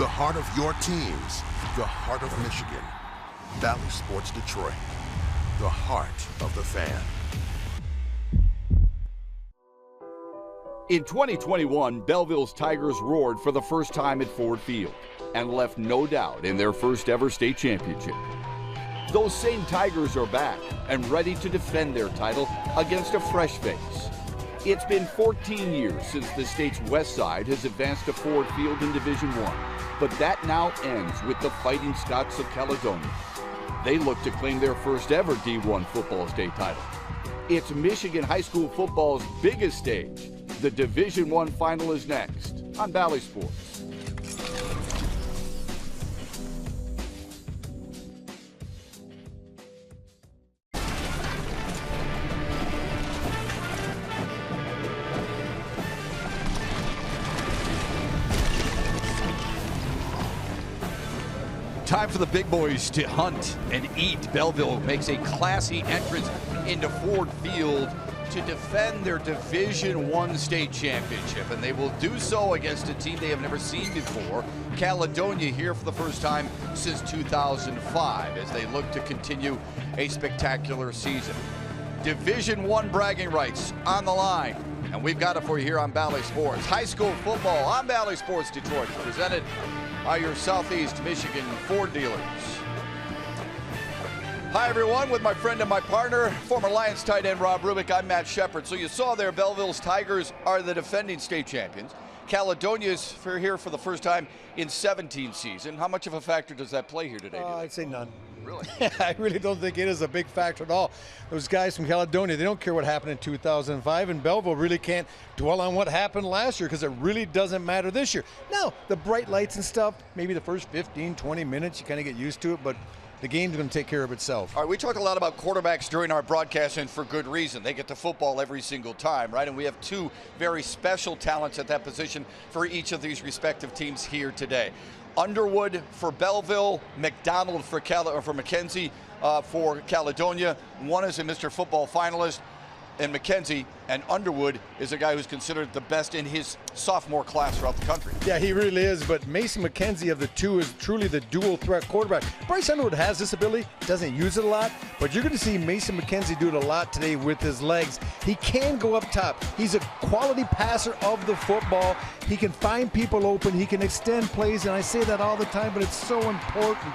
The heart of your teams, the heart of Michigan. Bally Sports Detroit, the heart of the fan. In 2021, Belleville's Tigers roared for the first time at Ford Field and left no doubt in their first ever state championship. Those same Tigers are back and ready to defend their title against a fresh face. It's been 14 years since the state's west side has advanced to Ford Field in Division I, but that now ends with the Fighting Scots of Caledonia. They look to claim their first ever D1 football state title. It's Michigan high school football's biggest stage. The Division I final is next on Bally Sports. Time for the big boys to hunt and eat. Belleville makes a classy entrance into Ford Field to defend their Division I state championship, and they will do so against a team they have never seen before. Caledonia here for the first time since 2005 as they look to continue a spectacular season. Division I bragging rights on the line, and we've got it for you here on Bally Sports. High school football on Bally Sports Detroit, presented by your Southeast Michigan Ford dealers. Hi everyone, with my friend and my partner, former Lions tight end Rob Rubick. I'm Matt Shepard. So you saw there, Belleville's Tigers are the defending state champions. Caledonia's here for the first time in 17 season. How much of a factor does that play here today? I'd say none. Really? I really don't think it is a big factor at all. Those guys from Caledonia, they don't care what happened in 2005, and Belleville really can't dwell on what happened last year because it really doesn't matter this year. Now, the bright lights and stuff, maybe the first 15, 20 minutes, you kind of get used to it, but the game's going to take care of itself. All right, we talk a lot about quarterbacks during our broadcast, and for good reason. They get to football every single time, right? And we have two very special talents at that position for each of these respective teams here today. Underwood for Belleville, McDonald for McKenzie for Caledonia. One is a Mr. Football finalist, and McKenzie and Underwood is a guy who's considered the best in his sophomore class throughout the country. Yeah, he really is, but Mason McKenzie of the two is truly the dual threat quarterback. Bryce Underwood has this ability, doesn't use it a lot, but you're going to see Mason McKenzie do it a lot today with his legs. He can go up top. He's a quality passer of the football. He can find people open. He can extend plays, and I say that all the time, but it's so important.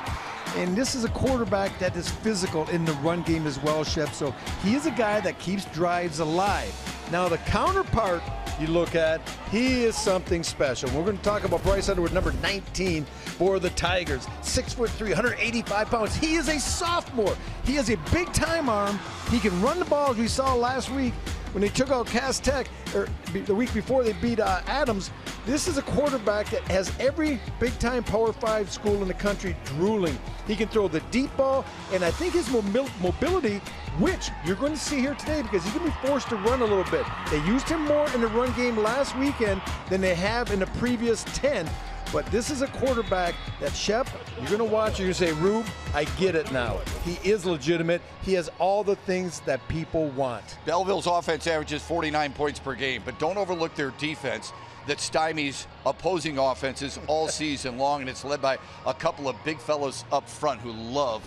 And this is a quarterback that is physical in the run game as well, Shep. So he is a guy that keeps drives alive. Now the counterpart you look at, he is something special. We're going to talk about Bryce Underwood, number 19 for the Tigers. 6'3", 185 pounds. He is a sophomore. He has a big time arm. He can run the ball, as we saw last week when they took out Cass Tech, or the week before they beat Adams. This is a quarterback that has every big-time Power 5 school in the country drooling. He can throw the deep ball, and I think his mobility, which you're going to see here today because he's going to be forced to run a little bit. They used him more in the run game last weekend than they have in the previous 10. But this is a quarterback that, Shep, you're going to watch, you're going to say, Rube, I get it now. He is legitimate. He has all the things that people want. Belleville's offense averages 49 points per game, but don't overlook their defense that stymies opposing offenses all season long, and it's led by a couple of big fellows up front who love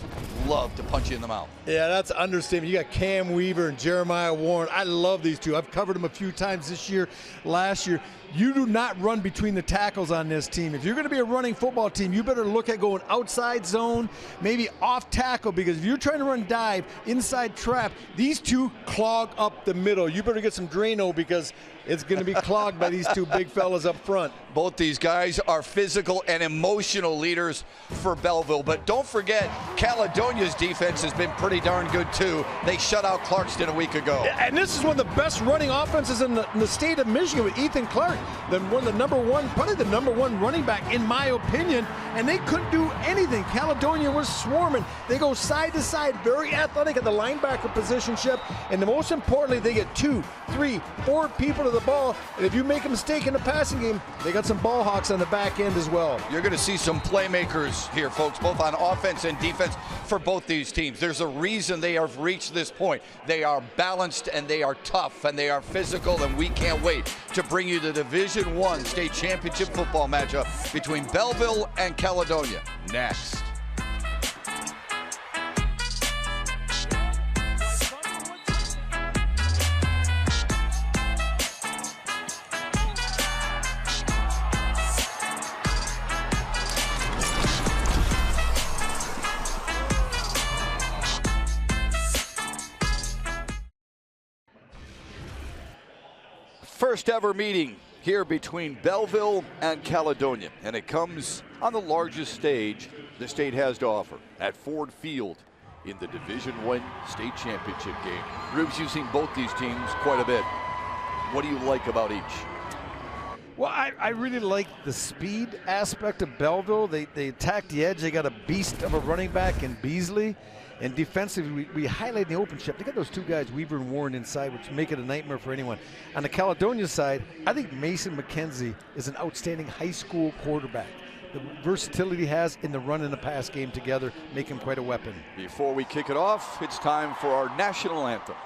to punch you in the mouth. Yeah, that's an understatement. You got Cam Weaver and Jeremiah Warren. I love these two. I've covered them a few times this year, last year. You do not run between the tackles on this team. If you're going to be a running football team, you better look at going outside zone, maybe off tackle, because if you're trying to run dive, inside trap, these two clog up the middle. You better get some Drano because it's going to be clogged by these two big fellas up front. Both these guys are physical and emotional leaders for Belleville, but don't forget, Caledonia's defense has been pretty darn good too. They shut out Clarkston a week ago. And this is one of the best running offenses in the state of Michigan with Ethan Clark, one of the number one, probably the number one running back in my opinion. and they couldn't do anything. Caledonia was swarming. They go side to side, very athletic at the linebacker position, Shep, and the most importantly, they get 2, 3, 4 people to the ball, and if you make a mistake in the passing game, they got some ball hawks on the back end as well. You're going to see some playmakers here, folks, both on offense and defense for both these teams. There's a reason they have reached this point. They are balanced, and they are tough, and they are physical, and we can't wait to bring you the Division I state championship football matchup between Belleville and Caledonia next. First ever meeting here between Belleville and Caledonia, and it comes on the largest stage the state has to offer at Ford Field in the Division I state championship game. Rubes, you've seen both these teams quite a bit. What do you like about each? Well, I really like the speed aspect of Belleville. They attack the edge. They got a beast of a running back in Beasley. And defensively, we highlight the open ship. They got those 2 guys, Weaver and Warren, inside, which make it a nightmare for anyone. On the Caledonia side, I think Mason McKenzie is an outstanding high school quarterback. The versatility he has in the run and the pass game together make him quite a weapon. Before we kick it off, it's time for our national anthem.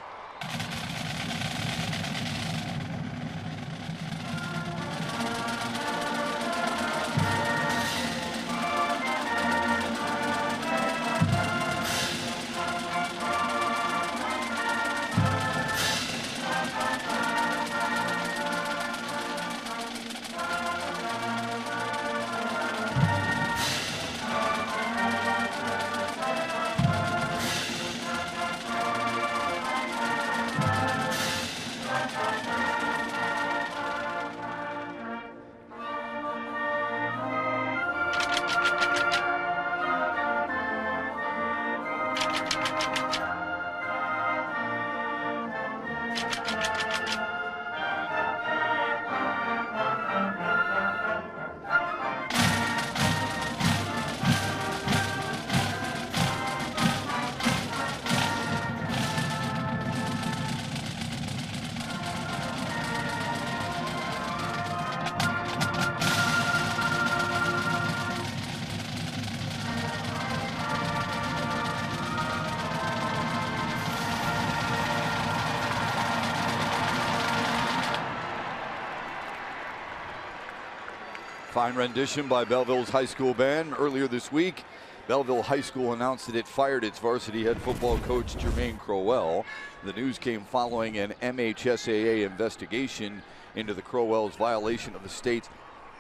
Fine rendition by Belleville's high school band. Earlier this week, Belleville High School announced that it fired its varsity head football coach, Jermaine Crowell. The news came following an MHSAA investigation into the Crowell's violation of the state's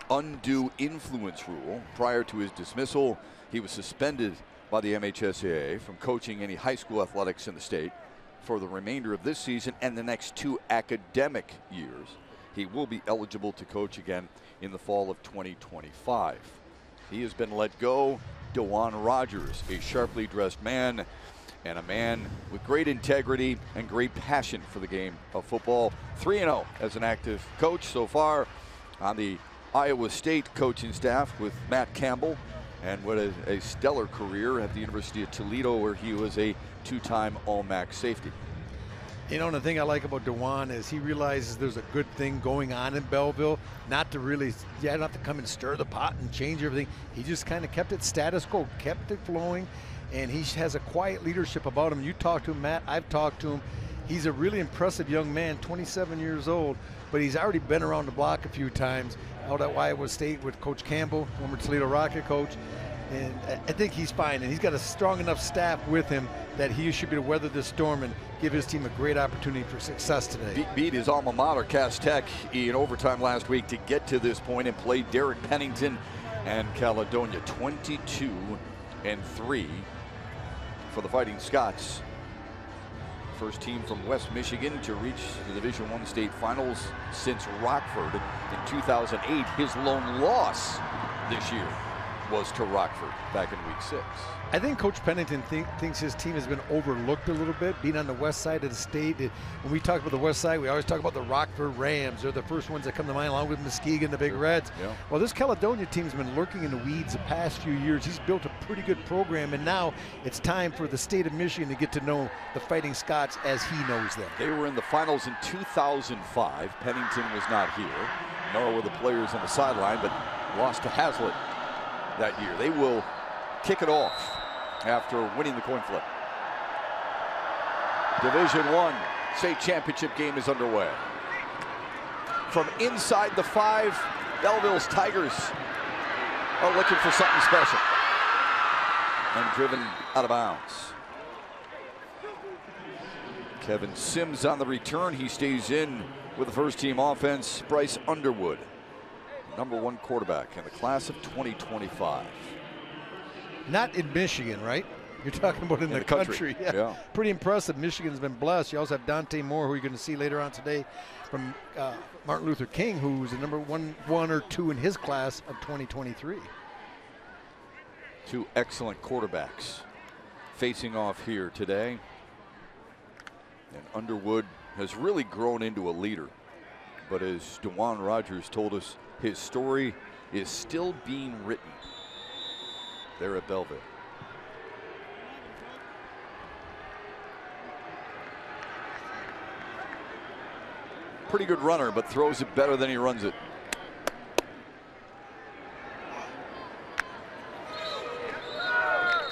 undue influence rule. Prior to his dismissal, he was suspended by the MHSAA from coaching any high school athletics in the state for the remainder of this season and the next 2 academic years. He will be eligible to coach again in the fall of 2025. He has been let go. Dewan Rogers, a sharply dressed man and a man with great integrity and great passion for the game of football. 3-0 as an active coach so far on the Iowa State coaching staff with Matt Campbell, and what a stellar career at the University of Toledo, where he was a 2-time All-MAC safety. You know, the thing I like about Dewan is he realizes there's a good thing going on in Belleville, not to really, not to come and stir the pot and change everything. He just kind of kept it status quo, kept it flowing, and he has a quiet leadership about him. You talked to him, Matt, I've talked to him. He's a really impressive young man, 27 years old, but he's already been around the block a few times out at Iowa State with Coach Campbell, former Toledo Rocket coach. And I think he's fine, and he's got a strong enough staff with him that he should be able to weather this storm and give his team a great opportunity for success today. Beat his alma mater, Cass Tech, in overtime last week to get to this point and play Derek Pennington and Caledonia. 22-3 for the Fighting Scots. First team from West Michigan to reach the Division I state finals since Rockford in 2008. His lone loss this year was to Rockford back in week 6. I think Coach Pennington thinks his team has been overlooked a little bit, being on the west side of the state. When we talk about the west side, we always talk about the Rockford Rams. They're the first ones that come to mind, along with Muskegon, the Big Reds. Yeah. Well, this Caledonia team's been lurking in the weeds the past few years. He's built a pretty good program, and now it's time for the state of Michigan to get to know the Fighting Scots as he knows them. They were in the finals in 2005. Pennington was not here, nor were the players on the sideline, but lost to Hazlitt that year. They will kick it off after winning the coin flip. Division I state championship game is underway. From inside the 5, Belleville's Tigers are looking for something special and driven out of bounds. Kevin Sims on the return. He stays in with the first team offense. Bryce Underwood, #1 quarterback in the class of 2025. Not in Michigan, right? You're talking about in the country. Yeah. Pretty impressive. Michigan's been blessed. You also have Dante Moore, who you're going to see later on today from Martin Luther King, who's the #1 or 2 in his class of 2023. 2 excellent quarterbacks facing off here today. And Underwood has really grown into a leader. But as DeJuan Rogers told us, his story is still being written there at Belleville. Pretty good runner, but throws it better than he runs it.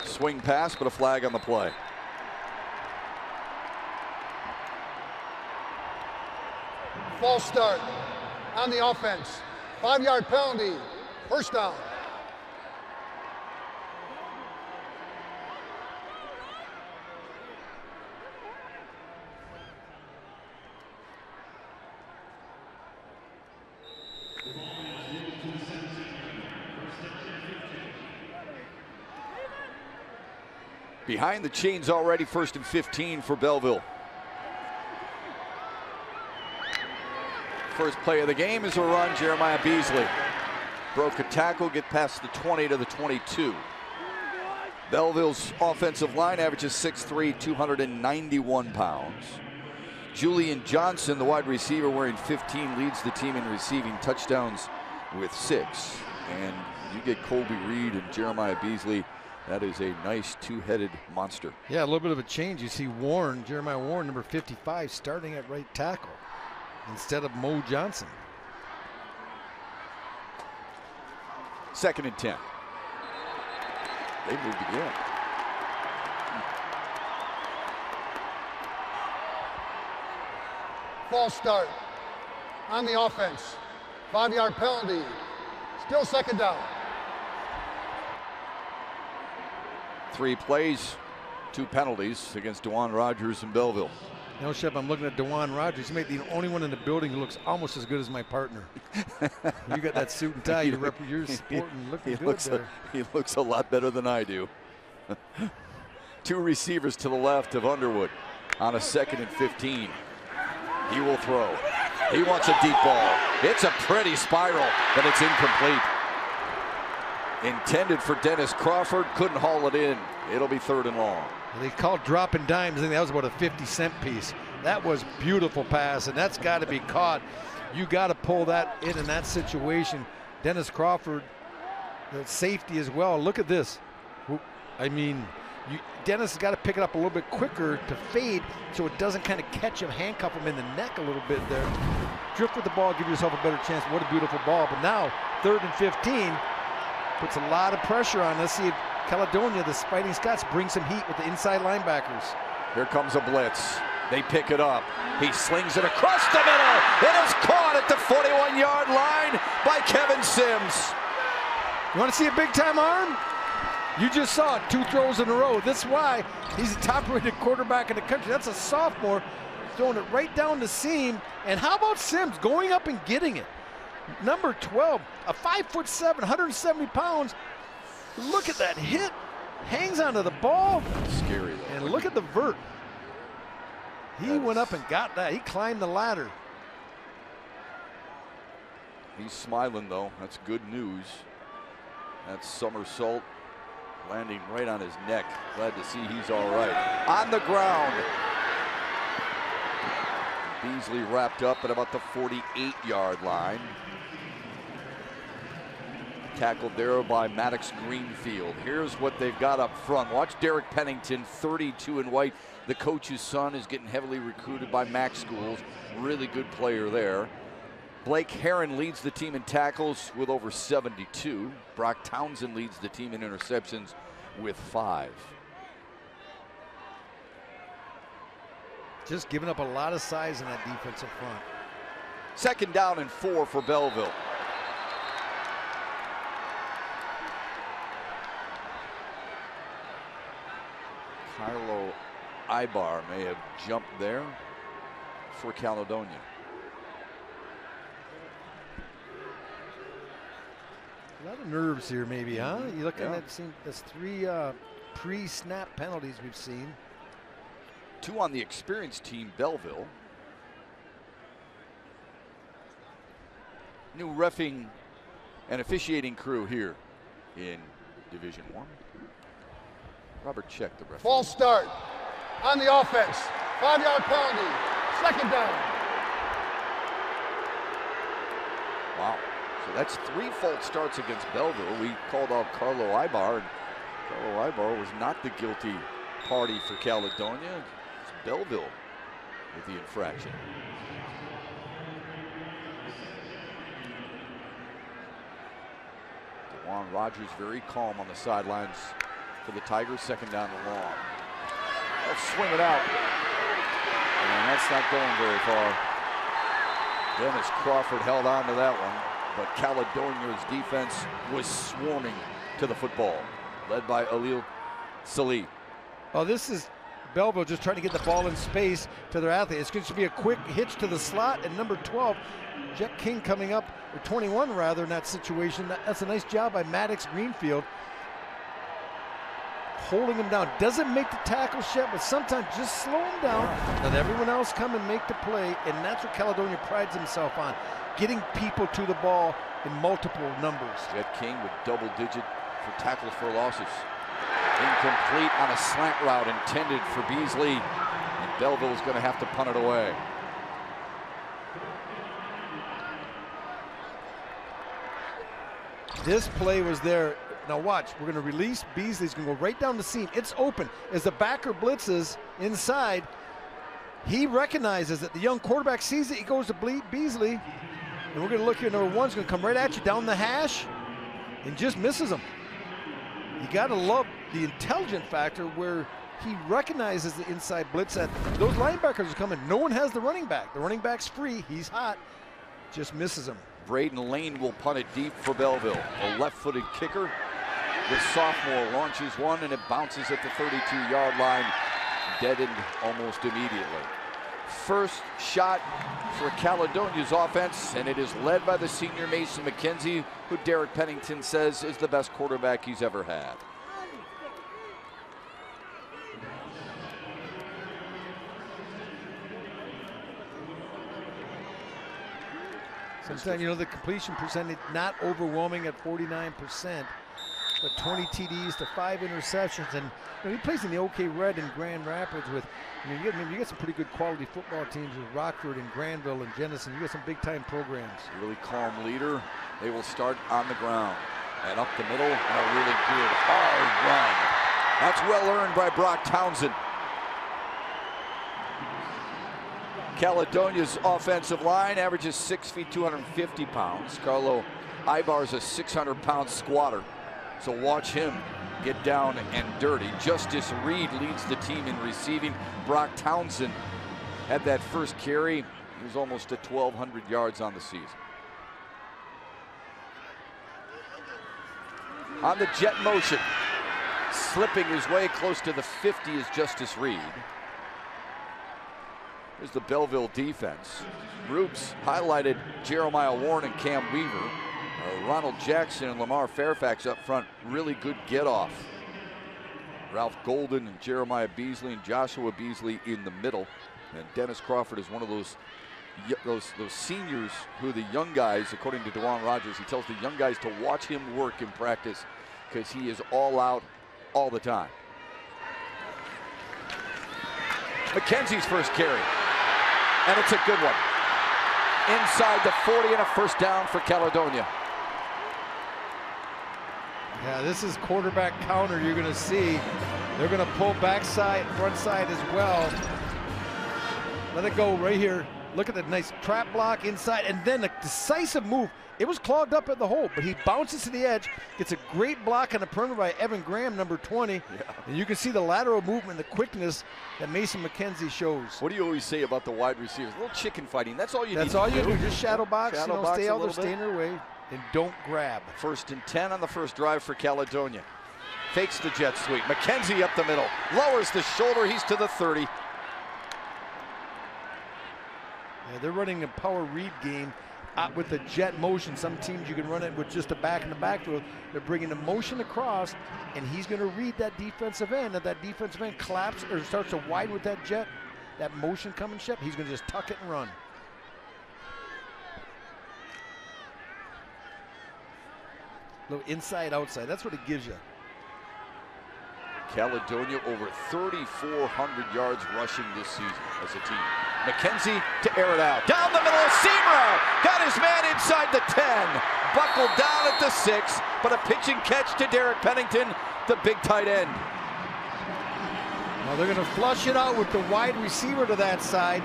Swing pass, but a flag on the play. False start on the offense. 5-yard penalty. First down. Behind the chains already, 1st and 15 for Belleville. First play of the game is a run. Jeremiah Beasley broke a tackle, get past the 20 to the 22. Belleville's offensive line averages 6'3", 291 pounds. Julian Johnson, the wide receiver, wearing 15, leads the team in receiving touchdowns with 6. And you get Colby Reed and Jeremiah Beasley. That is a nice 2-headed monster. Yeah, a little bit of a change. You see Warren, Jeremiah Warren, number 55, starting at right tackle instead of Mo Johnson. 2nd and 10. They moved again. False start on the offense. 5-yard penalty. Still 2nd down. 3 plays, 2 penalties against DeJuan Rogers and Belleville. You know, Shep, I'm looking at DeJuan Rogers. He may be the only one in the building who looks almost as good as my partner. You got that suit and tie. You're sporting, looking good there. He looks a lot better than I do. 2 receivers to the left of Underwood on a 2nd and 15. He will throw. He wants a deep ball. It's a pretty spiral, but it's incomplete. Intended for Dennis Crawford, couldn't haul it in. It'll be 3rd and long. They called dropping dimes. I think that was about a 50-cent piece. That was beautiful pass, and that's got to be caught. You got to pull that in that situation. Dennis Crawford, the safety as well. Look at this. I mean, Dennis has got to pick it up a little bit quicker to fade so it doesn't kind of catch him, handcuff him in the neck a little bit there. Drift with the ball, give yourself a better chance. What a beautiful ball. But now, 3rd and 15. Puts a lot of pressure on. Let's see if Caledonia, the Fighting Scots, bring some heat with the inside linebackers. Here comes a blitz. They pick it up. He slings it across the middle. It is caught at the 41-yard line by Kevin Sims. You want to see a big-time arm? You just saw it, 2 throws in a row. That's why he's the top-rated quarterback in the country. That's a sophomore, throwing it right down the seam. And how about Sims going up and getting it? Number 12, a 5'7", 170 pounds. Look at that hit. Hangs onto the ball. Scary. And look at the vert. He went up and got that. He climbed the ladder. He's smiling, though. That's good news. That somersault landing right on his neck. Glad to see he's all right. On the ground. Beasley wrapped up at about the 48-yard line. Tackled there by Maddox Greenfield. Here's what they've got up front. Watch Derek Pennington, 32 in white. The coach's son is getting heavily recruited by Mac Schools. Really good player there. Blake Herron leads the team in tackles with over 72. Brock Townsend leads the team in interceptions with 5. Just giving up a lot of size in that defensive front. 2nd down and 4 for Belleville. Carlo Ibar may have jumped there for Caledonia. A lot of nerves here, maybe, huh? You look at that scene. That's 3 pre-snap penalties we've seen. 2 on the experienced team, Belleville. New reffing and officiating crew here in Division 1. Robert Check, the referee. False start on the offense. 5-yard penalty. 2nd down. Wow. So that's 3 false starts against Belleville. We called out Carlo Ibar, and Carlo Ibar was not the guilty party for Caledonia. It's Belleville with the infraction. DeJuan Rogers very calm on the sidelines for the Tigers. 2nd down and long. They'll swing it out. And that's not going very far. Dennis Crawford held on to that one, but Caledonia's defense was swarming to the football, led by Alil Salih. Oh, this is Belleville just trying to get the ball in space to their athlete. It's going to be a quick hitch to the slot, and number 12, Jet King coming up, or 21 rather, in that situation. That's a nice job by Maddox Greenfield, holding him down. Doesn't make the tackle, Shep, but sometimes just slow him down, let everyone else come and make the play, and that's what Caledonia prides himself on, getting people to the ball in multiple numbers. Jet King with double-digit for tackles for losses. Incomplete on a slant route intended for Beasley, and Belleville is going to have to punt it away. This play was there. Now watch, we're going to release Beasley. He's going to go right down the seam. It's open. As the backer blitzes inside, he recognizes that the young quarterback sees it. He goes to Beasley, and we're going to look here. Number 1's going to come right at you down the hash and just misses him. You got to love the intelligent factor where he recognizes the inside blitz that those linebackers are coming. No one has the running back. The running back's free. He's hot. Just misses him. Braden Lane will punt it deep for Belleville. A left-footed kicker. The sophomore launches one, and it bounces at the 32-yard line, deadened almost immediately. First shot for Caledonia's offense, and it is led by the senior Mason McKenzie, who Derek Pennington says is the best quarterback he's ever had. Sometimes, you know, the completion percentage not overwhelming at 49%, but 20 TDs to 5 interceptions. And you know, he plays in the OK Red in Grand Rapids with, you get some pretty good quality football teams with Rockford and Granville and Jenison. You got some big-time programs. Really calm leader. They will start on the ground and up the middle, and a really good hard run. That's well earned by Brock Townsend. Caledonia's offensive line averages 6 feet, 250 pounds. Carlo Ibar's a 600-pound squatter. So watch him get down and dirty. Justice Reed leads the team in receiving. Brock Townsend had that first carry. He was almost at 1,200 yards on the season. On the jet motion, slipping his way close to the 50 is Justice Reed. Here's the Belleville defense. Rubes highlighted Jeremiah Warren and Cam Weaver. Ronald Jackson and Lamar Fairfax up front, really good get off. Ralph Golden and Jeremiah Beasley and Joshua Beasley in the middle. And Dennis Crawford is one of those those seniors who are the young guys, according to Dewan Rogers, he tells the young guys to watch him work in practice because he is all out all the time. McKenzie's first carry, and it's a good one. Inside the 40 and a first down for Caledonia. Yeah, this is quarterback counter you're going to see. They're going to pull backside, front side as well. Let it go right here. Look at the nice trap block inside, and then a decisive move. It was clogged up at the hole, but he bounces to the edge, gets a great block on the perimeter by Evan Graham, number 20. Yeah. And you can see the lateral movement, the quickness that Mason McKenzie shows. What do you always say about the wide receivers? A little chicken fighting. That's all you need. That's all you do. Just shadow box, stay out there, stay in their way, and don't grab. 1st and 10 on the first drive for Caledonia. Fakes the jet sweep. McKenzie up the middle, lowers the shoulder. He's to the 30. Yeah, they're running a power read game with the jet motion. Some teams you can run it with just a back in the backfield. They're bringing the motion across, and he's going to read that defensive end. If that defensive end collapses or starts to widen with that jet, that motion coming ship, he's going to just tuck it and run. A little inside, outside. That's what it gives you. Caledonia over 3,400 yards rushing this season as a team. McKenzie to air it out. Down the middle, a seam route. Got his man inside the 10. Buckled down at the 6, but a pitch and catch to Derek Pennington, the big tight end. Well, they're going to flush it out with the wide receiver to that side.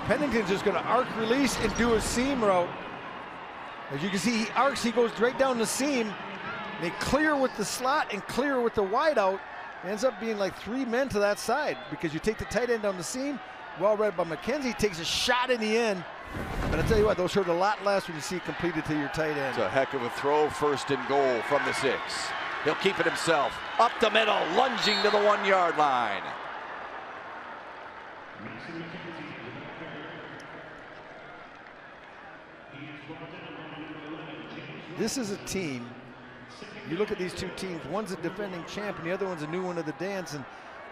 Pennington's just going to arc release and do a seam route. As you can see, he arcs, he goes straight down the seam. They clear with the slot and clear with the wide out. It ends up being like 3 men to that side because you take the tight end down the seam. Well read by McKenzie, takes a shot in the end. But I tell you what, those hurt a lot less when you see it completed to your tight end. It's a heck of a throw, 1st and goal from the 6. He'll keep it himself. Up the middle, lunging to the 1-yard line. This is a team. You look at these two teams, one's a defending champ and the other one's a new one of the dance, and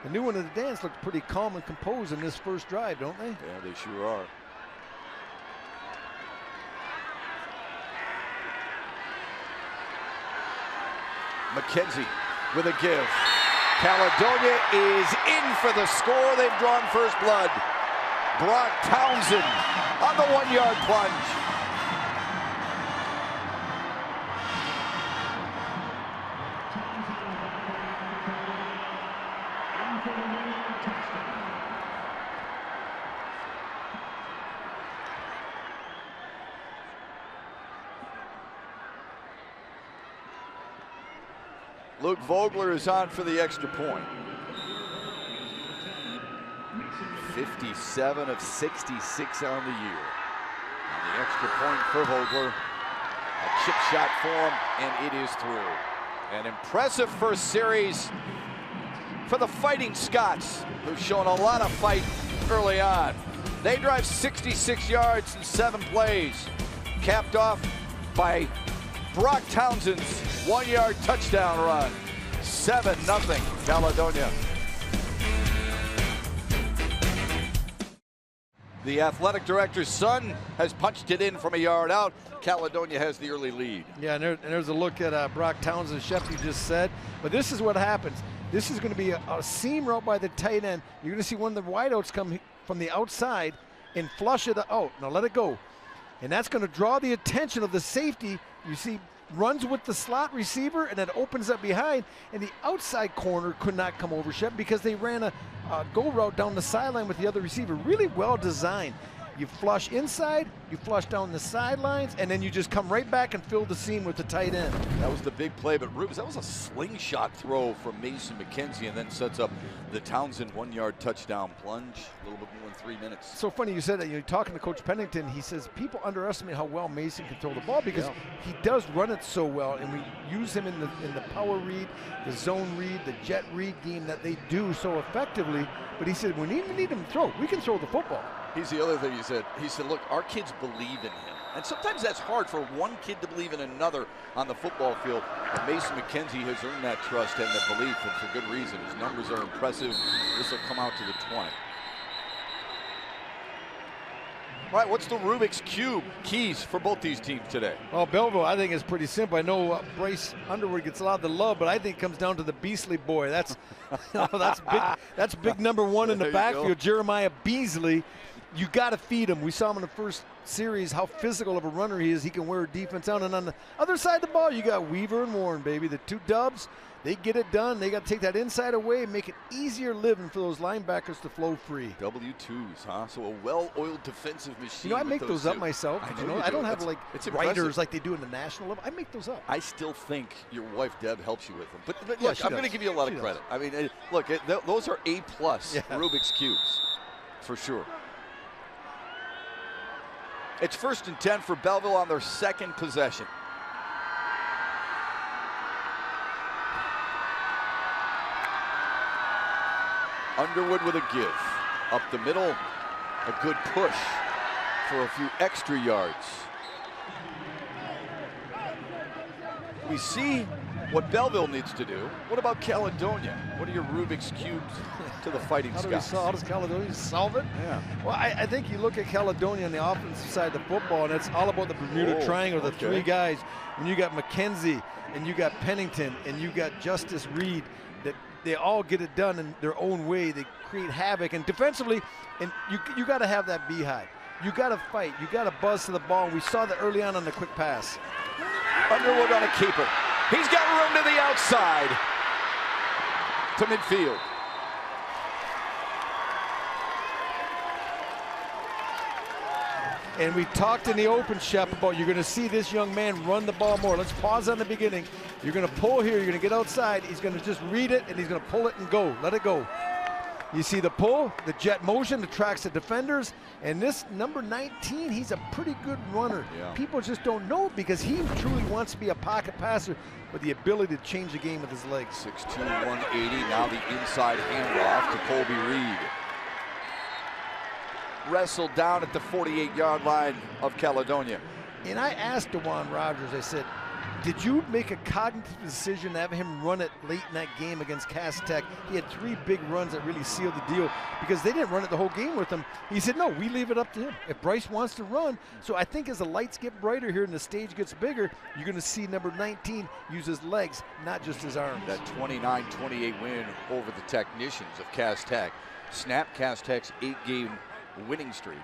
the new one of the dance looked pretty calm and composed in this first drive, don't they? Yeah, they sure are. McKenzie with a give. Caledonia is in for the score. They've drawn first blood. Brock Townsend on the 1-yard plunge. Luke Vogler is on for the extra point. 57 of 66 on the year. And the extra point for Vogler. A chip shot for him, and it is through. An impressive first series for the Fighting Scots, who've shown a lot of fight early on. They drive 66 yards in 7 plays, capped off by Brock Townsend's 1-yard touchdown run. 7-0 Caledonia. The athletic director's son has punched it in from a yard out. Caledonia has the early lead. Yeah, and there's a look at Brock Townsend, Shepard, you just said. But this is what happens. This is going to be a seam route by the tight end. You're going to see one of the wideouts come from the outside and flush it out. Now let it go. And that's going to draw the attention of the safety. You see, runs with the slot receiver, and then opens up behind, and the outside corner could not come over Shep because they ran a go route down the sideline with the other receiver. Really well designed. You flush inside, you flush down the sidelines, and then you just come right back and fill the seam with the tight end. That was the big play, but Rubens, that was a slingshot throw from Mason McKenzie, and then sets up the Townsend 1-yard touchdown plunge, a little bit more than 3 minutes. So funny you said that. You're talking to Coach Pennington, he says people underestimate how well Mason can throw the ball because he does run it so well, and we use him in the power read, the zone read, the jet read game that they do so effectively. But he said, we need him to throw. We can throw the football. He's the other thing he said. He said, look, our kids believe in him. And sometimes that's hard for one kid to believe in another on the football field. But Mason McKenzie has earned that trust and that belief, and for good reason. His numbers are impressive. This will come out to the 20. All right, what's the Rubik's Cube keys for both these teams today? Well, Belleville, I think is pretty simple. I know Bryce Underwood gets a lot of the love, but I think it comes down to the Beasley boy. That's that's big number one in the backfield, Jeremiah Beasley. You got to feed him. We saw him in the first series how physical of a runner he is. He can wear defense out. And on the other side of the ball, you got Weaver and Warren, baby. The two dubs, they get it done. They got to take that inside away, make it easier living for those linebackers to flow free. W2s, huh? So a well-oiled defensive machine. You know, I make those up myself. I don't have like writers like they do in the national level. I make those up. I still think your wife Deb helps you with them. But yeah, look, I'm going to give you a lot of credit. I mean, look, those are A+ Rubik's Cubes for sure. It's 1st and 10 for Belleville on their second possession. Underwood with a give. Up the middle, a good push for a few extra yards. We see what Belleville needs to do. What about Caledonia? What are your Rubik's Cubes to the Fighting Scots? How does Caledonia solve it? Yeah. Well, I think you look at Caledonia on the offensive side of the football, and it's all about the Bermuda Triangle, the three guys. When you got McKenzie, and you got Pennington, and you got Justice Reed, that they all get it done in their own way. They create havoc, and defensively, and you got to have that beehive. You got to fight. You got to buzz to the ball. And we saw that early on the quick pass. Underwood on a keeper. He's got room to the outside to midfield. And we talked in the open, Shep, about you're going to see this young man run the ball more. Let's pause on the beginning. You're going to pull here. You're going to get outside. He's going to just read it, and he's going to pull it and go. Let it go. You see the pull, the jet motion, attracts the defenders. And this number 19, he's a pretty good runner. Yeah. People just don't know it because he truly wants to be a pocket passer with the ability to change the game with his legs. 6'2", 180. Now the inside handoff to Colby Reed. Wrestled down at the 48-yard line of Caledonia. And I asked DeJuan Rogers, I said, did you make a cognitive decision to have him run it late in that game against Cass Tech? He had 3 big runs that really sealed the deal because they didn't run it the whole game with him. He said, no, we leave it up to him. If Bryce wants to run, so I think as the lights get brighter here and the stage gets bigger, you're going to see number 19 use his legs, not just his arms. That 29-28 win over the Technicians of Cass Tech snapped Cass Tech's 8-game winning streak.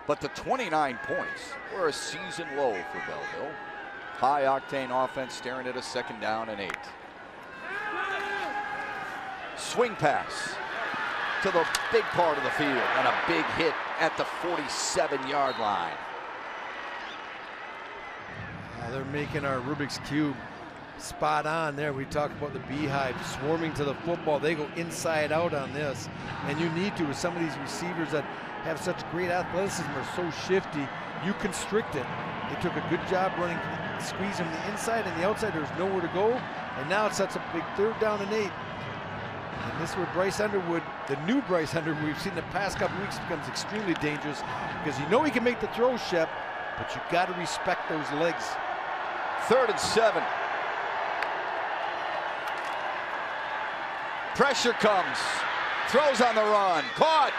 But the 29 points were a season low for Belleville. High-octane offense staring at a 2nd down and 8. Swing pass to the big part of the field and a big hit at the 47-yard line. They're making our Rubik's Cube spot on there. We talked about the beehive swarming to the football. They go inside out on this, and you need to with some of these receivers that have such great athleticism, are so shifty. You constrict it. They took a good job running, squeezing the inside and the outside. There's nowhere to go, and now it's such a big 3rd down and 8. And this is where Bryce Underwood, the new Bryce Underwood we've seen the past couple weeks, becomes extremely dangerous because you know he can make the throw, Shep, but you got to respect those legs. 3rd and 7. Pressure comes. Throws on the run. Caught.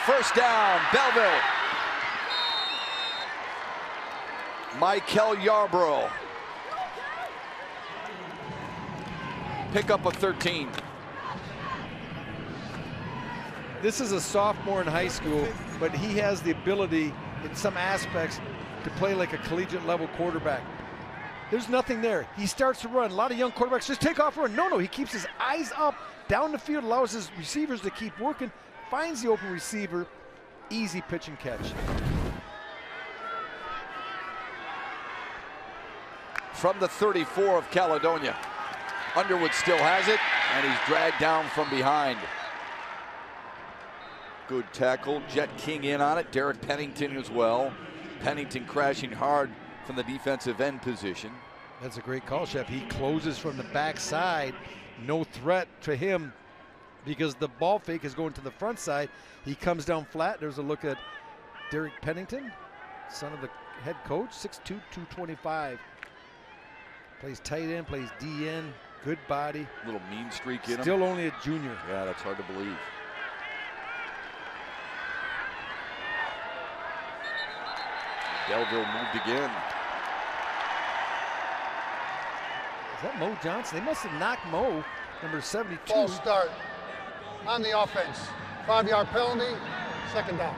1st down, Belleville. Michael Yarbrough. Pick up a 13. This is a sophomore in high school, but he has the ability in some aspects to play like a collegiate level quarterback. There's nothing there. He starts to run. A lot of young quarterbacks just take off and run. No, he keeps his eyes up down the field, allows his receivers to keep working, finds the open receiver, easy pitch and catch. From the 34 of Caledonia. Underwood still has it, and he's dragged down from behind. Good tackle. Jet King in on it. Derek Pennington as well. Pennington crashing hard from the defensive end position. That's a great call, Shep. He closes from the backside. No threat to him because the ball fake is going to the front side. He comes down flat. There's a look at Derek Pennington, son of the head coach, 6'2", 225. Plays tight end, plays DN, good body. Little mean streak in him. Still only a junior. Yeah, that's hard to believe. Belleville moved again. Is that Mo Johnson? They must have knocked Mo, number 72. False start on the offense. 5-yard penalty, second down.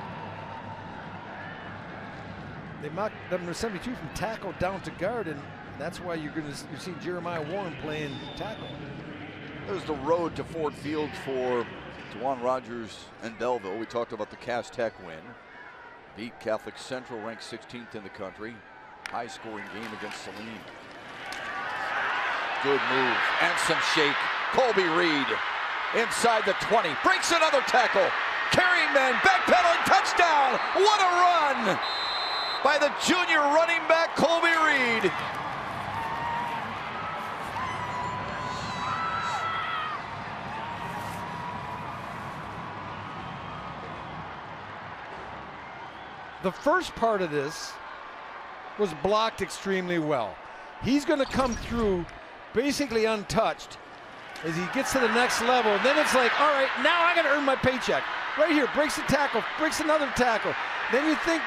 They knocked number 72 from tackle down to guard, and that's why you're seeing Jeremiah Warren playing tackle. There's the road to Ford Field for Juwan Rogers and Belleville. We talked about the Cass Tech win. Beat Catholic Central, ranked 16th in the country. High-scoring game against Saline. Good move and some shake. Colby Reed inside the 20, breaks another tackle. Carrying men, backpedaling, touchdown. What a run by the junior running back, Colby Reed. The first part of this was blocked extremely well. He's going to come through basically untouched as he gets to the next level. And then it's like, all right, now I got to earn my paycheck. Right here, breaks a tackle, breaks another tackle. Then you think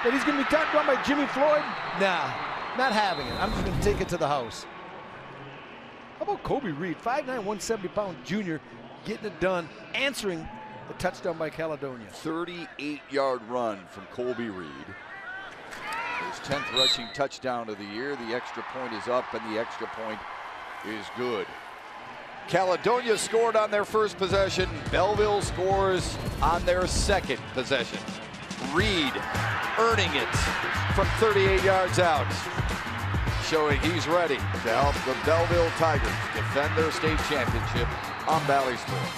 that he's going to be talked about by Jimmy Floyd? Nah, not having it. I'm just going to take it to the house. How about Colby Reed, 5'9", 170-pound junior, getting it done, answering the touchdown by Caledonia. 38-yard run from Colby Reed. His 10th rushing touchdown of the year. The extra point is up, and the extra point is good. Caledonia scored on their first possession. Belleville scores on their second possession. Reed earning it from 38 yards out, showing he's ready to help the Belleville Tigers defend their state championship on Bally Sports.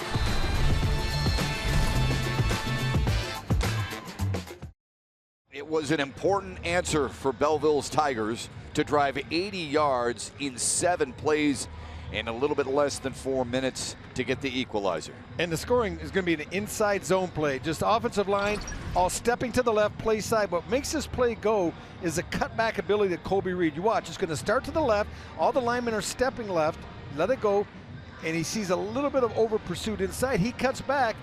It was an important answer for Belleville's Tigers to drive 80 yards in 7 plays in a little bit less than 4 minutes to get the equalizer. And the scoring is going to be an inside zone play. Just offensive line, all stepping to the left, play side. What makes this play go is the cutback ability of Colby Reed. You watch, it's going to start to the left. All the linemen are stepping left. Let it go. And he sees a little bit of over pursuit inside. He cuts back,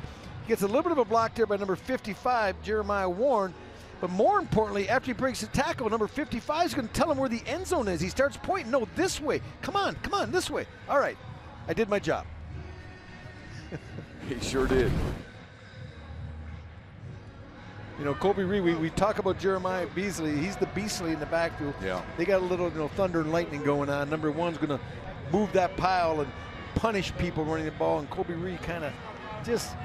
gets a little bit of a block there by number 55, Jeremiah Warren. But more importantly, after he breaks the tackle, number 55 is going to tell him where the end zone is. He starts pointing, no, this way. Come on, this way. All right, I did my job. He sure did. You know, Colby Reed, we talk about Jeremiah Beasley. He's the Beasley in the backfield. Yeah. They got a little, thunder and lightning going on. Number one's going to move that pile and punish people running the ball, and Colby Reed kind of just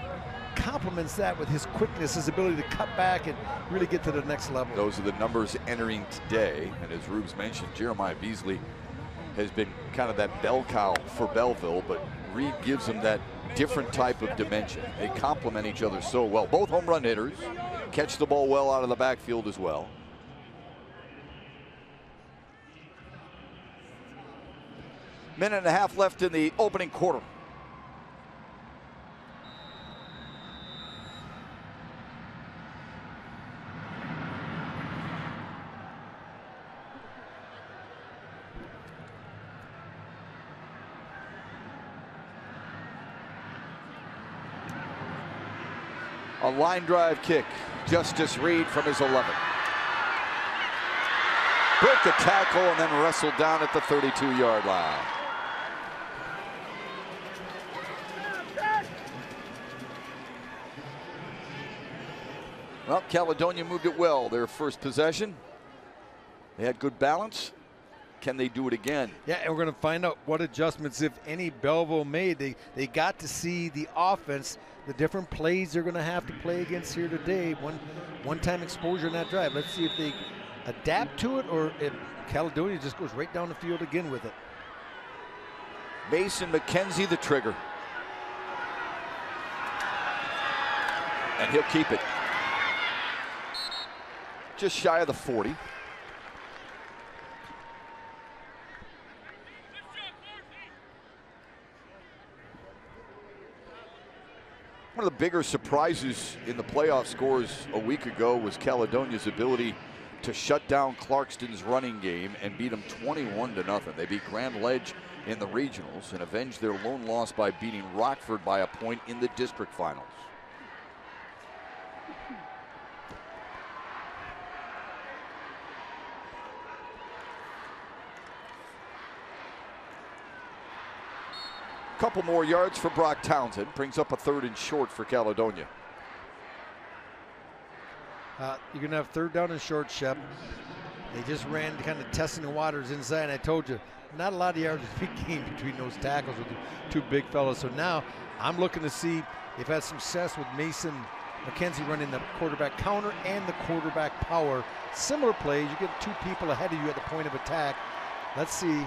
complements that with his quickness, his ability to cut back and really get to the next level. Those are the numbers entering today, and as Rubes mentioned, Jeremiah Beasley has been kind of that bell cow for Belleville, but Reed gives him that different type of dimension. They complement each other so well. Both home run hitters, catch the ball well out of the backfield as well. Minute and a half left in the opening quarter. A line drive kick. Justice Reed from his 11. Broke the tackle and then wrestled down at the 32-yard line. Well, Caledonia moved it well. Their first possession. They had good balance. Can they do it again? Yeah, and we're going to find out what adjustments, if any, Belleville made. They got to see the offense, the different plays they're going to have to play against here today. One-time exposure in that drive. Let's see if they adapt to it or if Caledonia just goes right down the field again with it. Mason McKenzie, the trigger. And he'll keep it. Just shy of the 40. One of the bigger surprises in the playoff scores a week ago was Caledonia's ability to shut down Clarkston's running game and beat them 21-0. They beat Grand Ledge in the regionals and avenged their lone loss by beating Rockford by a point in the district finals. Couple more yards for Brock Townsend. Brings up a 3rd and short for Caledonia. You're going to have 3rd down and short, Shep. They just ran kind of testing the waters inside. And I told you, not a lot of yards gained between those tackles with the 2 big fellas. So now I'm looking to see they've had success with Mason McKenzie running the quarterback counter and the quarterback power. Similar plays. You get 2 people ahead of you at the point of attack. Let's see.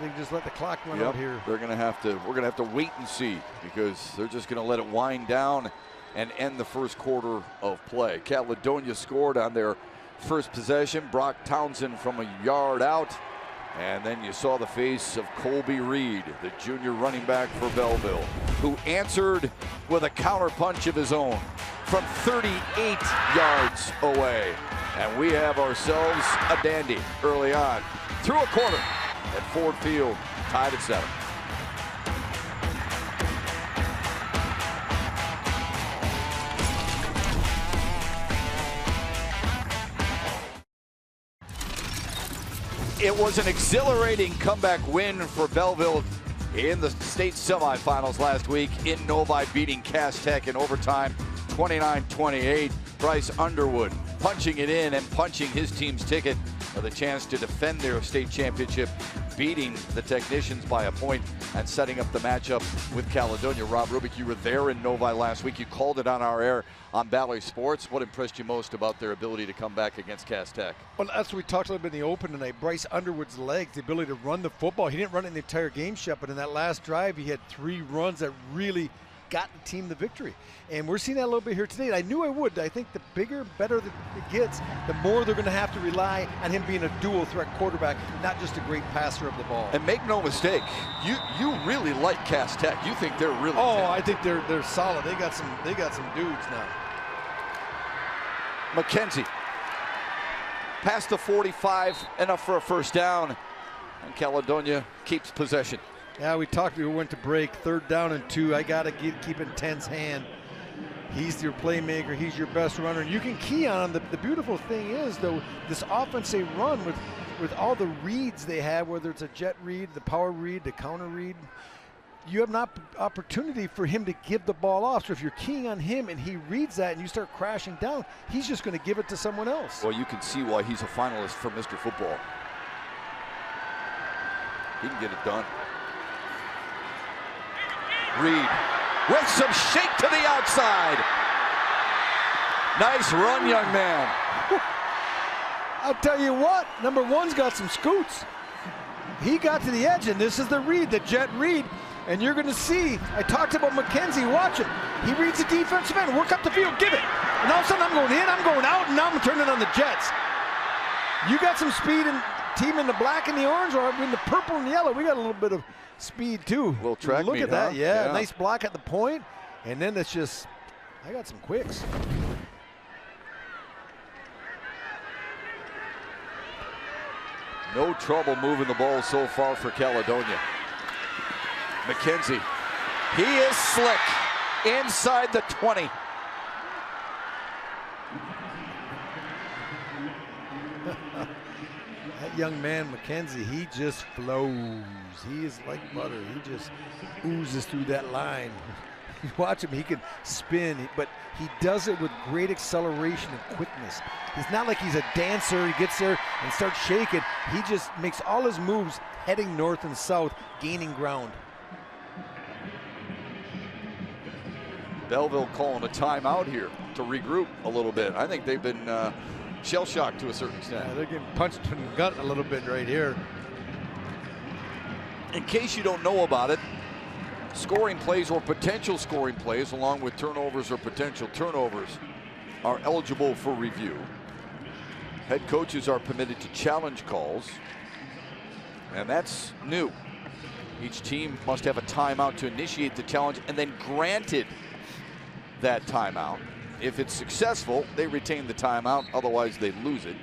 They just let the clock run out here. We're gonna have to wait and see, because they're just gonna let it wind down and end the first quarter of play. Caledonia scored on their first possession. Brock Townsend from a yard out. And then you saw the face of Colby Reed, the junior running back for Belleville, who answered with a counter punch of his own from 38 yards away. And we have ourselves a dandy early on. Through a corner at Ford Field, tied at 7. It was an exhilarating comeback win for Belleville in the state semifinals last week in Novi, beating Cass Tech in overtime 29-28. Bryce Underwood punching it in and punching his team's ticket for the chance to defend their state championship, beating the Technicians by a point and setting up the matchup with Caledonia. Rob Rubick, you were there in Novi last week. You called it on our air on Bally Sports. What impressed you most about their ability to come back against Cass Tech? Well, that's what we talked a little bit in the open tonight. Bryce Underwood's legs, the ability to run the football. He didn't run it in the entire game, Shep, but in that last drive, he had 3 runs that really got the team the victory. And we're seeing that a little bit here today. I knew I would. I think the bigger, better that it gets, the more they're going to have to rely on him being a dual threat quarterback, not just a great passer of the ball. And make no mistake, you really like Cass Tech. You think they're really talented. I think they're solid. They got some dudes now. McKenzie past the 45, enough for a first down, and Caledonia keeps possession. Yeah, we went to break, 3rd down and 2. I got to keep in Ten's hand. He's your playmaker. He's your best runner. And you can key on him. The beautiful thing is, though, this offense they run with all the reads they have, whether it's a jet read, the power read, the counter read, you have an opportunity for him to give the ball off. So if you're keying on him and he reads that and you start crashing down, he's just going to give it to someone else. Well, you can see why he's a finalist for Mr. Football. He can get it done. Reed with some shake to the outside. Nice run, young man. I'll tell you what, number 1's got some scoots. He got to the edge, and this is the read, the jet read. And you're going to see, I talked about McKenzie, watch him. He reads the defensive end, work up the field, give it. And all of a sudden I'm going in, I'm going out, and now I'm turning on the Jets. You got some speed and team in the black and the orange, or in the purple and the yellow. We got a little bit of speed too. A little track Look meet, at that, huh? yeah. Nice block at the point. And then it's just, I got some quicks. No trouble moving the ball so far for Caledonia. McKenzie, he is slick inside the 20. That young man, McKenzie, he just flows. He is like butter. He just oozes through that line. You watch him, he can spin, but he does it with great acceleration and quickness. He's not like he's a dancer. He gets there and starts shaking. He just makes all his moves heading north and south, gaining ground. Belleville calling a timeout here to regroup a little bit. I think they've been shell-shocked to a certain extent. Yeah, they're getting punched in the gut a little bit right here. In case you don't know about it, scoring plays or potential scoring plays, along with turnovers or potential turnovers, are eligible for review. Head coaches are permitted to challenge calls, and that's new. Each team must have a timeout to initiate the challenge and then granted that timeout. If it's successful, they retain the timeout, otherwise they lose it.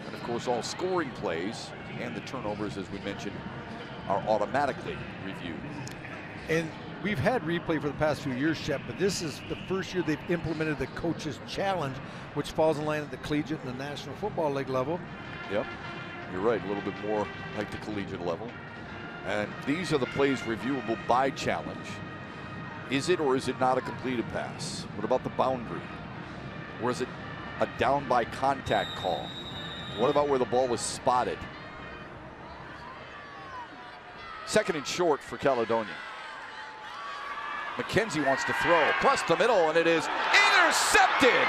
And of course, all scoring plays and the turnovers, as we mentioned, are automatically reviewed. And we've had replay for the past few years, Shep, but this is the first year they've implemented the coach's challenge, which falls in line at the collegiate and the National Football League level. Yep, you're right, a little bit more like the collegiate level. And these are the plays reviewable by challenge. Is it or is it not a completed pass? What about the boundary? Or is it a down by contact call? What about where the ball was spotted? Second and short for Caledonia. McKenzie wants to throw across the middle, and it is intercepted.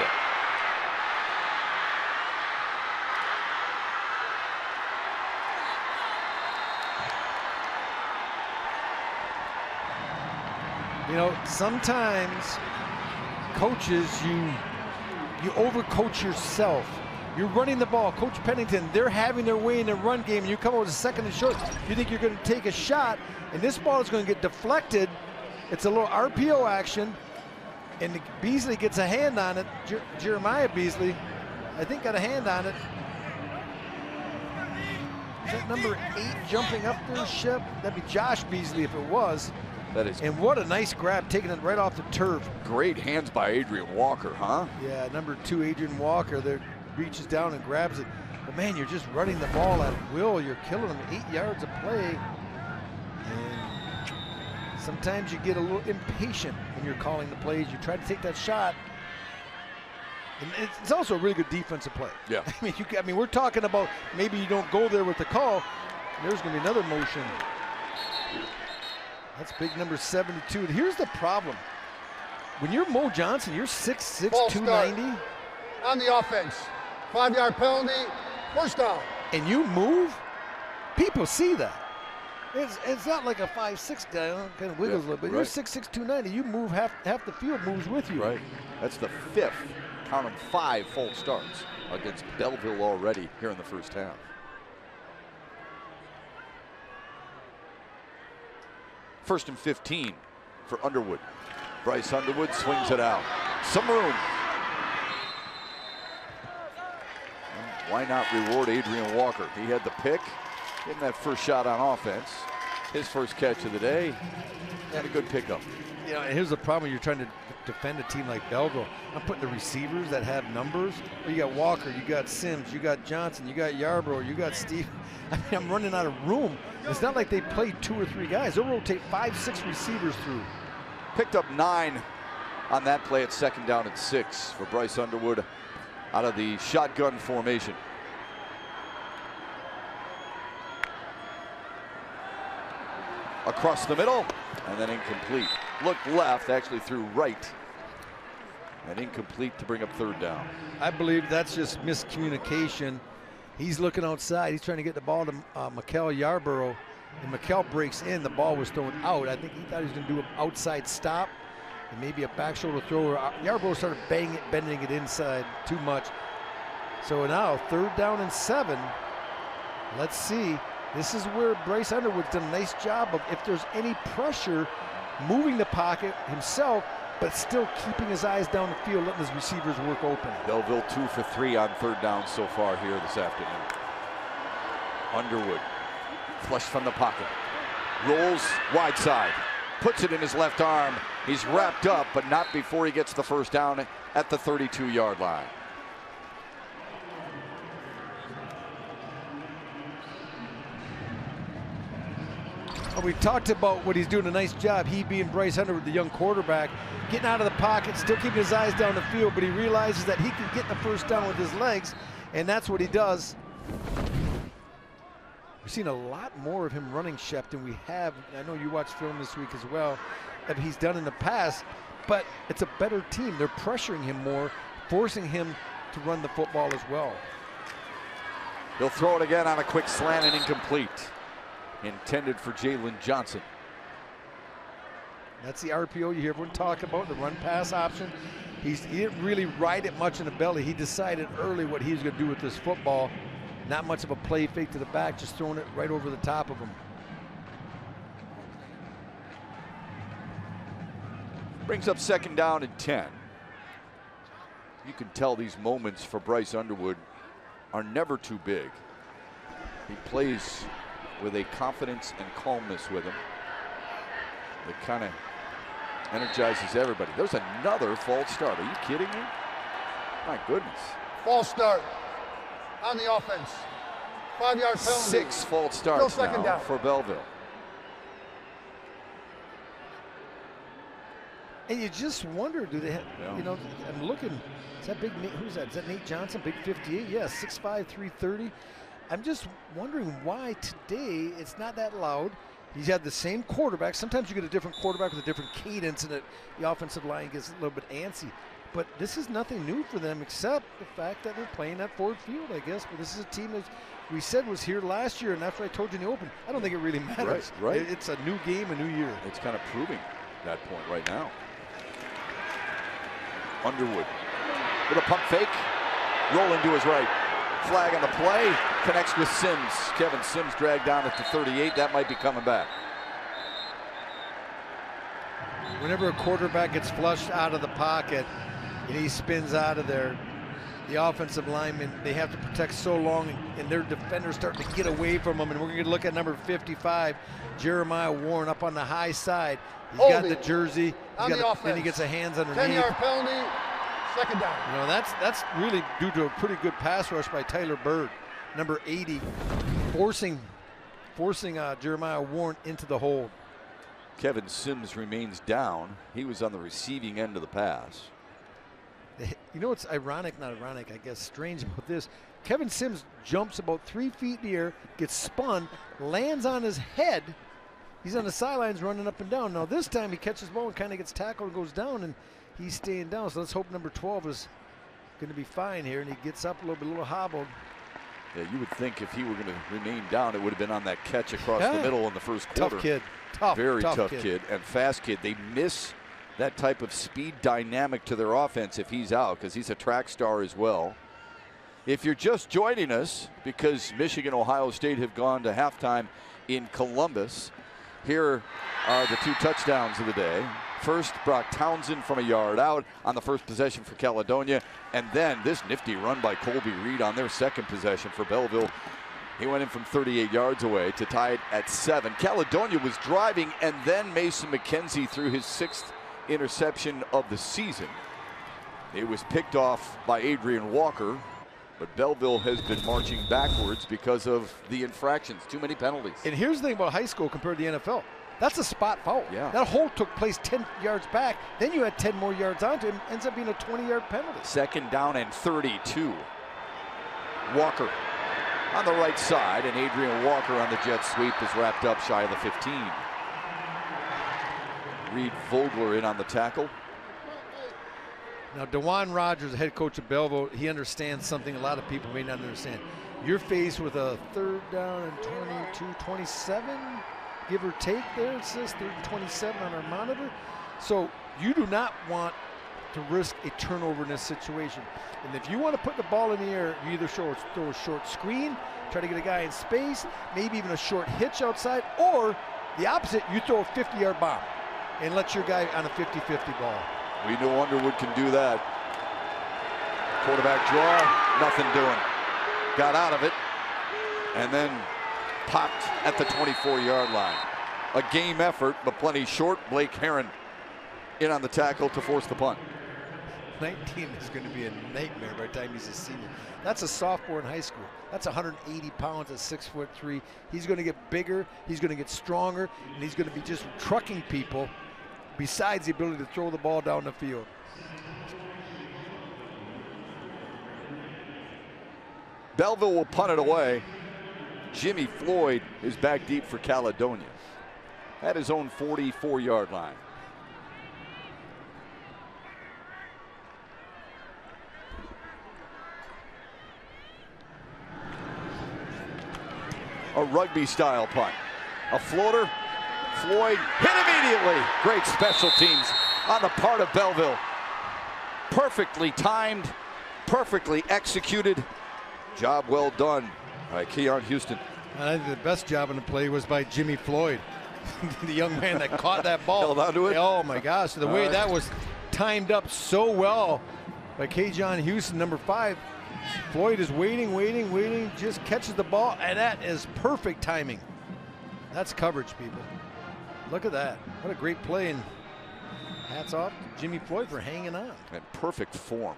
You know, sometimes coaches, you overcoach yourself. You're running the ball. Coach Pennington, they're having their way in the run game, and you come out with a second and short. You think you're going to take a shot, and this ball is going to get deflected. It's a little RPO action, and Beasley gets a hand on it. Jeremiah Beasley, I think, got a hand on it. Is that number 8 jumping up there, Shep? That'd be Josh Beasley if it was. That is. And what a nice grab, taking it right off the turf. Great hands by Adrian Walker, huh? Yeah, number 2, Adrian Walker, there reaches down and grabs it. But man, you're just running the ball at will. You're killing them. 8 yards of play. And sometimes you get a little impatient when you're calling the plays. You try to take that shot. And it's also a really good defensive play. Yeah. I mean, we're talking about maybe you don't go there with the call. There's going to be another motion. That's big number 72. Here's the problem. When you're Mo Johnson, you're 6'6", 290. On the offense. 5-yard penalty, first down. And you move, people see that. It's not like a 5'6" guy, kind of wiggles a little bit. You're 6'6", 290. You move, half the field moves with you. Right. That's the 5th, count them 5 false starts against Belleville already here in the first half. First and 15 for Underwood. Bryce Underwood swings it out. Some room. Why not reward Adrian Walker? He had the pick, getting that first shot on offense. His first catch of the day. Had a good pickup. You know, here's the problem when you're trying to defend a team like Belleville. I'm putting the receivers that have numbers. You got Walker, you got Sims, you got Johnson, you got Yarbrough, you got Steve. I mean, I'm running out of room. It's not like they play 2 or 3 guys. They'll rotate 5, 6 receivers through. Picked up 9 on that play at second down and 6 for Bryce Underwood out of the shotgun formation. Across the middle, and then incomplete. Looked left, actually threw right. And incomplete to bring up third down. I believe that's just miscommunication. He's looking outside. He's trying to get the ball to Mikel Yarbrough, and Mikel breaks in. The ball was thrown out. I think he thought he was going to do an outside stop and maybe a back shoulder throw. Yarbrough started bending it inside too much. So now third down and 7. Let's see. This is where Bryce Underwood's done a nice job of, if there's any pressure, moving the pocket himself, but still keeping his eyes down the field, letting his receivers work open. Belleville 2 for 3 on third down so far here this afternoon. Underwood, flush from the pocket, rolls wide side, puts it in his left arm. He's wrapped up, but not before he gets the first down at the 32-yard line. We talked about what he's doing a nice job, he being Bryce Underwood, the young quarterback, getting out of the pocket, still keeping his eyes down the field, but he realizes that he can get the first down with his legs, and that's what he does. We've seen a lot more of him running, Shep, than we have. I know you watched film this week as well, that he's done in the past, but it's a better team. They're pressuring him more, forcing him to run the football as well. He'll throw it again on a quick slant and incomplete. Intended for Jalen Johnson. That's the RPO you hear everyone talk about, the run pass option. He didn't really ride it much in the belly. He decided early what he was going to do with this football. Not much of a play fake to the back, just throwing it right over the top of him. Brings up second down and 10. You can tell these moments for Bryce Underwood are never too big. He plays with a confidence and calmness with him that kind of energizes everybody. There's another false start. Are you kidding me? My goodness. False start on the offense. 5-yard penalty. 6 false starts now down for Belleville. And you just wonder, do they have, you know, I'm looking, is that big Nate, who's that? Is that Nate Johnson, big 58? Yeah, 6'5", 330. I'm just wondering why today it's not that loud. He's had the same quarterback. Sometimes you get a different quarterback with a different cadence, and the offensive line gets a little bit antsy. But this is nothing new for them except the fact that they're playing at Ford Field, I guess. But this is a team that we said was here last year, and that's what I told you in the open. I don't think it really matters. Right. It's a new game, a new year. It's kind of proving that point right now. Underwood with a pump fake, rolling to his right. Flag on the play, connects with Sims. Kevin Sims dragged down at the 38. That might be coming back. Whenever a quarterback gets flushed out of the pocket and he spins out of there, the offensive linemen, they have to protect so long, and their defenders starting to get away from them. And we're going to look at number 55, Jeremiah Warren, up on the high side. He's got the jersey. Then he gets a hands underneath. 10-yard penalty, second down. You know, that's really due to a pretty good pass rush by Tyler Bird, number 80, forcing Jeremiah Warren into the hold. Kevin Sims remains down. He was on the receiving end of the pass. You know what's ironic, not ironic, I guess, strange about this? Kevin Sims jumps about 3 feet in the air, gets spun, lands on his head. He's on the sidelines running up and down. Now this time he catches the ball and kind of gets tackled and goes down, and he's staying down. So let's hope number 12 is going to be fine here, and he gets up a little hobbled. Yeah, you would think if he were going to remain down, it would have been on that catch across the middle in the first quarter. Tough kid. Very tough kid and fast kid. They miss that type of speed dynamic to their offense if he's out, because he's a track star as well. If you're just joining us because Michigan, Ohio State have gone to halftime in Columbus, here are the 2 touchdowns of the day. First, Brock Townsend from a yard out on the first possession for Caledonia, and then this nifty run by Colby Reed on their second possession for Belleville. He went in from 38 yards away to tie it at 7. Caledonia was driving, and then Mason McKenzie threw his 6th interception of the season. It was picked off by Adrian Walker, but Belleville has been marching backwards because of the infractions. Too many penalties. And here's the thing about high school compared to the NFL. That's a spot foul. Yeah. That hold took place 10 yards back. Then you had 10 more yards onto him. Ends up being a 20-yard penalty. Second down and 32. Walker on the right side, and Adrian Walker on the jet sweep is wrapped up shy of the 15. Reed Vogler in on the tackle. Now, DeJuan Rogers, the head coach of Belleville, he understands something a lot of people may not understand. You're faced with a 3rd down and 22, 27, give or take there. It says 3rd and 27 on our monitor. So you do not want to risk a turnover in this situation. And if you want to put the ball in the air, you either throw a short screen, try to get a guy in space, maybe even a short hitch outside, or the opposite, you throw a 50-yard bomb and let your guy on a 50-50 ball. We know Underwood can do that. Quarterback draw, nothing doing. Got out of it, and then popped at the 24-yard line. A game effort, but plenty short. Blake Herron in on the tackle to force the punt. 19 is going to be a nightmare by the time he's a senior. That's a sophomore in high school. That's 180 pounds at 6'3". He's going to get bigger, he's going to get stronger, and he's going to be just trucking people besides the ability to throw the ball down the field. Belleville will punt it away. Jimmy Floyd is back deep for Caledonia at his own 44-yard line. A rugby-style punt. A floater. Floyd hit immediately. Great special teams on the part of Belleville. Perfectly timed, perfectly executed. Job well done by Keon Houston. I think the best job in the play was by Jimmy Floyd, the young man that caught that ball. Held onto it. Oh my gosh, the way that was timed up so well by Keon Houston, number 5. Floyd is waiting, just catches the ball, and that is perfect timing. That's coverage, people. Look at that. What a great play, and hats off to Jimmy Floyd for hanging on. In perfect form.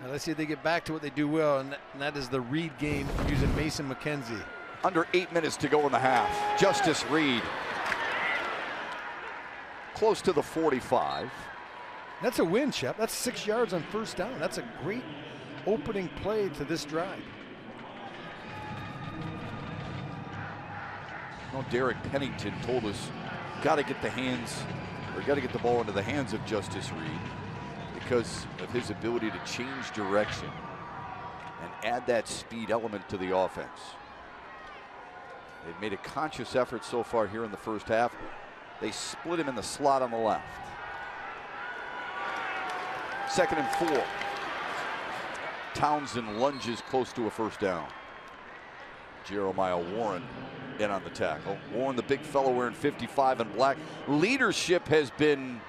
Now let's see if they get back to what they do well, and that is the read game using Mason McKenzie. Under 8 minutes to go in the half. Justice Reed close to the 45. That's a win, Shep. That's 6 yards on first down. That's a great opening play to this drive. No, Derek Pennington told us, got to get the ball into the hands of Justice Reed because of his ability to change direction and add that speed element to the offense. They've made a conscious effort so far here in the first half. They split him in the slot on the left. 2nd and 4. Townsend lunges close to a first down. Jeremiah Warren in on the tackle. Warren, the big fellow wearing 55 and black. Leadership has been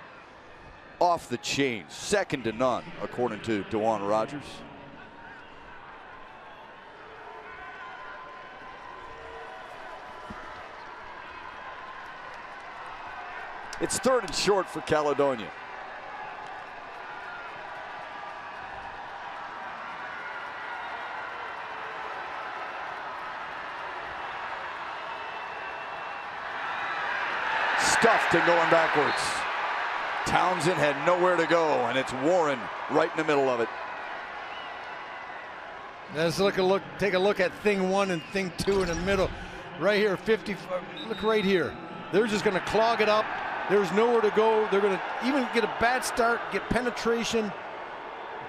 off the chain, second to none, according to Dewan Rogers. It's 3rd and short for Caledonia. Stuffed and going backwards. Townsend had nowhere to go, and it's Warren right in the middle of it. Let's take a look at thing 1 and thing 2 in the middle. Right here, 50. Look right here. They're just going to clog it up. There's nowhere to go. They're going to even get a bad start, get penetration,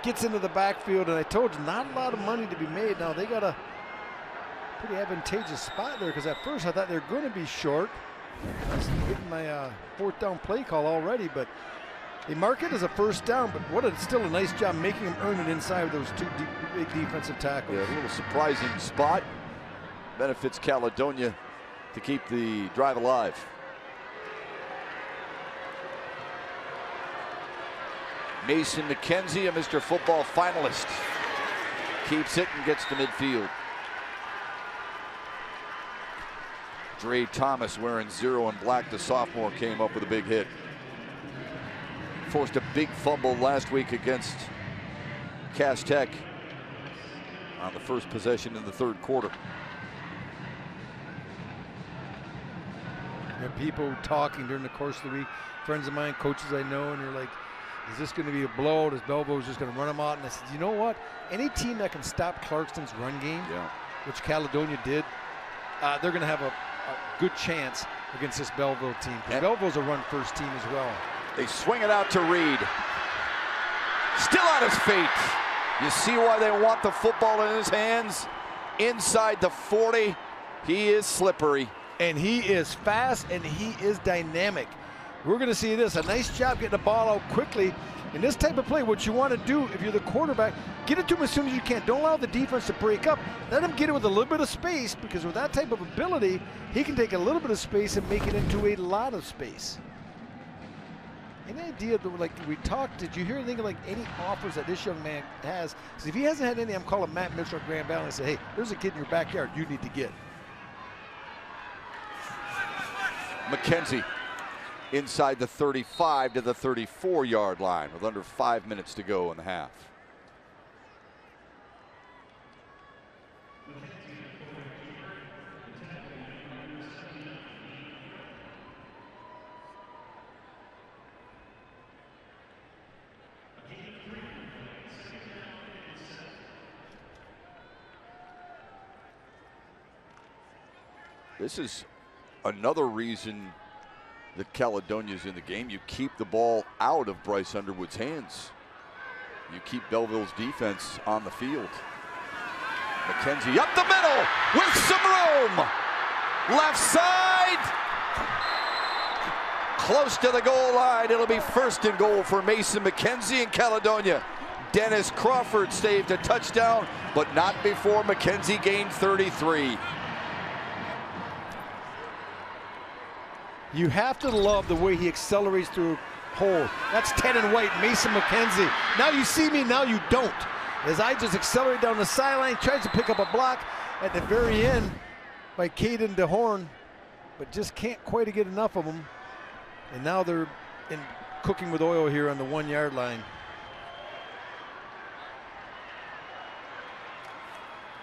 gets into the backfield. And I told you, not a lot of money to be made. Now they got a pretty advantageous spot there because at first I thought they were going to be short. I was getting my 4th down play call already, but they mark it as a first down. But still a nice job making them earn it inside of those 2 big defensive tackles. Yeah, a little surprising spot. Benefits Caledonia to keep the drive alive. Mason McKenzie, a Mr. Football finalist, keeps it and gets to midfield. Dre Thomas, wearing 0 and black, the sophomore, came up with a big hit. Forced a big fumble last week against Cass Tech on the first possession in the 3rd quarter. There are people talking during the course of the week, friends of mine, coaches I know, and they're like, is this going to be a blowout? Is Belleville just going to run them out? And I said, you know what? Any team that can stop Clarkston's run game, which Caledonia did, they're going to have a good chance against this Belleville team. Belleville's a run-first team as well. They swing it out to Reed. Still on his feet. You see why they want the football in his hands? Inside the 40, he is slippery. And he is fast and he is dynamic. We're going to see this. A nice job getting the ball out quickly. In this type of play, what you want to do if you're the quarterback, get it to him as soon as you can. Don't allow the defense to break up. Let him get it with a little bit of space, because with that type of ability, he can take a little bit of space and make it into a lot of space. Any idea, like we talked, did you hear anything like any offers that this young man has? Because if he hasn't had any, I'm calling Matt Mitchell or Grand Valley and say, hey, there's a kid in your backyard you need to get. McKenzie inside the 35 to the 34-yard line with under 5 minutes to go in the half. This is another reason that Caledonia's in the game. You keep the ball out of Bryce Underwood's hands. You keep Belleville's defense on the field. McKenzie up the middle with some room. Left side. Close to the goal line. It'll be 1st and goal for Mason McKenzie and Caledonia. Dennis Crawford saved a touchdown, but not before McKenzie gained 33. You have to love the way he accelerates through a hole. That's 10 and white, Mason McKenzie. Now you see me, now you don't. As I just accelerate down the sideline, tries to pick up a block at the very end by Caden DeHorn, but just can't quite get enough of them. And now they're cooking with oil here on the 1-yard line.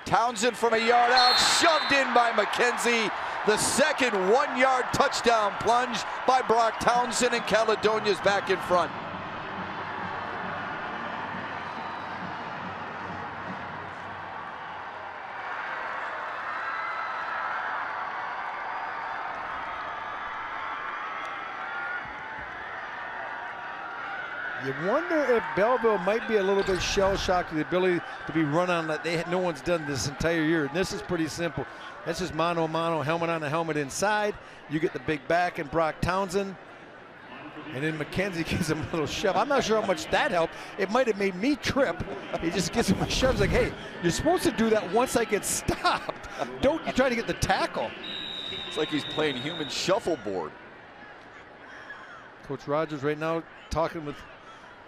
Townsend from a yard out, shoved in by McKenzie. The second 1-yard touchdown plunge by Brock Townsend, and Caledonia's back in front. You wonder if Belleville might be a little bit shell-shocked with the ability to be run on that no one's done this entire year. And this is pretty simple. That's just mano-a-mano, helmet on a helmet inside. You get the big back and Brock Townsend. And then McKenzie gives him a little shove. I'm not sure how much that helped. It might have made me trip. He just gives him a shove. He's like, hey, you're supposed to do that once I get stopped. Don't you try to get the tackle. It's like he's playing human shuffleboard. Coach Rogers right now talking with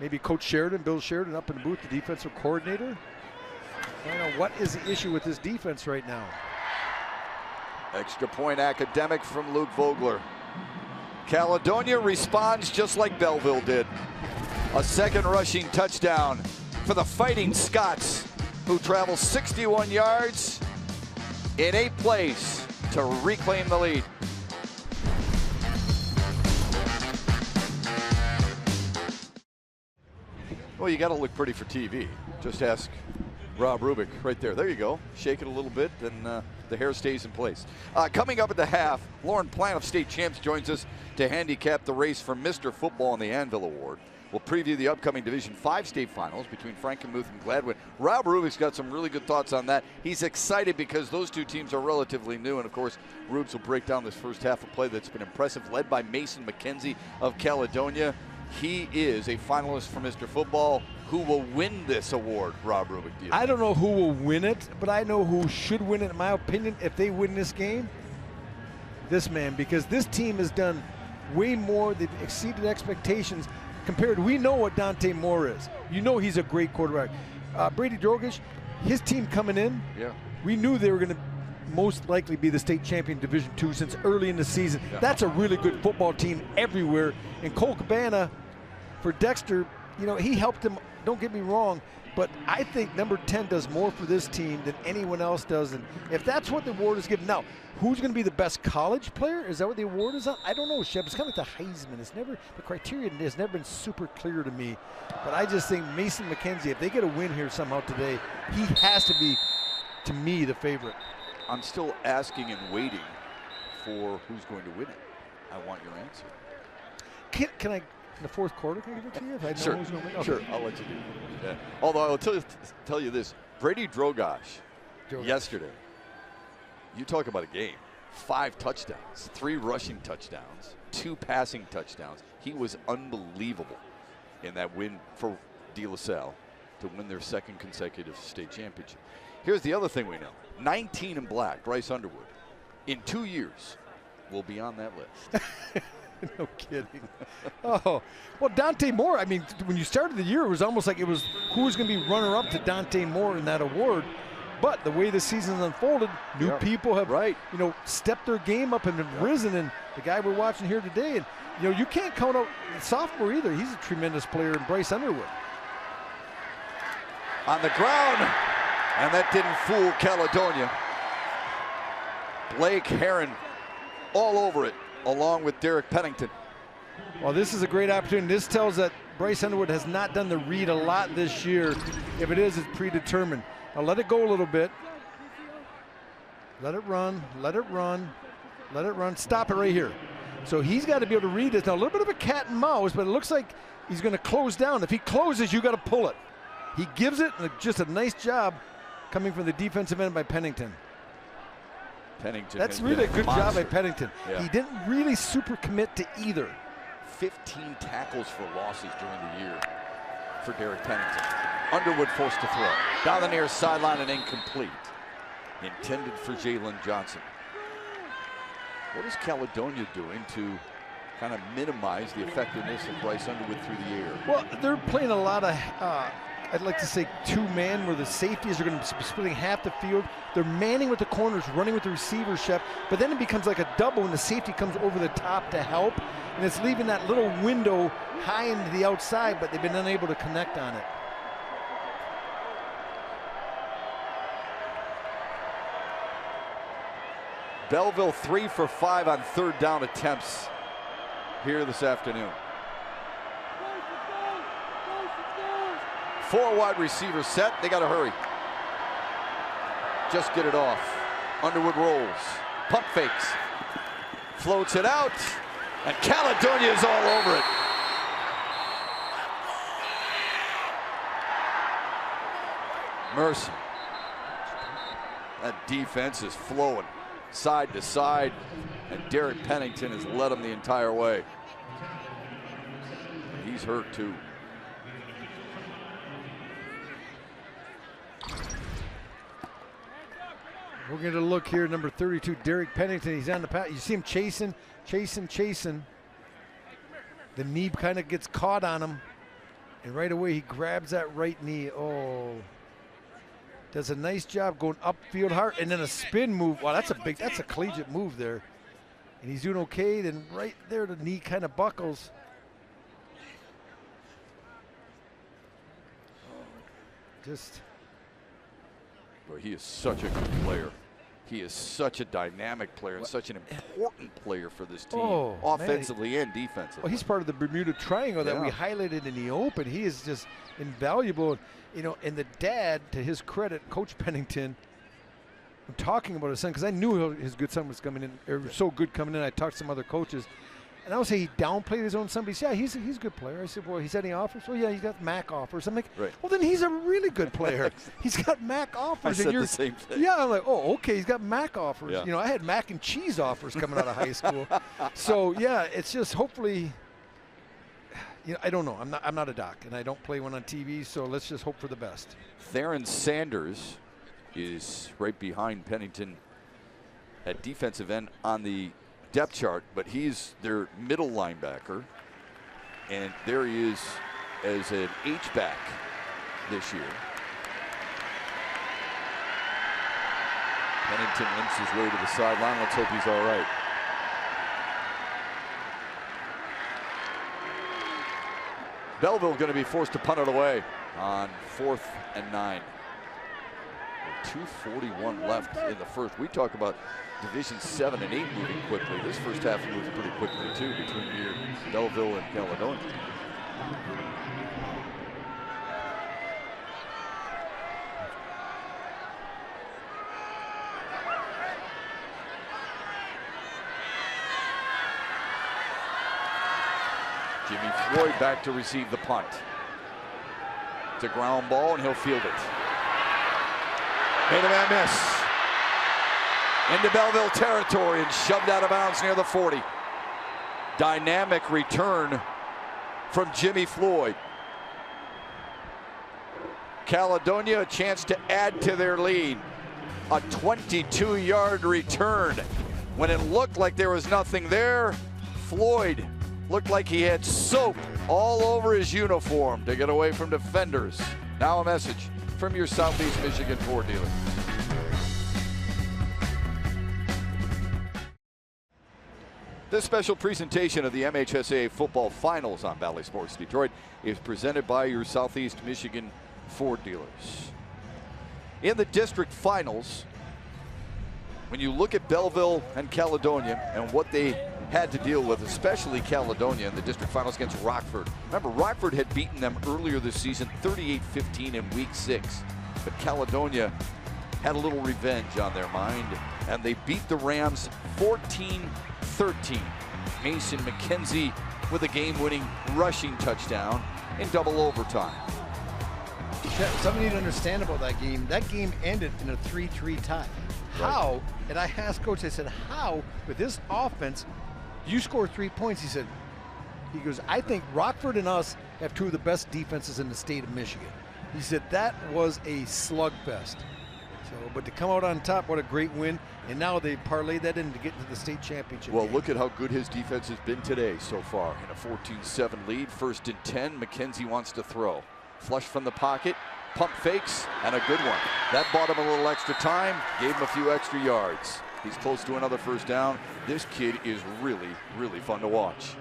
maybe Coach Sheridan, Bill Sheridan up in the booth, the defensive coordinator. I don't know what is the issue with this defense right now. Extra point academic from Luke Vogler. Caledonia responds just like Belleville did. A second rushing touchdown for the Fighting Scots, who travel 61 yards in 8 plays to reclaim the lead. Well, you got to look pretty for TV. Just ask Rob Rubick right there. There you go. Shake it a little bit, and the hair stays in place. Coming up at the half, Lauren Plant of State Champs joins us to handicap the race for Mr. Football and the Anvil Award. We'll preview the upcoming Division 5 state finals between Frankenmuth and Gladwin. Rob Rubick's got some really good thoughts on that. He's excited because those two teams are relatively new, and of course, Rubes will break down this first half of play that's been impressive, led by Mason McKenzie of Caledonia. He is a finalist for Mr. Football. Who will win this award, Rob Rubick? I don't know who will win it, but I know who should win it, in my opinion, if they win this game. This man, because this team has done way more. They've exceeded expectations compared. We know what Dante Moore is. You know he's a great quarterback. Brady Drogish, his team coming in, we knew they were going to most likely be the state champion Division II since early in the season. That's a really good football team everywhere. And Cole Cabana, for Dexter, you know, he helped them, don't get me wrong, but I think number 10 does more for this team than anyone else does. And if that's what the award is given, now, who's going to be the best college player? Is that what the award is on? I don't know, Shep. It's kind of like the Heisman. It's never, the criterion has never been super clear to me. But I just think Mason McKenzie, if they get a win here somehow today, he has to be, to me, the favorite. I'm still asking and waiting for who's going to win it. I want your answer. Can I, in the fourth quarter, can I give it to you? If I know Sure, who's going to win? Okay. Sure, I'll let you do it. Yeah. Although I'll tell you this, Brady Drogosh, yesterday, you talk about a game. 5 touchdowns, 3 rushing touchdowns, 2 passing touchdowns. He was unbelievable in that win for De La Salle to win their 2nd consecutive state championship. Here's the other thing we know. 19 in black, Bryce Underwood. In 2 years, will be on that list. No kidding. Oh, well, Dante Moore, I mean, when you started the year, it was almost like it was who's going to be runner-up to Dante Moore in that award. But the way the season's unfolded, new people have, you know, stepped their game up and have risen. And the guy we're watching here today, and, you know, you can't count out the sophomore either. He's a tremendous player, in Bryce Underwood. On the ground, and that didn't fool Caledonia. Blake Herron all over it, along with Derek Pennington. Well, this is a great opportunity. This tells that Bryce Underwood has not done the read a lot this year. If it is, it's predetermined. Now let it go a little bit. Let it run, let it run, let it run. Stop it right here. So he's got to be able to read this. Now a little bit of a cat and mouse, but it looks like he's going to close down. If he closes, you got to pull it. He gives it, and just a nice job coming from the defensive end by Pennington. That's really a good job by Pennington. He didn't really super commit to either. 15 tackles for losses during the year for Derek Pennington. Underwood forced to throw. Down the near sideline and incomplete. Intended for Jalen Johnson. What is Caledonia doing to kind of minimize the effectiveness of Bryce Underwood through the air? Well, they're playing a lot of, I'd like to say 2-man, where the safeties are going to be splitting half the field. They're manning with the corners, running with the receiver, Shep, but then it becomes like a double when the safety comes over the top to help, and it's leaving that little window high into the outside, but they've been unable to connect on it. Belleville 3 for 5 on third down attempts here this afternoon. 4 wide receivers set. They got to hurry. Just get it off. Underwood rolls. Pump fakes. Floats it out. And Caledonia is all over it. Mercer. That defense is flowing side to side, and Derek Pennington has led them the entire way. He's hurt too. We're going to look here, number 32, Derek Pennington. He's on the pass. You see him chasing. The knee kind of gets caught on him, and right away he grabs that right knee. Oh, does a nice job going upfield hard, and then a spin move. Wow, that's a collegiate move there. And he's doing okay. Then right there, the knee kind of buckles. Boy, he is such a good player. He is such a dynamic player and such an important player for this team, offensively and defensively. Well, he's part of the Bermuda Triangle that we highlighted in the open. He is just invaluable. You know, and the dad, to his credit, Coach Pennington, I'm talking about his son because I knew his good son was coming in, or so good coming in. I talked to some other coaches, and I would say he downplayed his own son. But he said, yeah, he's a good player. I said, well, he's had any offers? Oh, yeah, he's got MAC offers. I'm like, well, then he's a really good player. He's got MAC offers. I said the same thing. Yeah, I'm like, oh, okay, he's got MAC offers. Yeah. You know, I had mac and cheese offers coming out of high school. So, yeah, it's just hopefully, you know, I don't know. I'm not a doc, and I don't play one on TV, so let's just hope for the best. Theron Sanders is right behind Pennington at defensive end on the depth chart, but he's their middle linebacker, and there he is as an H-back this year. Pennington limps his way to the sideline. Let's hope he's all right. Belleville going to be forced to punt it away on 4th and 9. 2:41 left in the first. We talk about Division 7 and 8 moving quickly. This first half moves pretty quickly too between here, Belleville and Caledonia. Jimmy Floyd back to receive the punt. It's a ground ball and he'll field it. Made a man miss. Into Belleville territory and shoved out of bounds near the 40. Dynamic return from Jimmy Floyd. Caledonia a chance to add to their lead. A 22-yard return. When it looked like there was nothing there, Floyd looked like he had soap all over his uniform to get away from defenders. Now a message from your Southeast Michigan Ford dealer. This special presentation of the MHSAA Football Finals on Bally Sports Detroit is presented by your Southeast Michigan Ford dealers. In the district finals, when you look at Belleville and Caledonia and what they had to deal with, especially Caledonia in the district finals against Rockford. Remember, Rockford had beaten them earlier this season, 38-15 in week 6. But Caledonia had a little revenge on their mind, and they beat the Rams 14-13. Mason McKenzie with a game-winning rushing touchdown in double overtime. Something you need to understand about that game ended in a 3-3 tie. How, and I asked Coach, I said, how, with this offense, you score 3 points? He goes, I think Rockford and us have 2 of the best defenses in the state of Michigan. He said that was a slugfest. So, but to come out on top, what a great win. And now they parlayed that in to get into the state championship game. Look at how good his defense has been today so far. In a 14-7 lead, 1st and 10, McKenzie wants to throw. Flush from the pocket, pump fakes, and a good one. That bought him a little extra time, gave him a few extra yards. He's close to another first down. This kid is really, really fun to watch.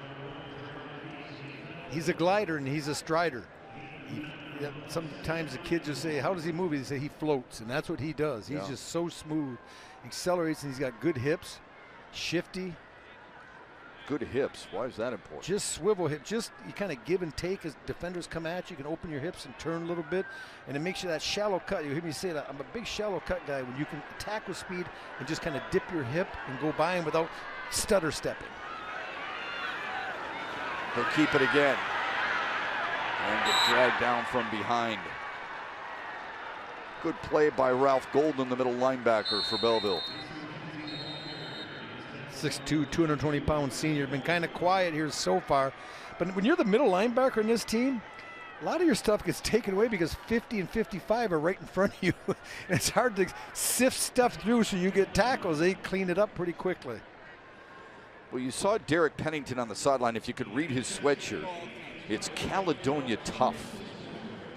He's a glider and he's a strider. sometimes the kids just say, how does he move? They say he floats, and that's what he does. He's just so smooth, accelerates, and he's got good hips, shifty. Good hips. Why is that important? Just swivel hip. Just you kind of give and take as defenders come at you. You can open your hips and turn a little bit, and it makes you that shallow cut. You hear me say that. I'm a big shallow cut guy. When you can attack with speed and just kind of dip your hip and go by him without stutter stepping. He'll keep it again. And get dragged down from behind. Good play by Ralph Golden, the middle linebacker for Belleville. 6'2", 220-pound senior. Been kind of quiet here so far. But when you're the middle linebacker in this team, a lot of your stuff gets taken away because 50 and 55 are right in front of you. And it's hard to sift stuff through so you get tackles. They clean it up pretty quickly. Well, you saw Derek Pennington on the sideline. If you could read his sweatshirt, it's Caledonia tough.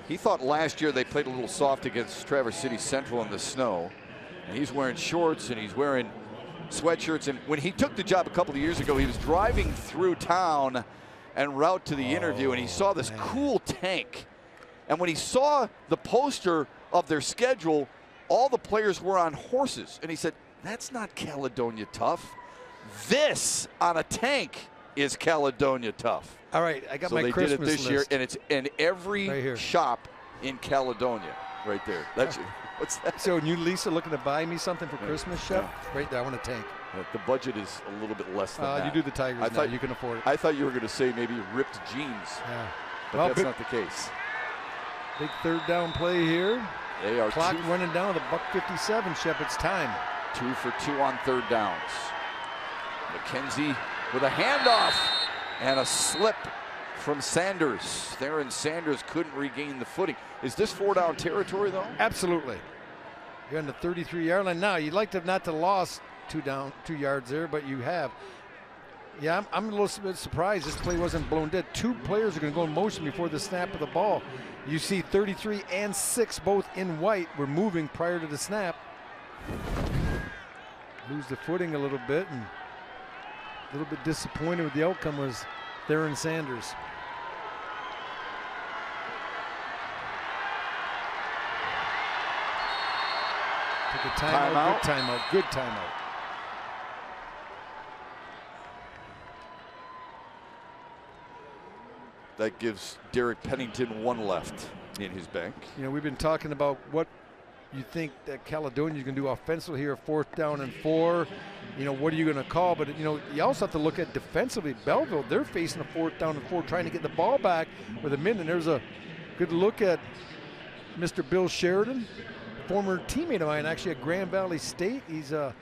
He thought last year they played a little soft against Traverse City Central in the snow. And he's wearing shorts and he's wearing sweatshirts. And when he took the job a couple of years ago, he was driving through town en route to the interview, and he saw this cool tank. And when he saw the poster of their schedule, all the players were on horses. And he said, that's not Caledonia tough. This on a tank is Caledonia tough. All right, I got so my they Christmas did it this list. year, and it's in every right shop in Caledonia, right there. That's you. What's that? So, you, Lisa, looking to buy me something for Christmas, Shep? Right there, I want a tank. The budget is a little bit less than that. You do the Tigers now, you can afford it. I thought you were going to say maybe ripped jeans, but well, that's not the case. Big third down play here. They are clock running down to the $1:57, Shep. It's time. 2 for 2 on third downs. McKenzie with a handoff and a slip from Sanders. Theron Sanders couldn't regain the footing. Is this 4-down territory, though? Absolutely. You're on the 33-yard line now. You'd like to have not to lost 2 yards there, but you have. Yeah, I'm a little bit surprised this play wasn't blown dead. 2 players are going to go in motion before the snap of the ball. You see 33 and 6 both in white were moving prior to the snap. Lose the footing a little bit, and a little bit disappointed with the outcome was Theron Sanders. Took a timeout, good timeout, good timeout. That gives Derek Pennington 1 left in his bank. You know, we've been talking about what you think that Caledonia is going to do offensively here, 4th down and 4. You know, what are you going to call? But, you know, you also have to look at defensively. Belleville, they're facing a 4th down and 4, trying to get the ball back with a minute. And there's a good look at Mr. Bill Sheridan, former teammate of mine, actually at Grand Valley State. He's a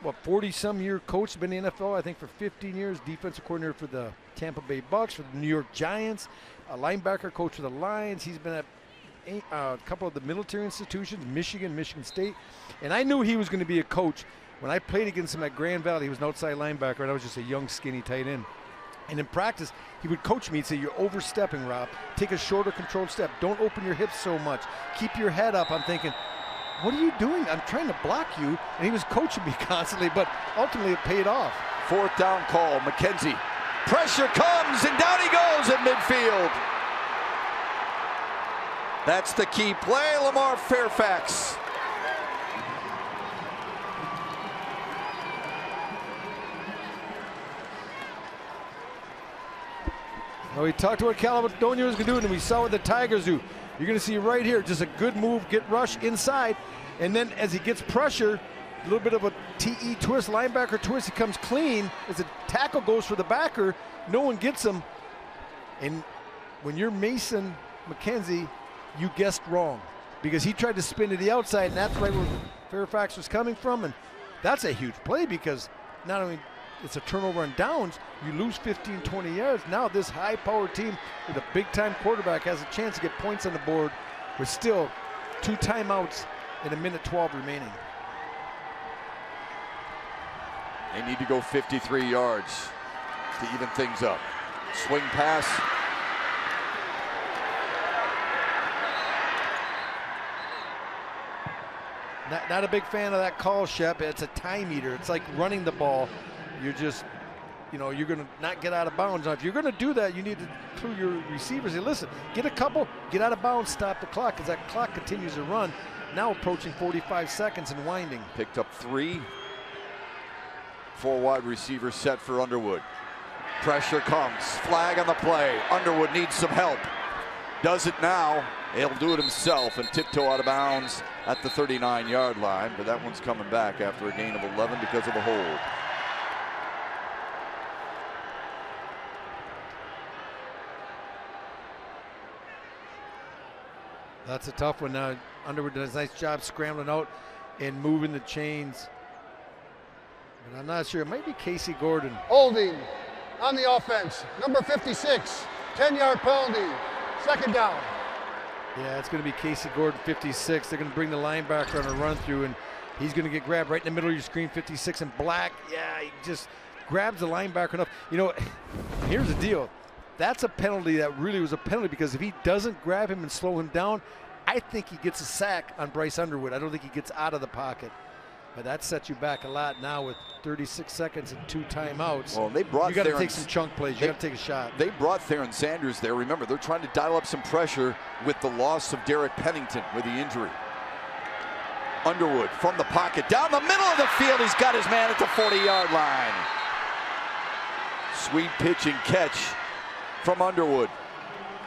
40-some-year coach, been in the NFL, I think, for 15 years, defensive coordinator for the Tampa Bay Bucks, for the New York Giants, a linebacker coach for the Lions. He's been at a couple of the military institutions, Michigan State. And I knew he was going to be a coach. When I played against him at Grand Valley, he was an outside linebacker, and I was just a young, skinny tight end. And in practice, he would coach me. He'd say, you're overstepping, Rob. Take a shorter, controlled step. Don't open your hips so much. Keep your head up. I'm thinking, what are you doing? I'm trying to block you. And he was coaching me constantly, but ultimately it paid off. 4th down call, McKenzie. Pressure comes, and down he goes at midfield. That's the key play, Lamar Fairfax. Well, we talked about what Caledonia was going to do, and we saw what the Tigers do. You're going to see right here, just a good move, get rush inside, and then as he gets pressure, a little bit of a TE twist, linebacker twist, he comes clean. As the tackle goes for the backer, no one gets him. And when you're Mason McKenzie, you guessed wrong, because he tried to spin to the outside, and that's right where Fairfax was coming from. And that's a huge play, because not only it's a turnover on downs, you lose 15, 20 yards. Now this high-powered team with a big-time quarterback has a chance to get points on the board with still 2 timeouts and 1:12 remaining. They need to go 53 yards to even things up. Swing pass. Not a big fan of that call, Shep. It's a time eater. It's like running the ball. You're just you know, you're going to not get out of bounds. Now, if you're going to do that, you need to clue your receivers. Say, listen, get a couple, get out of bounds, stop the clock, because that clock continues to run. Now approaching 45 seconds and winding. Picked up 3. 4 wide receivers set for Underwood. Pressure comes. Flag on the play. Underwood needs some help. Does it now. He'll do it himself and tiptoe out of bounds at the 39-yard line, but that one's coming back after a gain of 11 because of a hold. That's a tough one. Now Underwood does a nice job scrambling out and moving the chains. But I'm not sure. It might be Casey Gordon. Holding on the offense. Number 56, 10-yard penalty. Second down. Yeah, it's going to be Casey Gordon, 56. They're going to bring the linebacker on a run through, and he's going to get grabbed right in the middle of your screen, 56 in black. Yeah, he just grabs the linebacker enough. You know, here's the deal. That's a penalty that really was a penalty, because if he doesn't grab him and slow him down, I think he gets a sack on Bryce Underwood. I don't think he gets out of the pocket. But that sets you back a lot now with 36 seconds and 2 timeouts. Well, they brought you got to take some chunk plays. You got to take a shot. They brought Theron Sanders there. Remember, they're trying to dial up some pressure with the loss of Derek Pennington with the injury. Underwood from the pocket down the middle of the field. He's got his man at the 40-yard line. Sweet pitch and catch from Underwood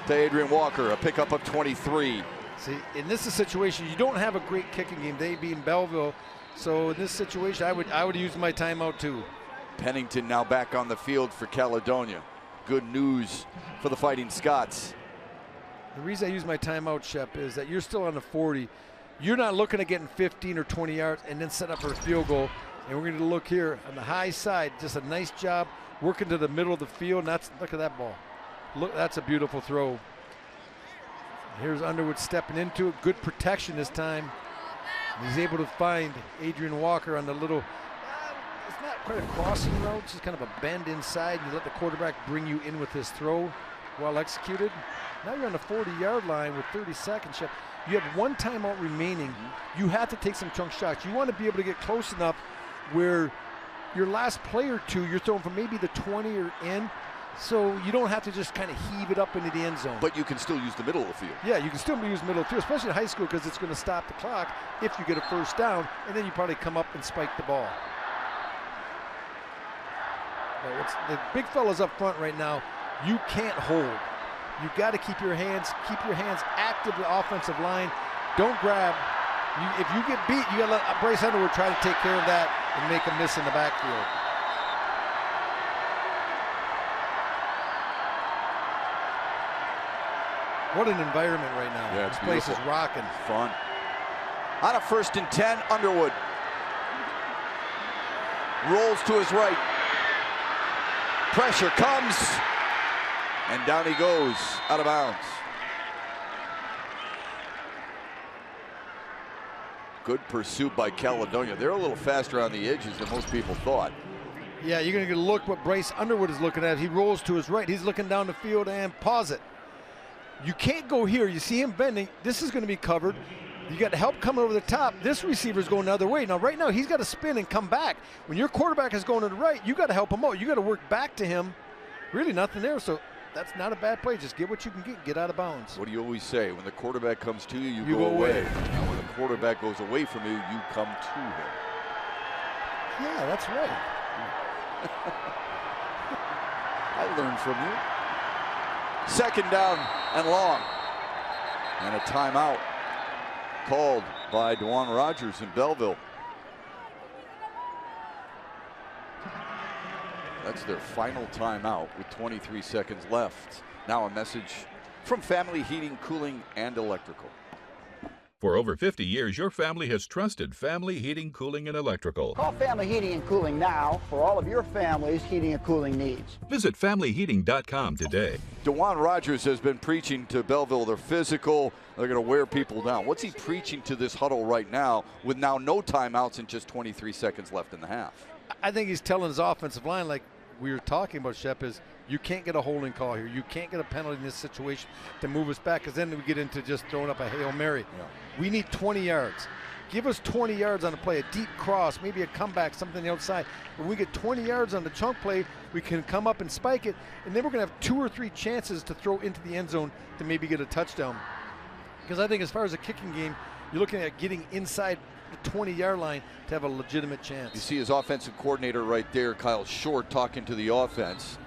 to Adrian Walker, a pickup of 23. See, in this situation, you don't have a great kicking game. They beat Belleville. So in this situation, I would use my timeout too. Pennington now back on the field for Caledonia. Good news for the Fighting Scots. The reason I use my timeout, Shep, is that you're still on the 40. You're not looking at getting 15 or 20 yards and then set up for a field goal. And we're going to look here on the high side. Just a nice job working to the middle of the field. And look at that ball. Look, that's a beautiful throw. Here's Underwood stepping into it. Good protection this time. He's able to find Adrian Walker on the little, it's not quite a crossing route, it's just kind of a bend inside. You let the quarterback bring you in with his throw, well executed. Now you're on the 40-yard line with 30 seconds. You have 1 timeout remaining. You have to take some chunk shots. You want to be able to get close enough where your last play or two, you're throwing from maybe the 20 or in, so you don't have to just kind of heave it up into the end zone. But you can still use the middle of the field. Yeah, you can still use middle of the field, especially in high school, because it's going to stop the clock if you get a first down, and then you probably come up and spike the ball. The big fellas up front right now, you can't hold. You've got to keep your hands active, the offensive line. Don't grab. If you get beat, you got to let Bryce Underwood try to take care of that and make a miss in the backfield. What an environment right now. Yeah, this place is rocking. Fun. On a 1st and 10, Underwood rolls to his right. Pressure comes, and down he goes, out of bounds. Good pursuit by Caledonia. They're a little faster on the edges than most people thought. Yeah, you're going to get a look what Bryce Underwood is looking at. He rolls to his right. He's looking down the field and pause it. You can't go here. You see him bending. This is going to be covered. You got help coming over the top. This receiver's going the other way. Now, right now, he's got to spin and come back. When your quarterback is going to the right, you got to help him out. You got to work back to him. Really nothing there. So that's not a bad play. Just get what you can get out of bounds. What do you always say? When the quarterback comes to you, you go away. Now, when the quarterback goes away from you, you come to him. Yeah, that's right. I learned from you. 2nd down and long. And a timeout called by Dewan Rogers in Belleville. That's their final timeout with 23 seconds left. Now a message from Family Heating, Cooling, and Electrical. For over 50 years, your family has trusted Family Heating, Cooling, and Electrical. Call Family Heating and Cooling now for all of your family's heating and cooling needs. Visit FamilyHeating.com today. Dewan Rogers has been preaching to Belleville. They're physical. They're going to wear people down. What's he preaching to this huddle right now with now no timeouts and just 23 seconds left in the half? I think he's telling his offensive line, like we were talking about, Shep, is you can't get a holding call here. You can't get a penalty in this situation to move us back, because then we get into just throwing up a Hail Mary. Yeah. We need 20 yards. give us 20 yards on the play, a deep cross, maybe a comeback, something on the outside. When we get 20 yards on the chunk play, we can come up and spike it, and then we're going to have 2 or 3 chances to throw into the end zone to maybe get a touchdown. Because I think as far as a kicking game, you're looking at getting inside the 20-yard line to have a legitimate chance. You see his offensive coordinator right there, Kyle Short, talking to the offense.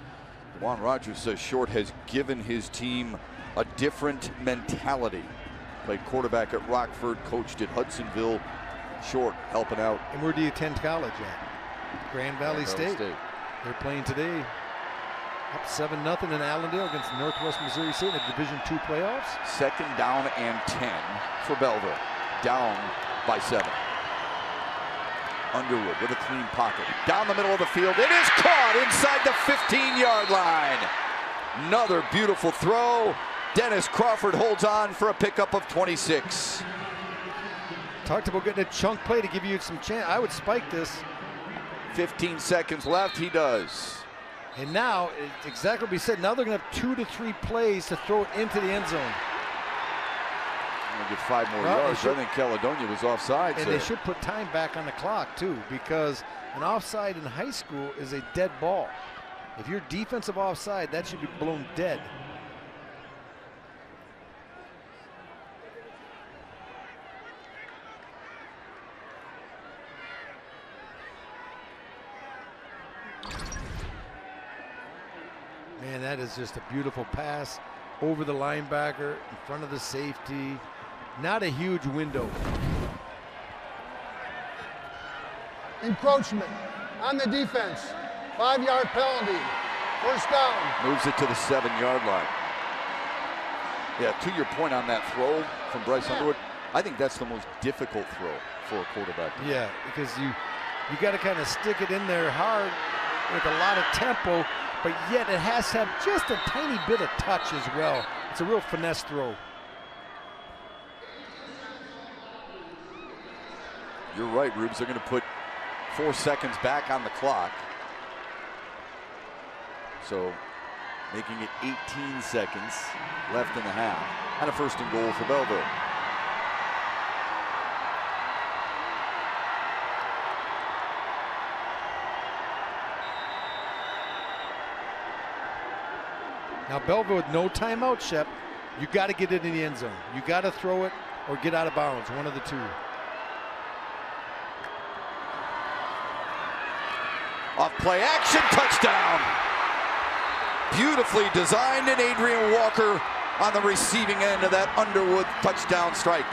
Juan Rogers says Short has given his team a different mentality. Played quarterback at Rockford, coached at Hudsonville. Short helping out. And where do you attend college at? Grand Valley State. They're playing today. Up 7-0 in Allendale against Northwest Missouri State in the Division II playoffs. 2nd down and 10 for Belleville. Down by 7. Underwood with a clean pocket. Down the middle of the field. It is caught inside the 15-yard line. Another beautiful throw. Dennis Crawford holds on for a pickup of 26. Talked about getting a chunk play to give you some chance. I would spike this. 15 seconds left. He does. And now, it's exactly what we said. Now they're going to have 2 to 3 plays to throw it into the end zone. We'll get 5 more yards. I think Caledonia was offside. And they should put time back on the clock, too, because an offside in high school is a dead ball. If you're defensive offside, that should be blown dead. Man, that is just a beautiful pass over the linebacker, in front of the safety. Not a huge window. Encroachment on the defense. 5-yard penalty. First down. Moves it to the 7-yard line. Yeah, to your point on that throw from Bryce Underwood, I think that's the most difficult throw for a quarterback. Yeah, because you got to kind of stick it in there hard with a lot of tempo, but yet it has to have just a tiny bit of touch as well. It's a real finesse throw. You're right, Rubes. They're going to put 4 seconds back on the clock. So making it 18 seconds left in the half. And a 1st and goal for Belleville. Now Belleville with no timeout, Shep. You got to get it in the end zone. You got to throw it or get out of bounds, one of the two. Off play action, touchdown. Beautifully designed, and Adrian Walker on the receiving end of that Underwood touchdown strike.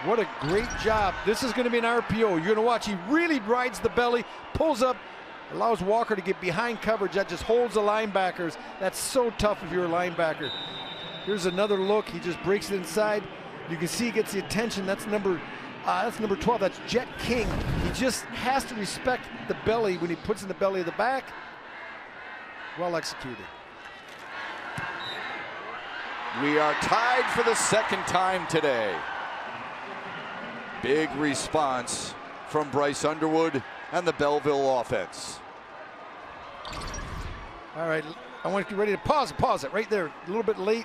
What a great job. This is going to be an RPO. You're going to watch. He really rides the belly, pulls up, allows Walker to get behind coverage. That just holds the linebackers. That's so tough if you're a linebacker. Here's another look. He just breaks it inside. You can see he gets the attention. That's number 12. That's Jet King. He just has to respect the belly when he puts in the belly of the back. Well executed. We are tied for the 2nd time today. Big response from Bryce Underwood and the Belleville offense. All right, I want you ready to pause it right there. A little bit late.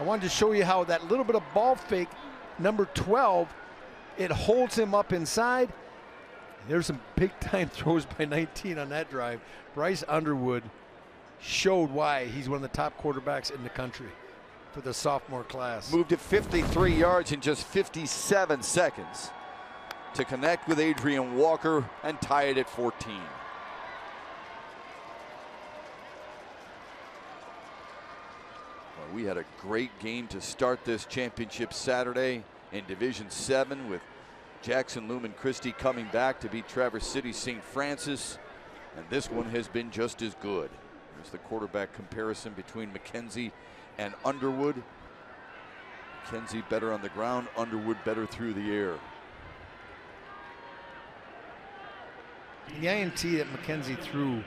I wanted to show you how that little bit of ball fake, number 12, it holds him up inside. There's some big time throws by 19 on that drive. Bryce Underwood showed why he's one of the top quarterbacks in the country for the sophomore class. Moved it 53 yards in just 57 seconds to connect with Adrian Walker and tie it at 14. Well, we had a great game to start this championship Saturday in Division 7 with Jackson Lumen Christie coming back to beat Traverse City St. Francis, and this one has been just as good. There's the quarterback comparison between McKenzie and Underwood. McKenzie better on the ground, Underwood better through the air. The INT that McKenzie threw,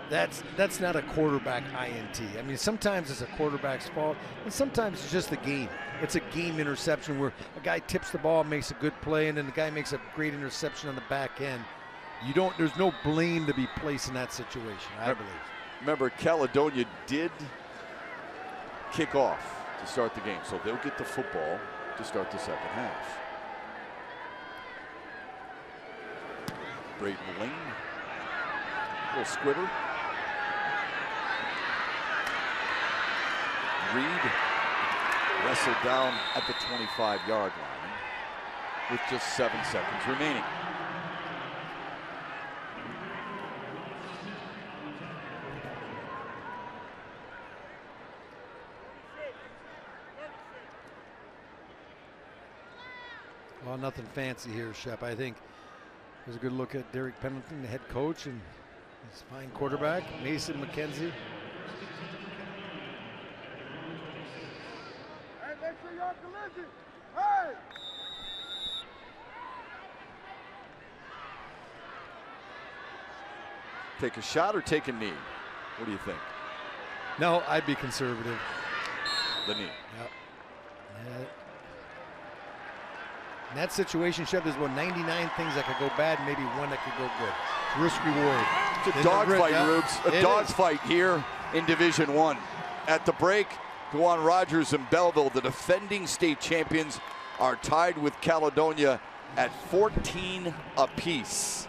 that's not a quarterback INT. I mean, sometimes it's a quarterback's fault, and sometimes it's just the game. It's a game interception where a guy tips the ball, makes a good play, and then the guy makes a great interception on the back end. There's no blame to be placed in that situation, I believe. Remember, Caledonia did kick off to start the game, so they'll get the football to start the second half. Braden Lane, little squitter. Reed wrestled down at the 25-yard line with just 7 seconds remaining. Well, nothing fancy here, Shep. I think there's a good look at Derek Pennington, the head coach, and his fine quarterback, Mason McKenzie. Hey, make sure you're on collision. Hey! Take a shot or take a knee? What do you think? No, I'd be conservative. The knee. Yep. In that situation, Shep, there's about 99 things that could go bad, and maybe one that could go good. Risk reward. It's a dogfight, Rubes. A dogfight here in Division I. At the break, Dewan Rogers and Belleville, the defending state champions, are tied with Caledonia at 14 apiece.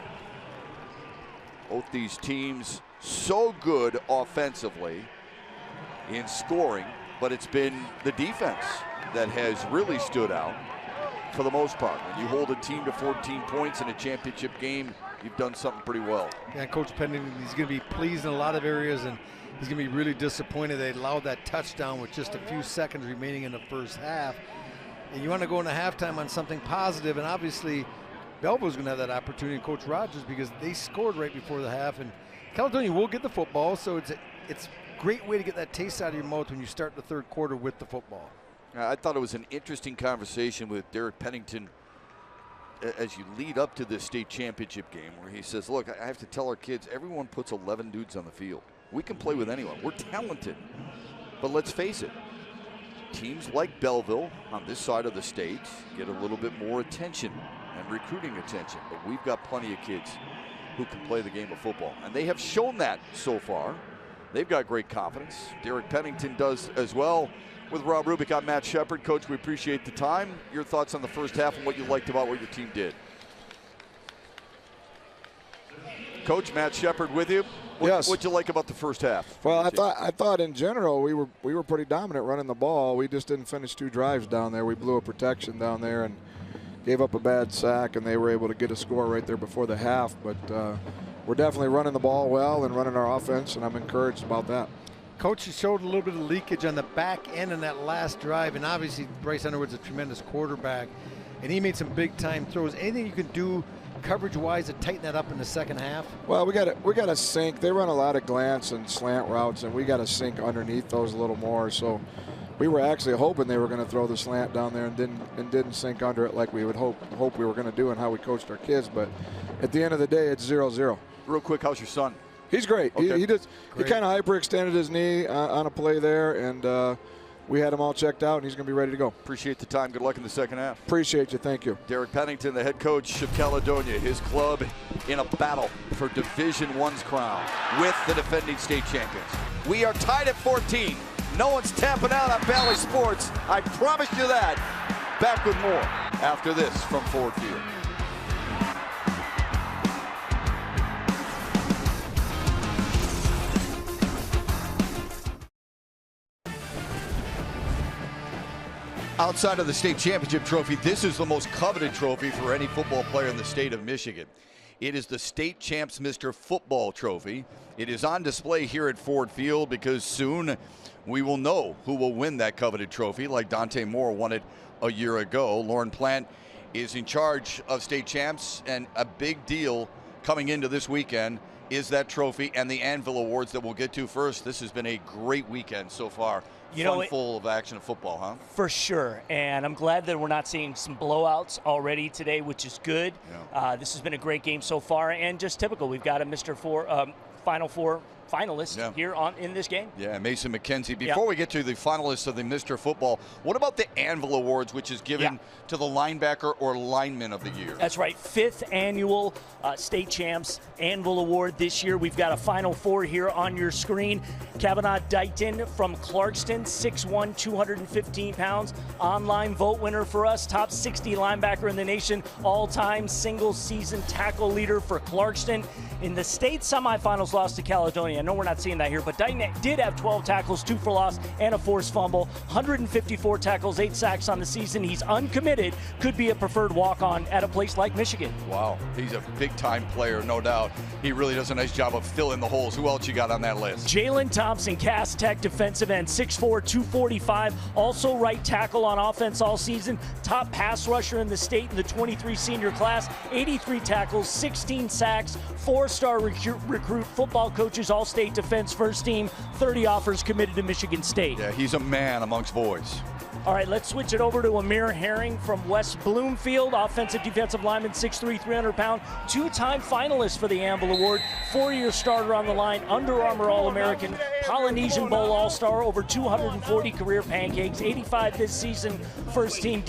Both these teams so good offensively in scoring, but it's been the defense that has really stood out for the most part. When you hold a team to 14 points in a championship game, you've done something pretty well. Yeah, Coach Pennington, he's going to be pleased in a lot of areas, and he's going to be really disappointed they allowed that touchdown with just a few seconds remaining in the first half. And you want to go into halftime on something positive, and obviously Belleville's going to have that opportunity, Coach Rogers, because they scored right before the half, and Caledonia will get the football, so it's a great way to get that taste out of your mouth when you start the third quarter with the football. I thought it was an interesting conversation with Derek Pennington as you lead up to this state championship game, where he says, look, I have to tell our kids, everyone puts 11 dudes on the field. We can play with anyone. We're talented. But let's face it, teams like Belleville on this side of the state get a little bit more attention and recruiting attention. But we've got plenty of kids who can play the game of football. And they have shown that so far. They've got great confidence. Derek Pennington does as well. With Rob Rubick, I'm Matt Shepard. Coach, we appreciate the time. Your thoughts on the first half and what you liked about what your team did. Coach, Matt Shepard with you. Yes. What'd you like about the first half? Well, I thought in general we were pretty dominant running the ball. We just didn't finish 2 drives down there. We blew a protection down there and gave up a bad sack, and they were able to get a score right there before the half. But we're definitely running the ball well and running our offense, and I'm encouraged about that. Coach showed a little bit of leakage on the back end in that last drive, and obviously Bryce Underwood's a tremendous quarterback, and he made some big-time throws. Anything you can do coverage-wise to tighten that up in the second half? Well, we got to sink. They run a lot of glance and slant routes, and we got to sink underneath those a little more. So we were actually hoping they were going to throw the slant down there and didn't sink under it like we would hope we were going to do, and how we coached our kids. But at the end of the day, it's 0-0. Real quick, how's your son? He's great. Okay. He kind of hyperextended his knee on a play there, and we had him all checked out, and he's going to be ready to go. Appreciate the time. Good luck in the second half. Appreciate you. Thank you. Derek Pennington, the head coach of Caledonia, his club in a battle for Division I's crown with the defending state champions. We are tied at 14. No one's tapping out on Bally Sports. I promise you that. Back with more after this from Ford Field. Outside of the state championship trophy, this is the most coveted trophy for any football player in the state of Michigan. It is the State Champs Mr. Football Trophy. It is on display here at Ford Field because soon we will know who will win that coveted trophy, like Dante Moore won it a year ago. Lauren Plant is in charge of state champs, and a big deal coming into this weekend is that trophy and the Anvil Awards that we'll get to first. This has been a great weekend so far. Full of action of football, huh? For sure, and I'm glad that we're not seeing some blowouts already today, which is good. Yeah. This has been a great game so far, and just typical. We've got a Final Four finalist here in this game. Yeah, Mason McKenzie. Before we get to the finalists of the Mr. Football, what about the Anvil Awards, which is given to the linebacker or lineman of the year? That's right. 5th annual state champs Anvil Award this year. We've got a Final Four here on your screen. Kavanaugh Dighton from Clarkston, 6'1", 215 pounds. Online vote winner for us. Top 60 linebacker in the nation. All-time single-season tackle leader for Clarkston. In the state semifinals, lost to Caledonia. I know we're not seeing that here, but Dighton did have 12 tackles, 2 for loss, and a forced fumble. 154 tackles, 8 sacks on the season. He's uncommitted. Could be a preferred walk-on at a place like Michigan. Wow, he's a big-time player, no doubt. He really does a nice job of filling the holes. Who else you got on that list? Jalen Thompson, Cass Tech defensive end, 6'4", 245. Also right tackle on offense all season. Top pass rusher in the state in the 23 senior class. 83 tackles, 16 sacks, 4-star recruit, football coaches, all-state defense first team, 30 offers committed to Michigan State. Yeah, he's a man amongst boys. All right, let's switch it over to Amir Herring from West Bloomfield, offensive defensive lineman, 6'3", 300-pound, 2-time finalist for the Anvil Award, 4-year starter on the line, Under Armour All-American, Polynesian Bowl All-Star, over 240 career pancakes, 85 this season, first-team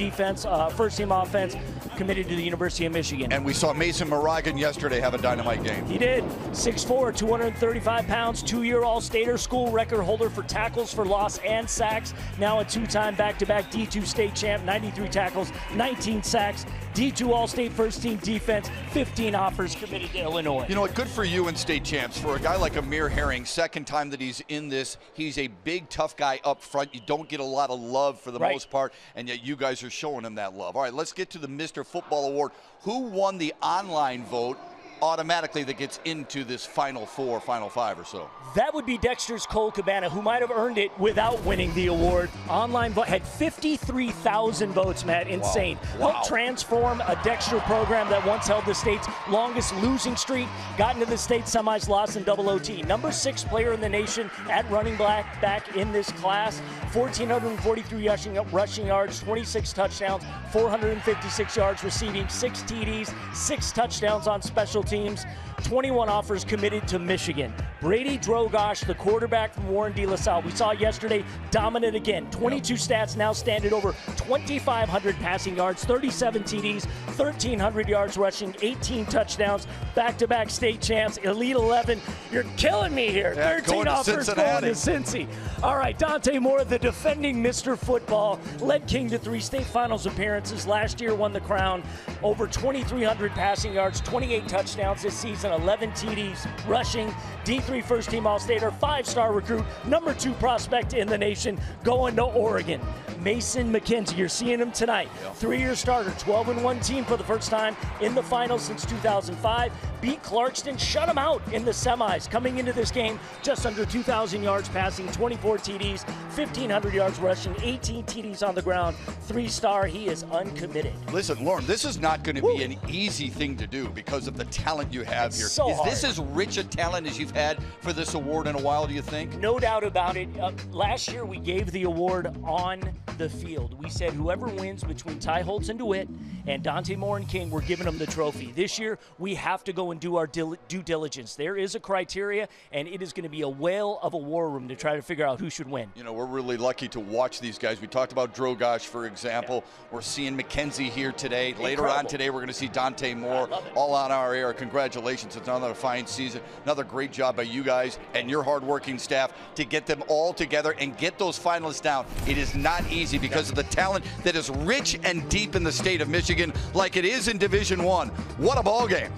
offense, committed to the University of Michigan. And we saw Mason Moragan yesterday have a dynamite game. He did. 6'4", 235 pounds, 2-year All-Stater, school record holder for tackles for loss and sacks, now a 2-time back-to-back D2 state champ, 93 tackles, 19 sacks, D2 All-State first-team defense, 15 offers committed to Illinois. You know what, good for you in state champs. For a guy like Amir Herring, second time that he's in this, he's a big, tough guy up front. You don't get a lot of love for the most part, and yet you guys are showing him that love. All right, let's get to the Mr. Football Award. Who won the online vote automatically that gets into this Final Four, Final Five or so? That would be Dexter's Cole Cabana, who might have earned it without winning the award. Online vote had 53,000 votes, Matt. Insane. Wow. Helped transform a Dexter program that once held the state's longest losing streak, got into the state semis, lost in double OT. Number 6 player in the nation at running back in this class. 1,443 rushing yards, 26 touchdowns, 456 yards receiving, 6 TDs, 6 touchdowns on special teams. 21 offers committed to Michigan. Brady Drogosh, the quarterback from Warren De La Salle, we saw yesterday, dominant again. 22 stats now stand at over 2,500 passing yards, 37 TDs, 1,300 yards rushing, 18 touchdowns, back-to-back state champs, Elite 11. You're killing me here. 13 offers going to Cincy. All right, Dante Moore, the defending Mr. Football, led King to 3 state finals appearances. Last year won the crown. Over 2,300 passing yards, 28 touchdowns this season, 11 TDs rushing, D3 first-team All-Stater, 5-star recruit, number 2 prospect in the nation, going to Oregon. Mason McKenzie, you're seeing him tonight. 3-year starter, 12-1 team for the first time in the finals since 2005. Beat Clarkston, shut him out in the semis. Coming into this game, just under 2,000 yards passing, 24 TDs, 1,500 yards rushing, 18 TDs on the ground. 3-star, he is uncommitted. Listen, Lauren, this is not going to be an easy thing to do because of the talent you have here. So is hard. this as rich a talent as you've had for this award in a while, do you think? No doubt about it. Last year, we gave the award on the field. We said whoever wins between Ty Holtz and DeWitt and Dante Moore and King, we're giving them the trophy. This year, we have to go and do our due diligence. There is a criteria, and it is going to be a whale of a war room to try to figure out who should win. You know, we're really lucky to watch these guys. We talked about Drogosh, for example. We're seeing McKenzie here today. Later on today, we're going to see Dante Moore, all on our air. Congratulations. It's another fine season. Another great job by you guys and your hardworking staff to get them all together and get those finalists down. It is not easy because of the talent that is rich and deep in the state of Michigan, like it is in Division I. What a ball game.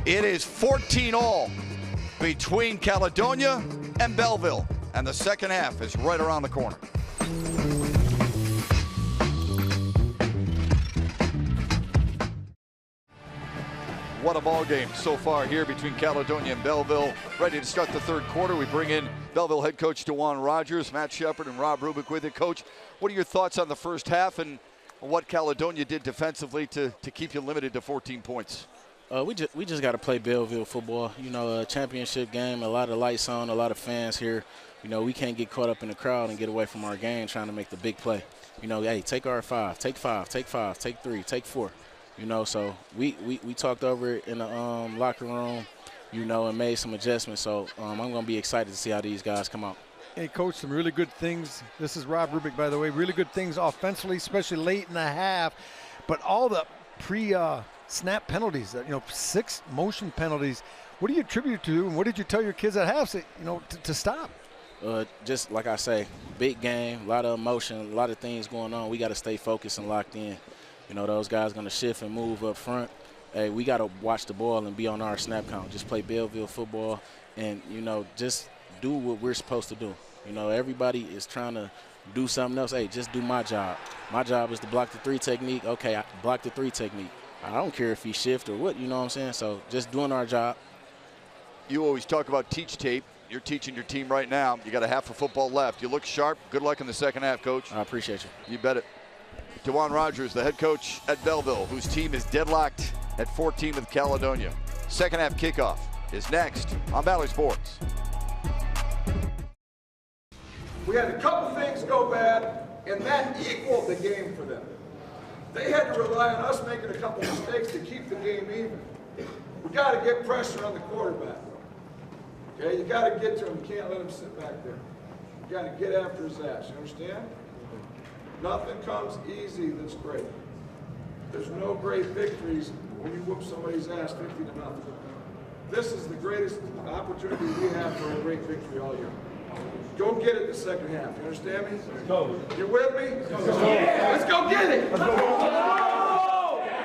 It is 14-all between Caledonia and Belleville, and the second half is right around the corner. What a ball game so far here between Caledonia and Belleville. Ready to start the third quarter. We bring in Belleville head coach DeJuan Rogers, Matt Shepard, and Rob Rubick with it. Coach, what are your thoughts on the first half and what Caledonia did defensively to keep you limited to 14 points? We just got to play Belleville football. You know, a championship game, a lot of lights on, a lot of fans here. You know, we can't get caught up in the crowd and get away from our game trying to make the big play. You know, hey, take our 5, take 5, take 5, take 3, take 4. You know, so we talked over it in the locker room. you know, and made some adjustments. So I'm going to be excited to see how these guys come out. Hey, Coach, some really good things. This is Rob Rubick, by the way. Really good things offensively, especially late in the half. But all the pre-snap penalties, 6 motion penalties, what do you attribute to, and what did you tell your kids at half, to stop? Just like I say, big game, a lot of emotion, a lot of things going on. We got to stay focused and locked in. You know, those guys going to shift and move up front. Hey, we got to watch the ball and be on our snap count. Just play Belleville football and, just do what we're supposed to do. You know, everybody is trying to do something else. Hey, just do my job. My job is to block the 3 technique. Okay, I block the 3 technique. I don't care if he shift or what, you know what I'm saying? So just doing our job. You always talk about teach tape. You're teaching your team right now. You got a half of football left. You look sharp. Good luck in the second half, Coach. I appreciate you. You bet it. DeJuan Rogers, the head coach at Belleville, whose team is deadlocked at 14 with Caledonia. Second half kickoff is next on Bally Sports. We had a couple things go bad, and that equaled the game for them. They had to rely on us making a couple mistakes to keep the game even. We got to get pressure on the quarterback. Okay, you got to get to him. You can't let him sit back there. You got to get after his ass. You understand? Nothing comes easy that's great. There's no great victories when you whoop somebody's ass 50-0. This is the greatest opportunity we have for a great victory all year. Go get it the second half. You understand me? Let's go. You with me? Let's go. Yeah. Let's go get it. Let's go.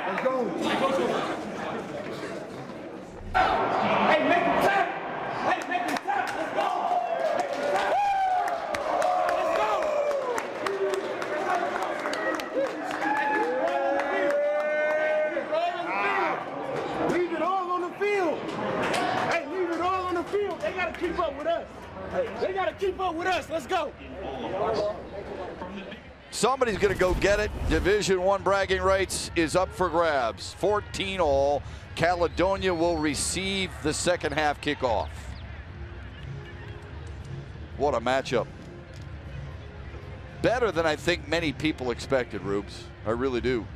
Let's go. Let's go. Hey, make him tap. Hey, make him tap. Let's go. Make him tap. Let's go. Leave it all on the field. Hey, leave it all on the field. They got to keep up with us. They got to keep up with us. Let's go. Somebody's going to go get it. Division I bragging rights is up for grabs. 14 all. Caledonia will receive the second half kickoff. What a matchup. Better than I think many people expected, Rubes. I really do.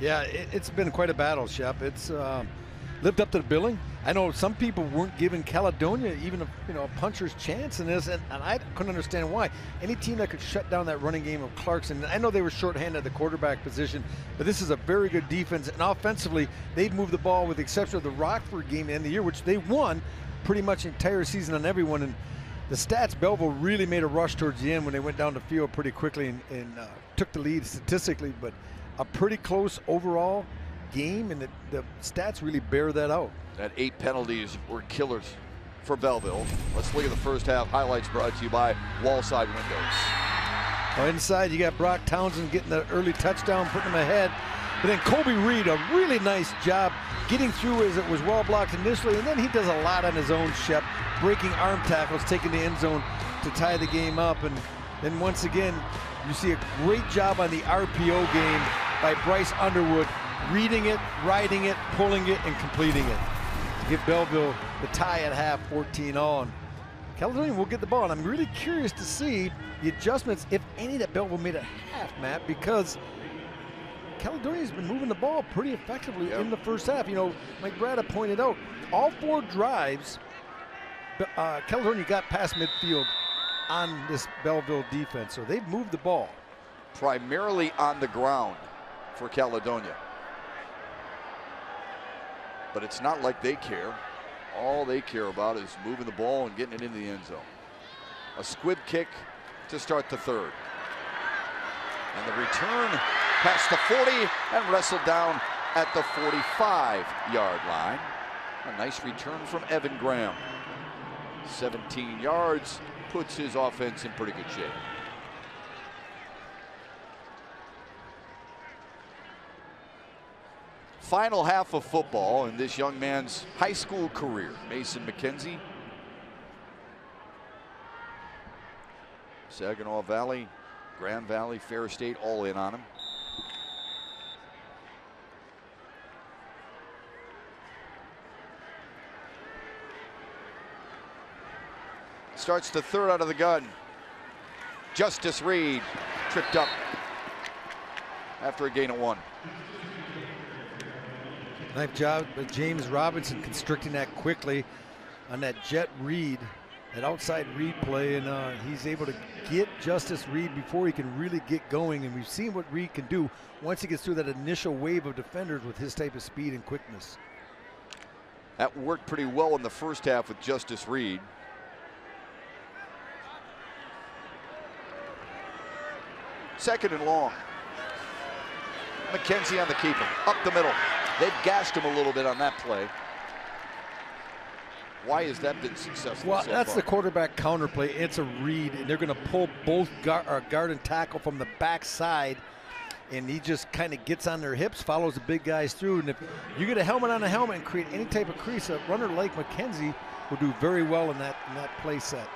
Yeah, it's been quite a battle, Shep. It's lived up to the billing. I know some people weren't giving Caledonia even a puncher's chance in this, and I couldn't understand why. Any team that could shut down that running game of Clarkson, I know they were shorthanded at the quarterback position, but this is a very good defense, and offensively, they'd moved the ball with the exception of the Rockford game at the end of the year, which they won pretty much the entire season on everyone. And the stats, Belleville really made a rush towards the end when they went down the field pretty quickly and took the lead statistically, but a pretty close overall game, and the stats really bear that out. That 8 penalties were killers for Belleville. Let's look at the first half highlights brought to you by Wallside Windows. Well, inside you got Brock Townsend getting the early touchdown, putting him ahead. But then Kobe Reed, a really nice job getting through as it was well blocked initially, and then he does a lot on his own, Shep, breaking arm tackles, taking the end zone to tie the game up. And then once again, you see a great job on the RPO game by Bryce Underwood, reading it, riding it, pulling it, and completing it to give Belleville the tie at half, 14-all. And Caledonia will get the ball, and I'm really curious to see the adjustments, if any, that Belleville made at half, Matt, because Caledonia's been moving the ball pretty effectively in the first half. You know, Mike Brada pointed out, all 4 drives, Caledonia got past midfield on this Belleville defense, so they've moved the ball. Primarily on the ground for Caledonia. But it's not like they care. All they care about is moving the ball and getting it into the end zone. A squib kick to start the third. And the return past the 40 and wrestled down at the 45-yard line. A nice return from Evan Graham. 17 yards, puts his offense in pretty good shape. Final half of football in this young man's high school career. Mason McKenzie. Saginaw Valley, Grand Valley, Fair State, all in on him. Starts the third out of the gun. Justice Reed tripped up after a gain of 1. Nice job by James Robinson constricting that quickly on that jet read, that outside read play, and he's able to get Justice Reed before he can really get going, and we've seen what Reed can do once he gets through that initial wave of defenders with his type of speed and quickness. That worked pretty well in the first half with Justice Reed. Second and long. McKenzie on the keeper, up the middle. They've gashed him a little bit on that play. Why has that been successful? Well, so that's far? the quarterback counter play. It's a read, and they're going to pull both guard and tackle from the backside, and he just kind of gets on their hips, follows the big guys through. And if you get a helmet on a helmet and create any type of crease, a runner like McKenzie will do very well in that play set.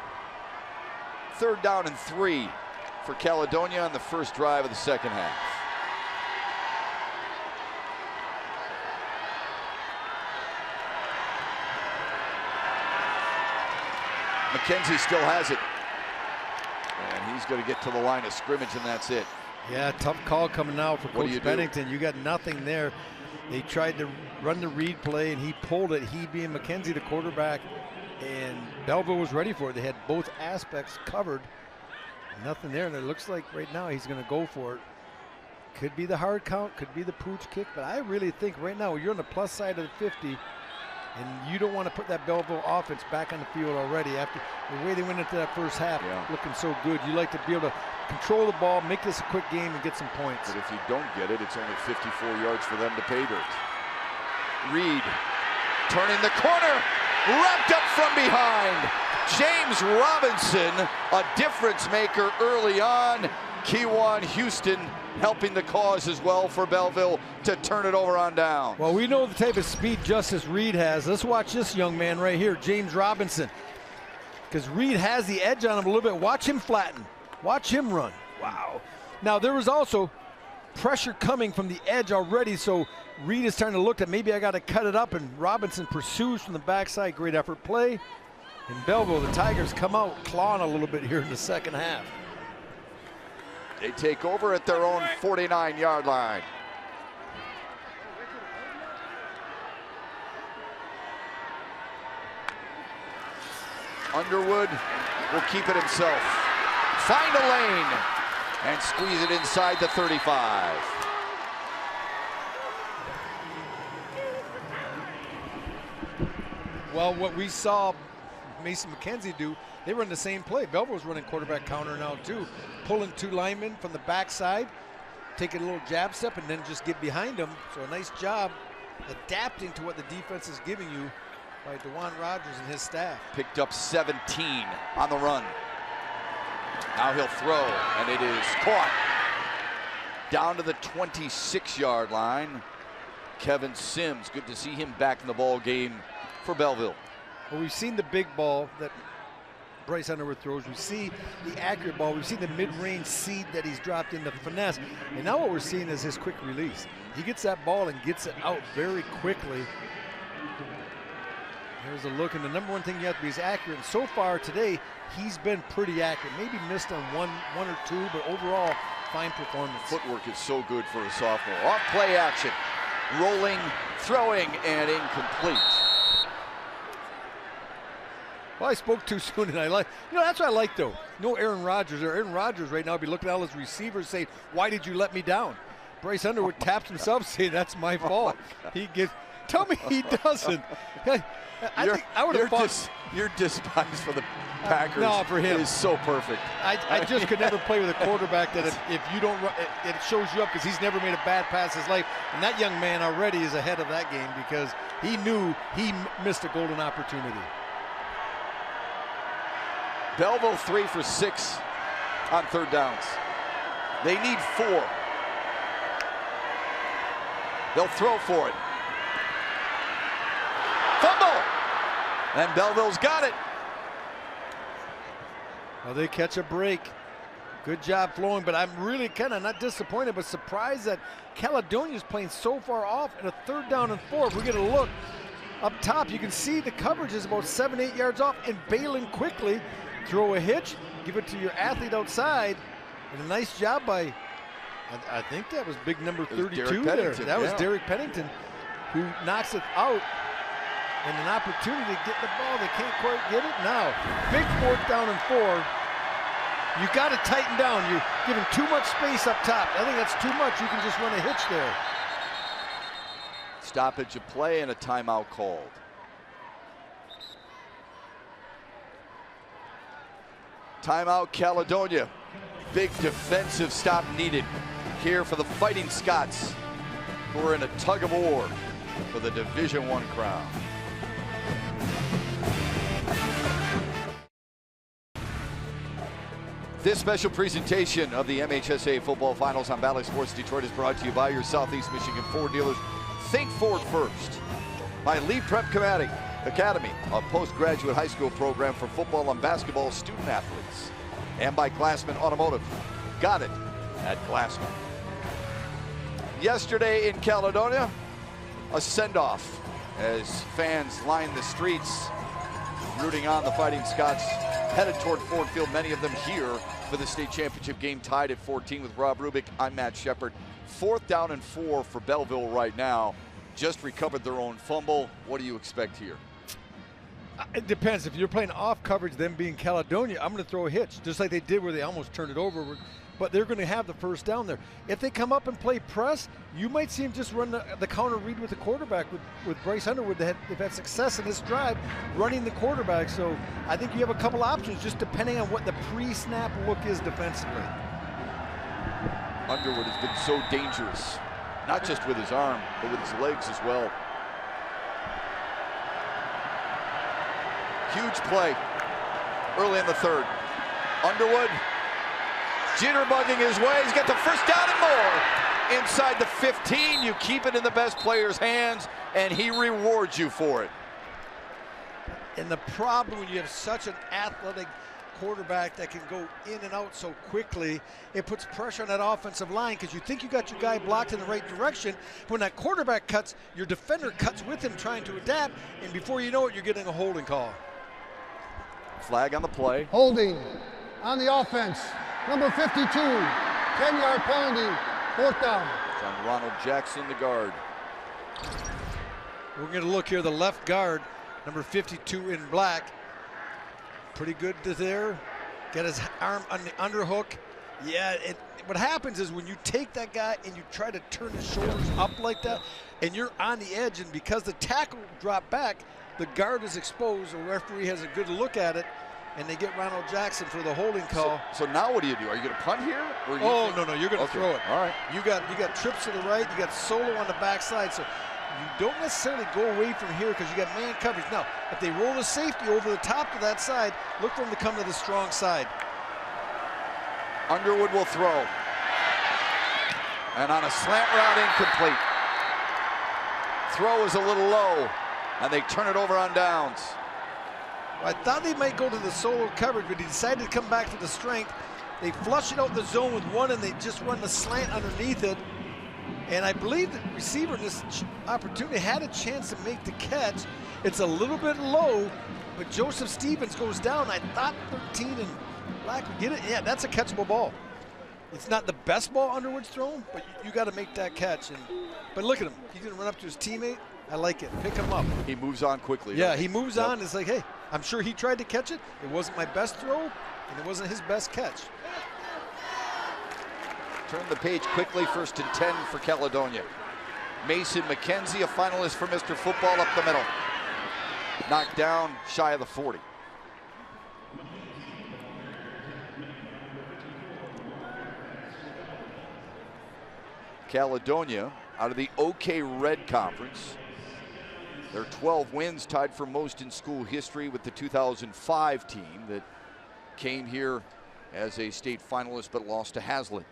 3rd down and 3 for Caledonia on the first drive of the second half. McKenzie still has it. And he's going to get to the line of scrimmage, and that's it. Yeah, tough call coming out for Coach Bennington. You got nothing there. They tried to run the read play, and he pulled it, he being McKenzie, the quarterback, and Belleville was ready for it. They had both aspects covered. Nothing there, and it looks like right now he's going to go for it. Could be the hard count, could be the pooch kick, but I really think right now you're on the plus side of the 50, and you don't want to put that Belleville offense back on the field already after the way they went into that first half, looking so good. You like to be able to control the ball, make this a quick game, and get some points. But if you don't get it, it's only 54 yards for them to pay dirt. Reed turning the corner, wrapped up from behind. James Robinson, a difference maker early on. Kewan Houston helping the cause as well for Belleville to turn it over on down. Well, we know the type of speed Justice Reed has. Let's watch this young man right here, James Robinson. Because Reed has the edge on him a little bit. Watch him flatten. Watch him run. Wow. Now, there was also pressure coming from the edge already, so Reed is starting to look at maybe I got to cut it up, and Robinson pursues from the backside. Great effort play. In Belleville, the Tigers come out clawing a little bit here in the second half. They take over at their own 49-yard line. Underwood will keep it himself. Find a lane and squeeze it inside the 35. Well, what we saw Mason McKenzie do, they run the same play. Belleville's running quarterback counter now too, pulling 2 linemen from the backside, taking a little jab step, and then just get behind them. So a nice job adapting to what the defense is giving you by DeJuan Rogers and his staff. Picked up 17 on the run. Now he'll throw, and it is caught. Down to the 26-yard line. Kevin Sims, good to see him back in the ball game for Belleville. Well, we've seen the big ball that Bryce Underwood throws. We see the accurate ball. We've seen the mid-range seed that he's dropped in the finesse. And now what we're seeing is his quick release. He gets that ball and gets it out very quickly. Here's a look, and the number one thing you have to be is accurate. And so far today, he's been pretty accurate. Maybe missed on one or two, but overall, fine performance. Footwork is so good for a sophomore. Off play action, rolling, throwing, and incomplete. Well, I spoke too soon, and I like, that's what I like though. No Aaron Rodgers, or Aaron Rodgers right now would be looking at all his receivers saying, why did you let me down? Bryce Underwood taps himself saying, that's my fault. He gets, tell me he doesn't. I would have thought. Your despise for the Packers no, for him. is so perfect. I just could never play with a quarterback that if you don't run, it shows you up, because he's never made a bad pass in his life. And that young man already is ahead of that game because he knew he missed a golden opportunity. Belleville 3 for 6 on 3rd downs. They need 4. They'll throw for it. Fumble! And Belleville's got it. Well, they catch a break. Good job flowing, but I'm really kind of not disappointed, but surprised that Caledonia's playing so far off in a 3rd down and 4. If we get a look up top, you can see the coverage is about 7-8 yards off, and bailing quickly. Throw a hitch, give it to your athlete outside, and a nice job by, I think that was big number 32 there. That was Derek Pennington. who knocks it out, and an opportunity to get the ball. They can't quite get it. Now, big 4th down and 4. You got to tighten down. You're giving too much space up top. I think that's too much. You can just run a hitch there. Stoppage of play and a timeout called. Timeout, Caledonia. Big defensive stop needed here for the Fighting Scots, who are in a tug of war for the Division I crown. This special presentation of the MHSAA Football Finals on Bally Sports Detroit is brought to you by your Southeast Michigan Ford dealers. Think Ford first. By Lee Prep Academy, a postgraduate high school program for football and basketball student athletes. And by Glassman Automotive. Got it at Glassman. Yesterday in Caledonia, a send-off as fans lined the streets rooting on the Fighting Scots, headed toward Ford Field, many of them here for the state championship game, tied at 14 with Rob Rubick. I'm Matt Shepard. 4th down and 4 for Belleville right now. Just recovered their own fumble. What do you expect here? It depends. If you're playing off coverage, them being Caledonia, I'm going to throw a hitch, just like they did where they almost turned it over. But they're going to have the 1st down there. If they come up and play press, you might see them just run the counter read with the quarterback with Bryce Underwood. They've had success in this drive running the quarterback. So I think you have a couple options just depending on what the pre-snap look is defensively. Underwood has been so dangerous, not just with his arm, but with his legs as well. Huge play early in the 3rd. Underwood jitterbugging his way. He's got the 1st down and more. Inside the 15, you keep it in the best player's hands, and he rewards you for it. And the problem when you have such an athletic quarterback that can go in and out so quickly, it puts pressure on that offensive line because you think you got your guy blocked in the right direction. When that quarterback cuts, your defender cuts with him trying to adapt, and before you know it, you're getting a holding call. Flag on the play. Holding on the offense. Number 52, 10-yard penalty, 4th down. It's on Ronald Jackson, the guard. We're going to look here, the left guard, number 52 in black. Pretty good to there. Got his arm on the underhook. Yeah, what happens is when you take that guy and you try to turn his shoulders up like that, and you're on the edge, and because the tackle dropped back, the guard is exposed. The referee has a good look at it, and they get Ronald Jackson for the holding call. So now what do you do? Are you going to punt here? Or no, you're going to throw it. All right. You got trips to the right. You got Solo on the backside. So you don't necessarily go away from here because you got man coverage. Now, if they roll a safety over the top to that side, look for them to come to the strong side. Underwood will throw. And on a slant route, incomplete. Throw is a little low, and they turn it over on downs. I thought they might go to the solo coverage, but he decided to come back to the strength. They flush it out the zone with one, and they just run the slant underneath it. And I believe the receiver in this opportunity had a chance to make the catch. It's a little bit low, but Joseph Stevens goes down. I thought 13 and Black would get it. Yeah, that's a catchable ball. It's not the best ball Underwood's thrown, but you got to make that catch. But look at him. He's going to run up to his teammate. I like it. Pick him up. He moves on quickly. Yeah, he moves on. It's like, hey, I'm sure he tried to catch it. It wasn't my best throw, and it wasn't his best catch. Turn the page quickly, 1st and 10 for Caledonia. Mason McKenzie, a finalist for Mr. Football, up the middle. Knocked down, shy of the 40. Caledonia out of the OK Red Conference. Their 12 wins tied for most in school history with the 2005 team that came here as a state finalist but lost to Hazlitt.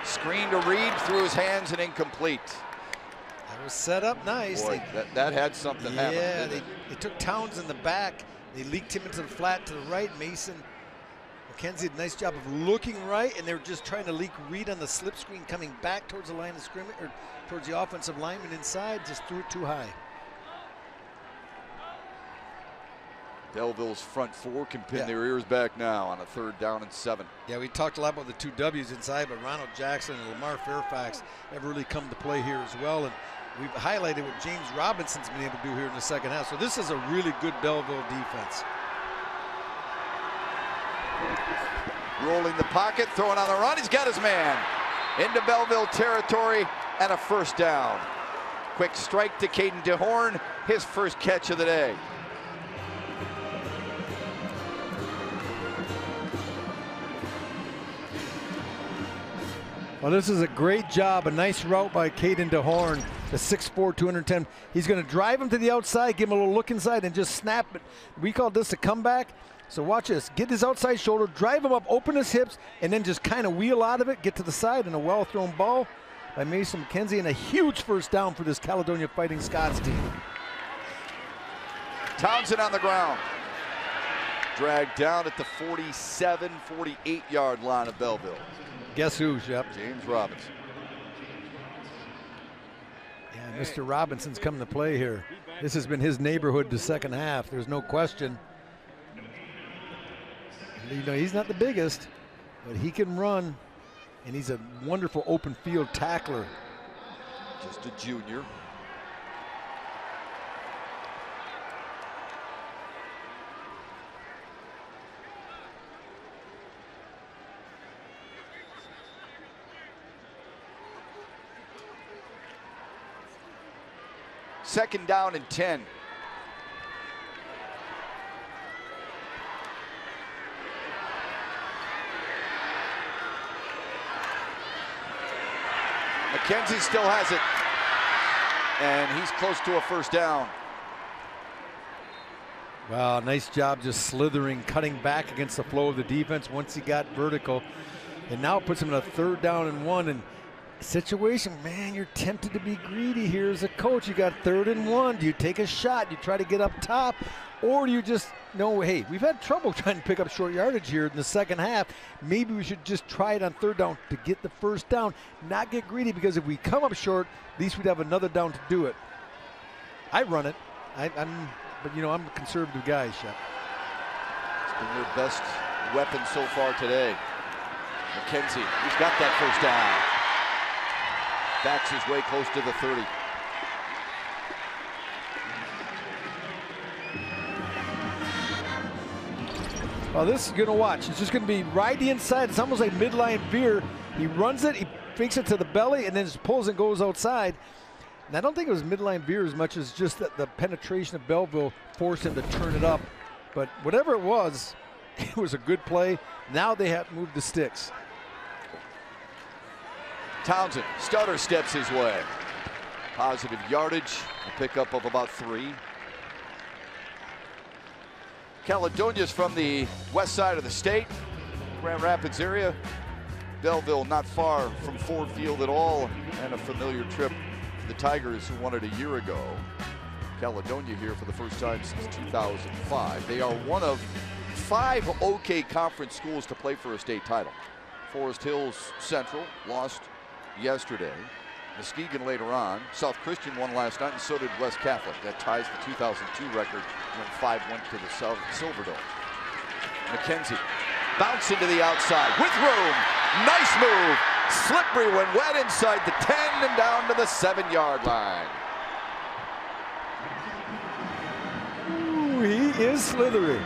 Screen to Reed, through his hands and incomplete. That was set up nice. Boy, that had something happen. Yeah, they took Towns in the back. They leaked him into the flat to the right. Mason McKenzie did a nice job of looking right, and they were just trying to leak Reed on the slip screen coming back towards the line of scrimmage, or towards the offensive lineman inside, just threw it too high. Belleville's front four can pin their ears back now on a 3rd down and 7. Yeah, we talked a lot about the 2 W's inside, but Ronald Jackson and Lamar Fairfax have really come to play here as well. And we've highlighted what James Robinson's been able to do here in the second half. So this is a really good Belleville defense. Rolling the pocket, throwing on the run. He's got his man into Belleville territory and a 1st down. Quick strike to Caden DeHorn, his first catch of the day. Well, this is a great job, a nice route by Caden DeHorn, the 6'4", 210. He's going to drive him to the outside, give him a little look inside, and just snap it. We call this a comeback. So watch this. Get his outside shoulder, drive him up, open his hips, and then just kind of wheel out of it, get to the side, and a well-thrown ball by Mason McKenzie, and a huge 1st down for this Caledonia Fighting Scots team. Townsend on the ground. Dragged down at the 47, 48-yard line of Belleville. Guess who, Shep? James Robinson. Yeah, Mr. Robinson's coming to play here. This has been his neighborhood the second half. There's no question. You know, he's not the biggest, but he can run, and he's a wonderful open field tackler. Just a junior. Second down and 10. McKenzie still has it, and he's close to a 1st down. Wow, nice job just slithering, cutting back against the flow of the defense once he got vertical. And now it puts him in a 3rd down and 1. And situation, man, you're tempted to be greedy here as a coach. You got 3rd and 1. Do you take a shot? Do you try to get up top? Or do you just know, hey, we've had trouble trying to pick up short yardage here in the second half. Maybe we should just try it on 3rd down to get the 1st down, not get greedy, because if we come up short, at least we'd have another down to do it. I run it. But, you know, I'm a conservative guy, Shep. It's been their best weapon so far today. McKenzie, he's got that 1st down. Backs his way close to the 30. Well, this is going to watch. It's just going to be right inside. It's almost like midline veer. He runs it, he fakes it to the belly, and then just pulls and goes outside. And I don't think it was midline veer as much as just that the penetration of Belleville forced him to turn it up. But whatever it was a good play. Now they have to move the sticks. Townsend, stutter steps his way. Positive yardage, a pickup of about 3. Caledonia's from the west side of the state, Grand Rapids area. Belleville not far from Ford Field at all, and a familiar trip for the Tigers, who won it a year ago. Caledonia here for the first time since 2005. They are one of 5 OK conference schools to play for a state title. Forest Hills Central lost yesterday. Muskegon later on. South Christian won last night, and so did West Catholic. That ties the 2002 record when 5 went to the Silverdome. McKenzie, bounce into the outside with room. Nice move. Slippery when wet inside the 10 and down to the 7-yard line. Ooh, he is slithery.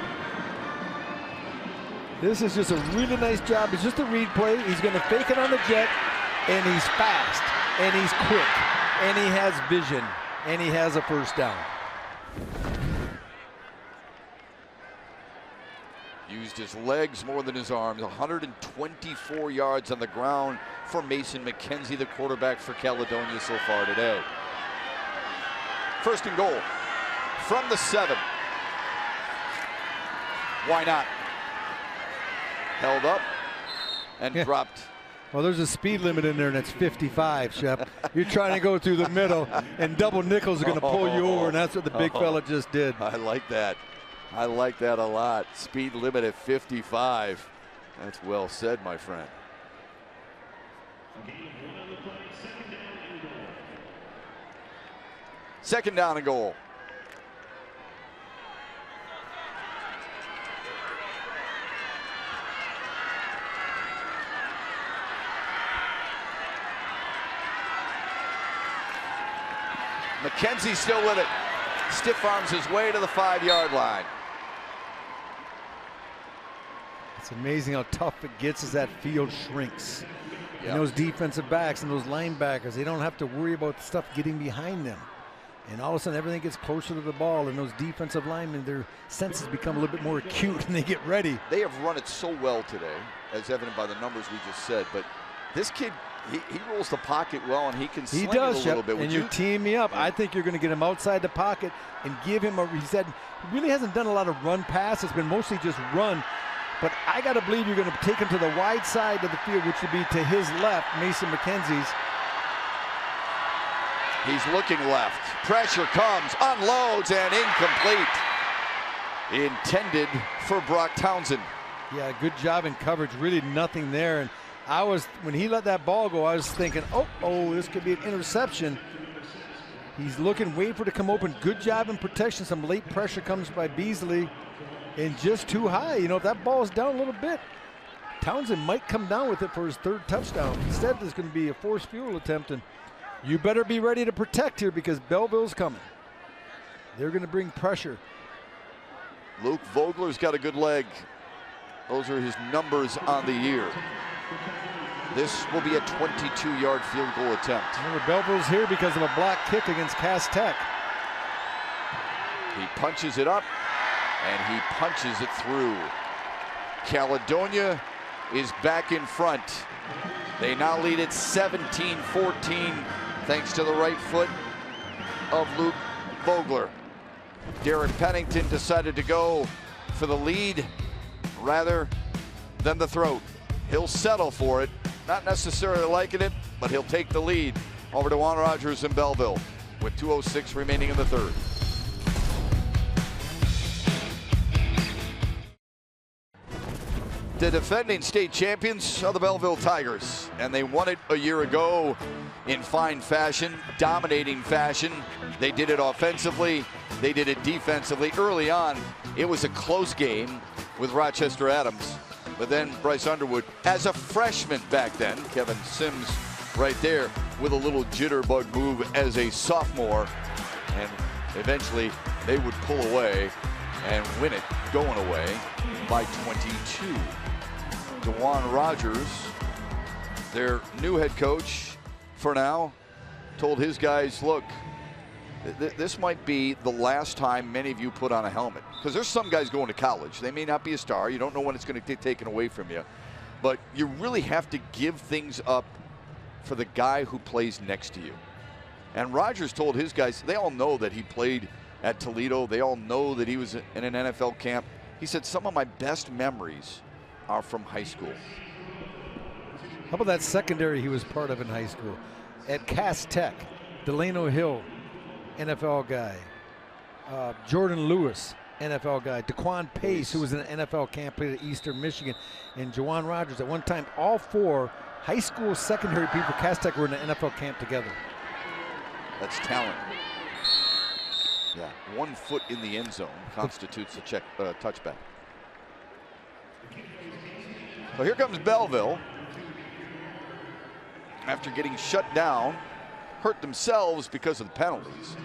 This is just a really nice job. It's just a read play. He's going to fake it on the jet, and he's fast, and he's quick, and he has vision, and he has a 1st down. Used his legs more than his arms. 124 yards on the ground for Mason McKenzie, the quarterback for Caledonia so far today. 1st and goal from the 7. Why not? Held up and dropped. Well, there's a speed limit in there, and it's 55, Shep. You're trying to go through the middle, and double nickels are going to pull you over, and that's what the big fella just did. I like that. I like that a lot. Speed limit at 55. That's well said, my friend. Second down and goal. McKenzie still with it. Stiff arms his way to the 5-yard line. It's amazing how tough it gets as that field shrinks. Yep. And those defensive backs and those linebackers, they don't have to worry about stuff getting behind them. And all of a sudden, everything gets closer to the ball, and those defensive linemen, their senses become a little bit more acute and they get ready. They have run it so well today, as evident by the numbers we just said. But this kid, he rolls the pocket well, and he can sling it a little bit. And you're teeing me up. I think you're going to get him outside the pocket and give him he said he really hasn't done a lot of run pass. It's been mostly just run. But I got to believe you're going to take him to the wide side of the field, which would be to his left, Mason McKenzie's. He's looking left. Pressure comes, unloads, and incomplete. Intended for Brock Townsend. Yeah, good job in coverage. Really nothing there. And when he let that ball go, I was thinking, oh, this could be an interception. He's looking, waiting for it to come open. Good job in protection. Some late pressure comes by Beasley. And just too high. You know, if that ball's down a little bit, Townsend might come down with it for his 3rd touchdown. Instead, there's going to be a forced field attempt, and you better be ready to protect here because Belleville's coming. They're going to bring pressure. Luke Vogler's got a good leg. Those are his numbers on the year. This will be a 22-yard field goal attempt. Remember, Belleville's here because of a block kick against Cass Tech. He punches it up. And he punches it through. Caledonia is back in front. They now lead at 17-14 thanks to the right foot of Luke Vogler. Derek Pennington decided to go for the lead rather than the throat. He'll settle for it, not necessarily liking it, but he'll take the lead over to Juan Rogers in Belleville with 2:06 remaining in the 3rd. The defending state champions are the Belleville Tigers, and they won it a year ago in fine fashion, dominating fashion. They did it offensively, they did it defensively. Early on, it was a close game with Rochester Adams, but then Bryce Underwood, as a freshman back then, Kevin Sims right there with a little jitterbug move as a sophomore, and eventually they would pull away and win it going away by 22. DeJuan Rogers, their new head coach for now, told his guys, look, this might be the last time many of you put on a helmet. Because there's some guys going to college. They may not be a star. You don't know when it's going to get taken away from you. But you really have to give things up for the guy who plays next to you. And Rogers told his guys, they all know that he played at Toledo. They all know that he was in an NFL camp. He said, some of my best memories are from high school. How about that secondary he was part of in high school? At Cass Tech, Delano Hill, NFL guy. Jordan Lewis, NFL guy. DeQuan Pace, who was in an NFL camp, played at Eastern Michigan. And DeJuan Rogers. At one time, all 4 high school secondary people for Cass Tech were in an NFL camp together. That's talent. Yeah, 1 foot in the end zone constitutes a touchback. So here comes Belleville. After getting shut down, hurt themselves because of the penalties.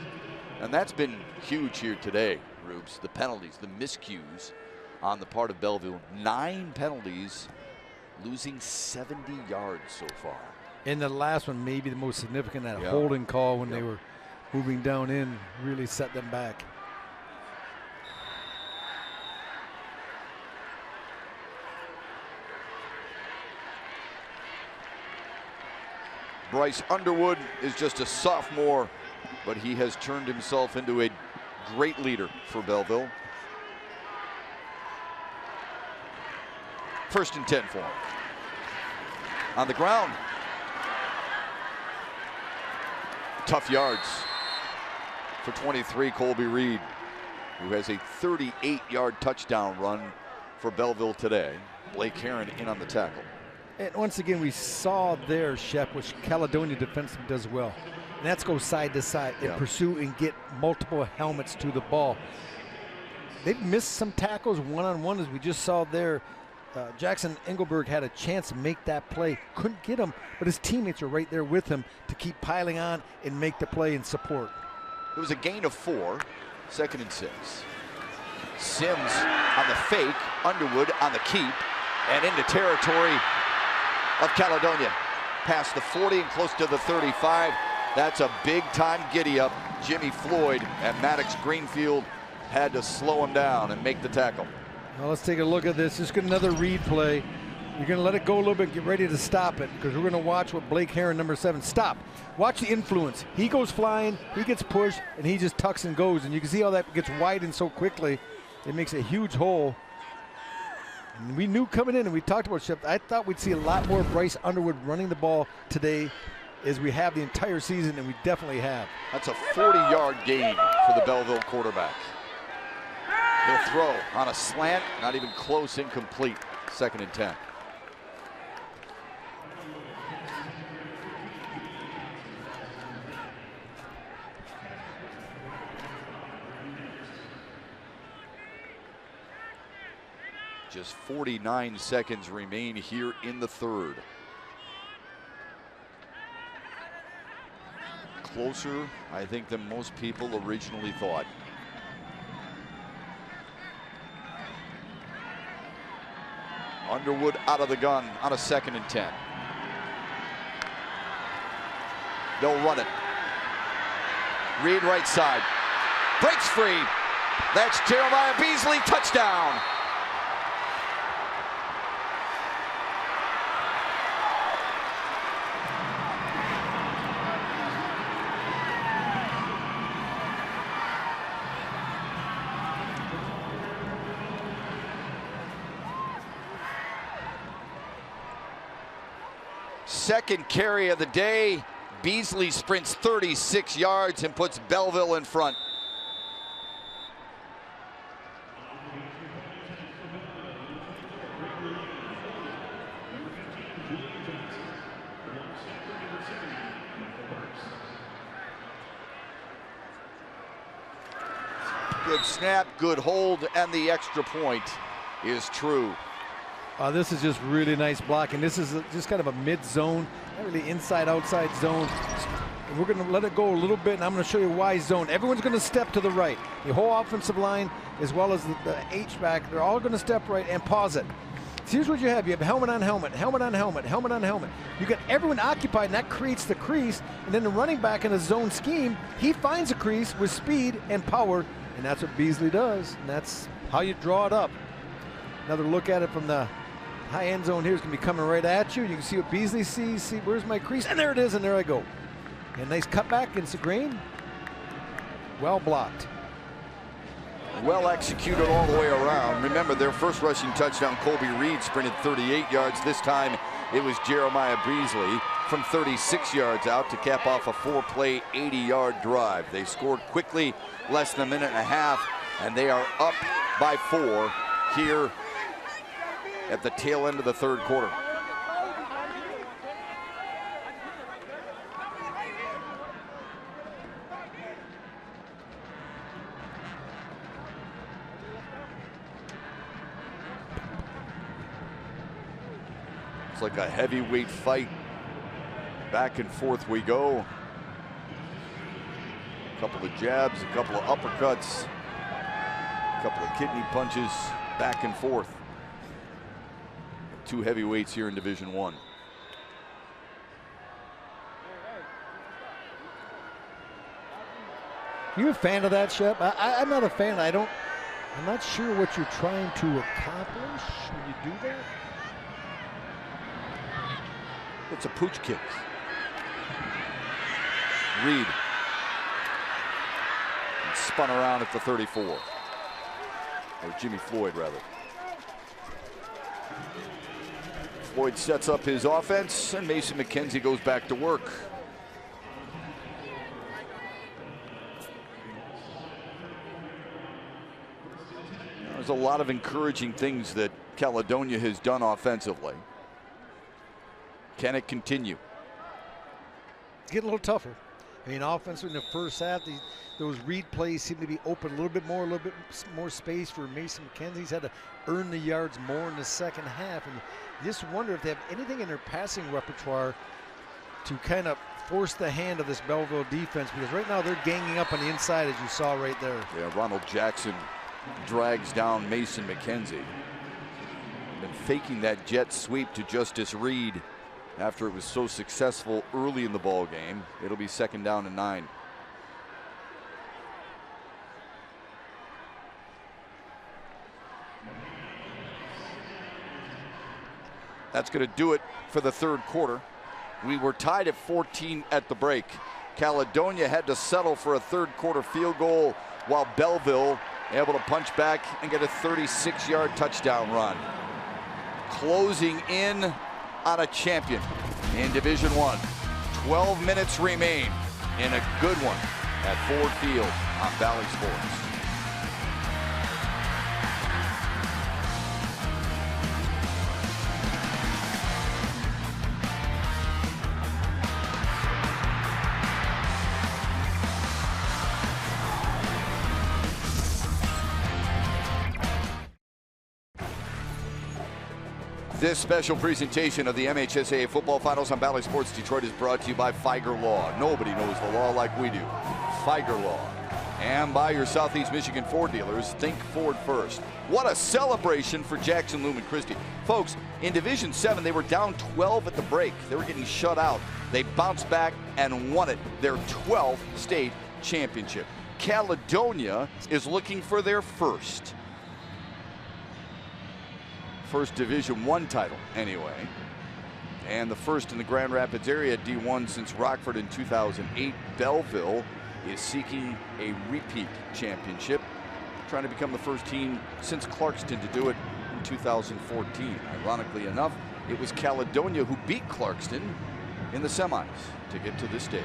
And that's been huge here today, Rubes. The penalties, the miscues on the part of Belleville. 9 penalties, losing 70 yards so far. And the last one, maybe the most significant, that holding call when they were moving down in, really set them back. Bryce Underwood is just a sophomore, but he has turned himself into a great leader for Belleville. 1st and 10 for him. On the ground. Tough yards for 23, Colby Reed, who has a 38-yard touchdown run for Belleville today. Blake Heron in on the tackle. And once again, we saw there, Shep, which Caledonia defensively does well. And that's go side to side and pursue and get multiple helmets to the ball. They've missed some tackles one-on-one, as we just saw there. Jackson Engelberg had a chance to make that play. Couldn't get him, but his teammates are right there with him to keep piling on and make the play and support. It was a gain of 4, 2nd and 6. Sims on the fake, Underwood on the keep, and into territory of Caledonia. Past the 40 and close to the 35. That's a big-time giddy-up. Jimmy Floyd and Maddox Greenfield had to slow him down and make the tackle. Well, let's take a look at this. Just get another read play. You're going to let it go a little bit, get ready to stop it, because we're going to watch what Blake Heron, number 7, stop. Watch the influence. He goes flying, he gets pushed, and he just tucks and goes. And you can see how that gets widened so quickly. It makes a huge hole. And we knew coming in, and we talked about Shepard, I thought we'd see a lot more Bryce Underwood running the ball today as we have the entire season, and we definitely have. That's a 40-yard gain for the Belleville quarterback. He'll throw on a slant, not even close, incomplete. 2nd and 10. Just 49 seconds remain here in the 3rd. Closer, I think, than most people originally thought. Underwood out of the gun on a 2nd and 10. They'll run it. Reed right side. Breaks free. That's Jeremiah Beasley, touchdown. Second carry of the day. Beasley sprints 36 yards and puts Belleville in front. Good snap, good hold, and the extra point is true. This is just really nice blocking. This is just kind of a mid-zone, not really inside-outside zone. We're going to let it go a little bit, and I'm going to show you why zone. Everyone's going to step to the right. The whole offensive line, as well as the H-back, they're all going to step right and pause it. So here's what you have. You have helmet on helmet, helmet on helmet, helmet on helmet. You got everyone occupied, and that creates the crease. And then the running back in a zone scheme, he finds a crease with speed and power, and that's what Beasley does, and that's how you draw it up. Another look at it from the high end zone here is going to be coming right at you. You can see what Beasley sees. See, where's my crease? And there it is, and there I go. And nice cutback against the grain. Well blocked. Well executed all the way around. Remember, their first rushing touchdown, Colby Reed sprinted 38 yards. This time, it was Jeremiah Beasley from 36 yards out to cap off a 4-play, 80-yard drive. They scored quickly, less than a minute and a half, and they are up by 4 here at the tail end of the 3rd quarter. It's like a heavyweight fight. Back and forth we go. A couple of jabs, a couple of uppercuts, a couple of kidney punches, back and forth. 2 heavyweights here in Division I. You a fan of that, Shep? I'm not a fan. I'm not sure what you're trying to accomplish when you do that. It's a pooch kick. Reed. And spun around at the 34. Or Jimmy Floyd, rather. Floyd sets up his offense, and Mason McKenzie goes back to work. There's a lot of encouraging things that Caledonia has done offensively. Can it continue? It's getting a little tougher. I mean, offense in the first half, those read plays seem to be open a little bit more space for Mason McKenzie. He's had to earn the yards more in the second half. And you just wonder if they have anything in their passing repertoire to kind of force the hand of this Belleville defense, because right now they're ganging up on the inside, as you saw right there. Yeah, Ronald Jackson drags down Mason McKenzie. Been faking that jet sweep to Justice Reed after it was so successful early in the ball game. It'll be 2nd down and 9. That's going to do it for the 3rd quarter. We were tied at 14 at the break. Caledonia had to settle for a 3rd quarter field goal, while Belleville able to punch back and get a 36-yard touchdown run. Closing in on a champion in Division I. 12 minutes remain in a good one at Ford Field on Bally Sports. This special presentation of the MHSAA Football Finals on Bally Sports Detroit is brought to you by Figer Law. Nobody knows the law like we do. Figer Law. And by your Southeast Michigan Ford dealers, think Ford first. What a celebration for Jackson Lumen Christi. Folks, in Division 7, they were down 12 at the break. They were getting shut out. They bounced back and won it, their 12th state championship. Caledonia is looking for their first Division I title anyway, and the first in the Grand Rapids area D1 since Rockford in 2008. Belleville is seeking a repeat championship, trying to become the first team since Clarkston to do it in 2014. Ironically enough, it was Caledonia who beat Clarkston in the semis to get to this stage.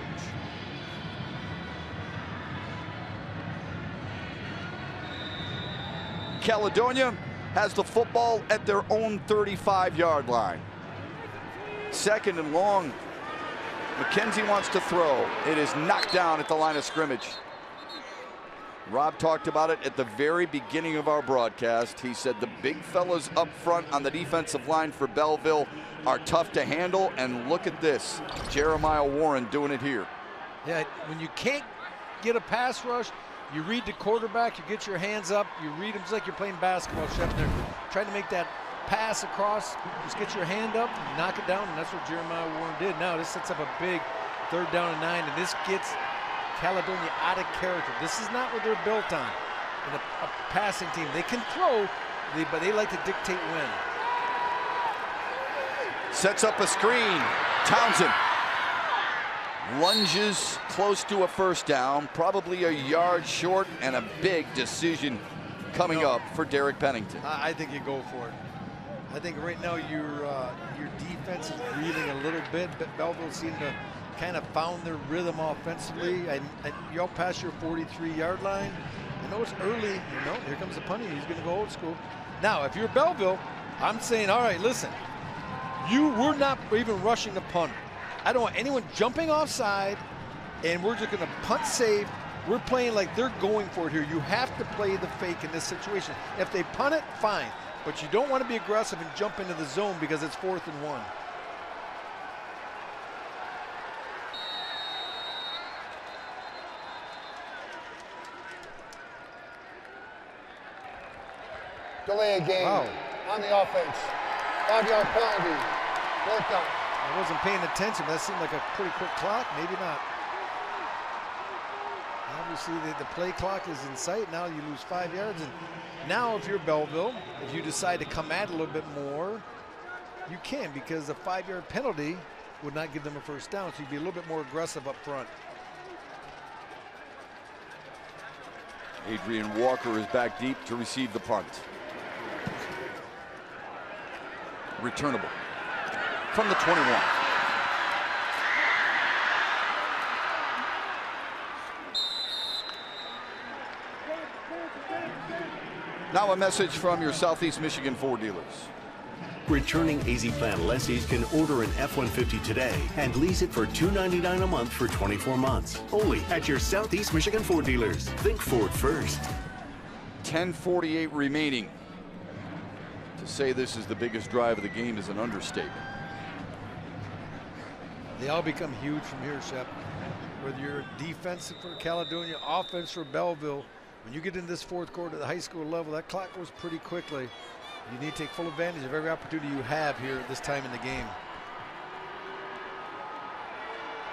Caledonia has the football at their own 35-yard line. 2nd and long. McKenzie wants to throw. It is knocked down at the line of scrimmage. Rob talked about it at the very beginning of our broadcast. He said the big fellas up front on the defensive line for Belleville are tough to handle, and look at this. Jeremiah Warren doing it here. Yeah, when you can't get a pass rush, you read the quarterback, you get your hands up, you read them. It's like you're playing basketball, Shepard. They're trying to make that pass across, just get your hand up, knock it down, and that's what Jeremiah Warren did. Now this sets up a big 3rd down and 9, and this gets Caledonia out of character. This is not what they're built on. In a passing team, they can throw, but they like to dictate when. Sets up a screen. Townsend lunges close to a 1st down, probably a yard short, and a big decision coming up for Derek Pennington. I think you go for it. I think right now your defense is reeling a little bit, but Belleville seemed to kind of found their rhythm offensively. You're past your 43-yard line. I know it's early. You know, here comes the punting. He's going to go old school. Now, if you're Belleville, I'm saying, all right, listen, we're not even rushing the punt. I don't want anyone jumping offside, and we're just going to punt safe. We're playing like they're going for it here. You have to play the fake in this situation. If they punt it, fine. But you don't want to be aggressive and jump into the zone because it's 4th and 1. Delay a game on the offense. 5-yard penalty. 4th down. I wasn't paying attention, but that seemed like a pretty quick clock. Maybe not. Obviously, the play clock is in sight. Now you lose 5 yards. And now if you're Belleville, if you decide to come at a little bit more, you can, because the 5-yard penalty would not give them a 1st down. So you'd be a little bit more aggressive up front. Adrian Walker is back deep to receive the punt. Returnable from the 21. Now a message from your Southeast Michigan Ford dealers. Returning AZ Plan lessees can order an F-150 today and lease it for $299 a month for 24 months. Only at your Southeast Michigan Ford dealers. Think Ford first. 10:48 remaining. To say this is the biggest drive of the game is an understatement. They all become huge from here, Shep. Whether you're defensive for Caledonia, offense for Belleville, when you get into this fourth quarter at the high school level, that clock goes pretty quickly. You need to take full advantage of every opportunity you have here at this time in the game.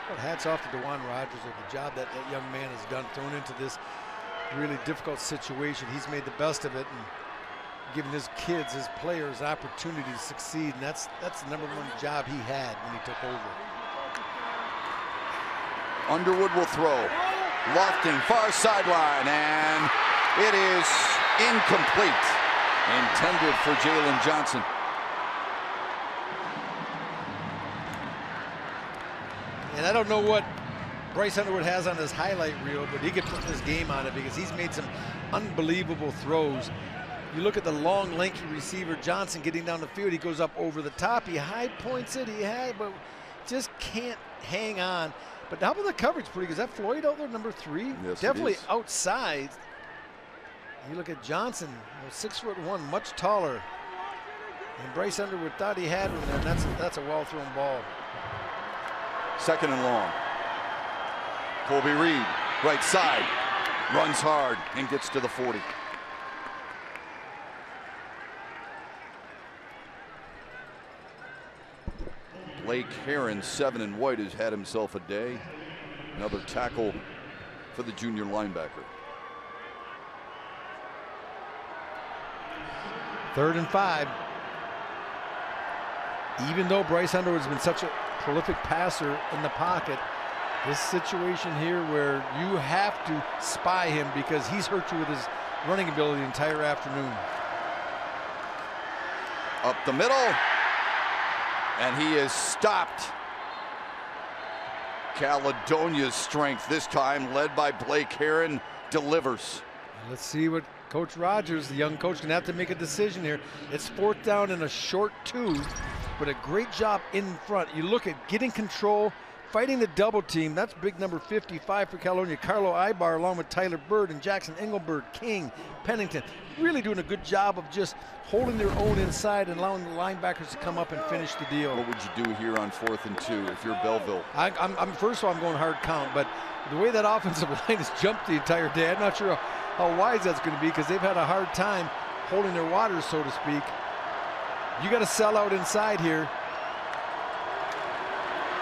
But hats off to DeJuan Rogers for the job that that young man has done, thrown into this really difficult situation. He's made the best of it and giving his kids, his players, an opportunity to succeed. And that's the #1 job he had when he took over. Underwood will throw. Lofting far sideline, and it is incomplete. Intended for Jalen Johnson. And I don't know what Bryce Underwood has on his highlight reel, but he could put this game on it because he's made some unbelievable throws. You look at the long, lanky receiver, Johnson, getting down the field. He goes up over the top. He high points it. He had, but just can't hang on. But how about the coverage, pretty good? Is that Floyd out there, #3? Yes, definitely outside. You look at Johnson, 6'1", much taller. And Bryce Underwood thought he had one there, and that's a well-thrown ball. 2nd and long. Colby Reed, right side, runs hard and gets to the 40. Blake Heron, 7 and white, has had himself a day. Another tackle for the junior linebacker. 3rd and 5. Even though Bryce Underwood's been such a prolific passer in the pocket, this situation here where you have to spy him because he's hurt you with his running ability the entire afternoon. Up the middle, and he is stopped. Caledonia's strength this time, led by Blake Heron, delivers. Let's see what Coach Rogers, the young coach, can have to make a decision here. It's 4th down and a short 2, but a great job in front. You look at getting control, fighting the double team. That's big number 55 for Caledonia. Carlo Ibar along with Tyler Bird and Jackson Engelberg, King, Pennington. Really doing a good job of just holding their own inside and allowing the linebackers to come up and finish the deal. What would you do here on 4th and 2 if you're Belleville? First of all, I'm going hard count, but the way that offensive line has jumped the entire day, I'm not sure how wise that's going to be because they've had a hard time holding their water, so to speak. You got to sell out inside here.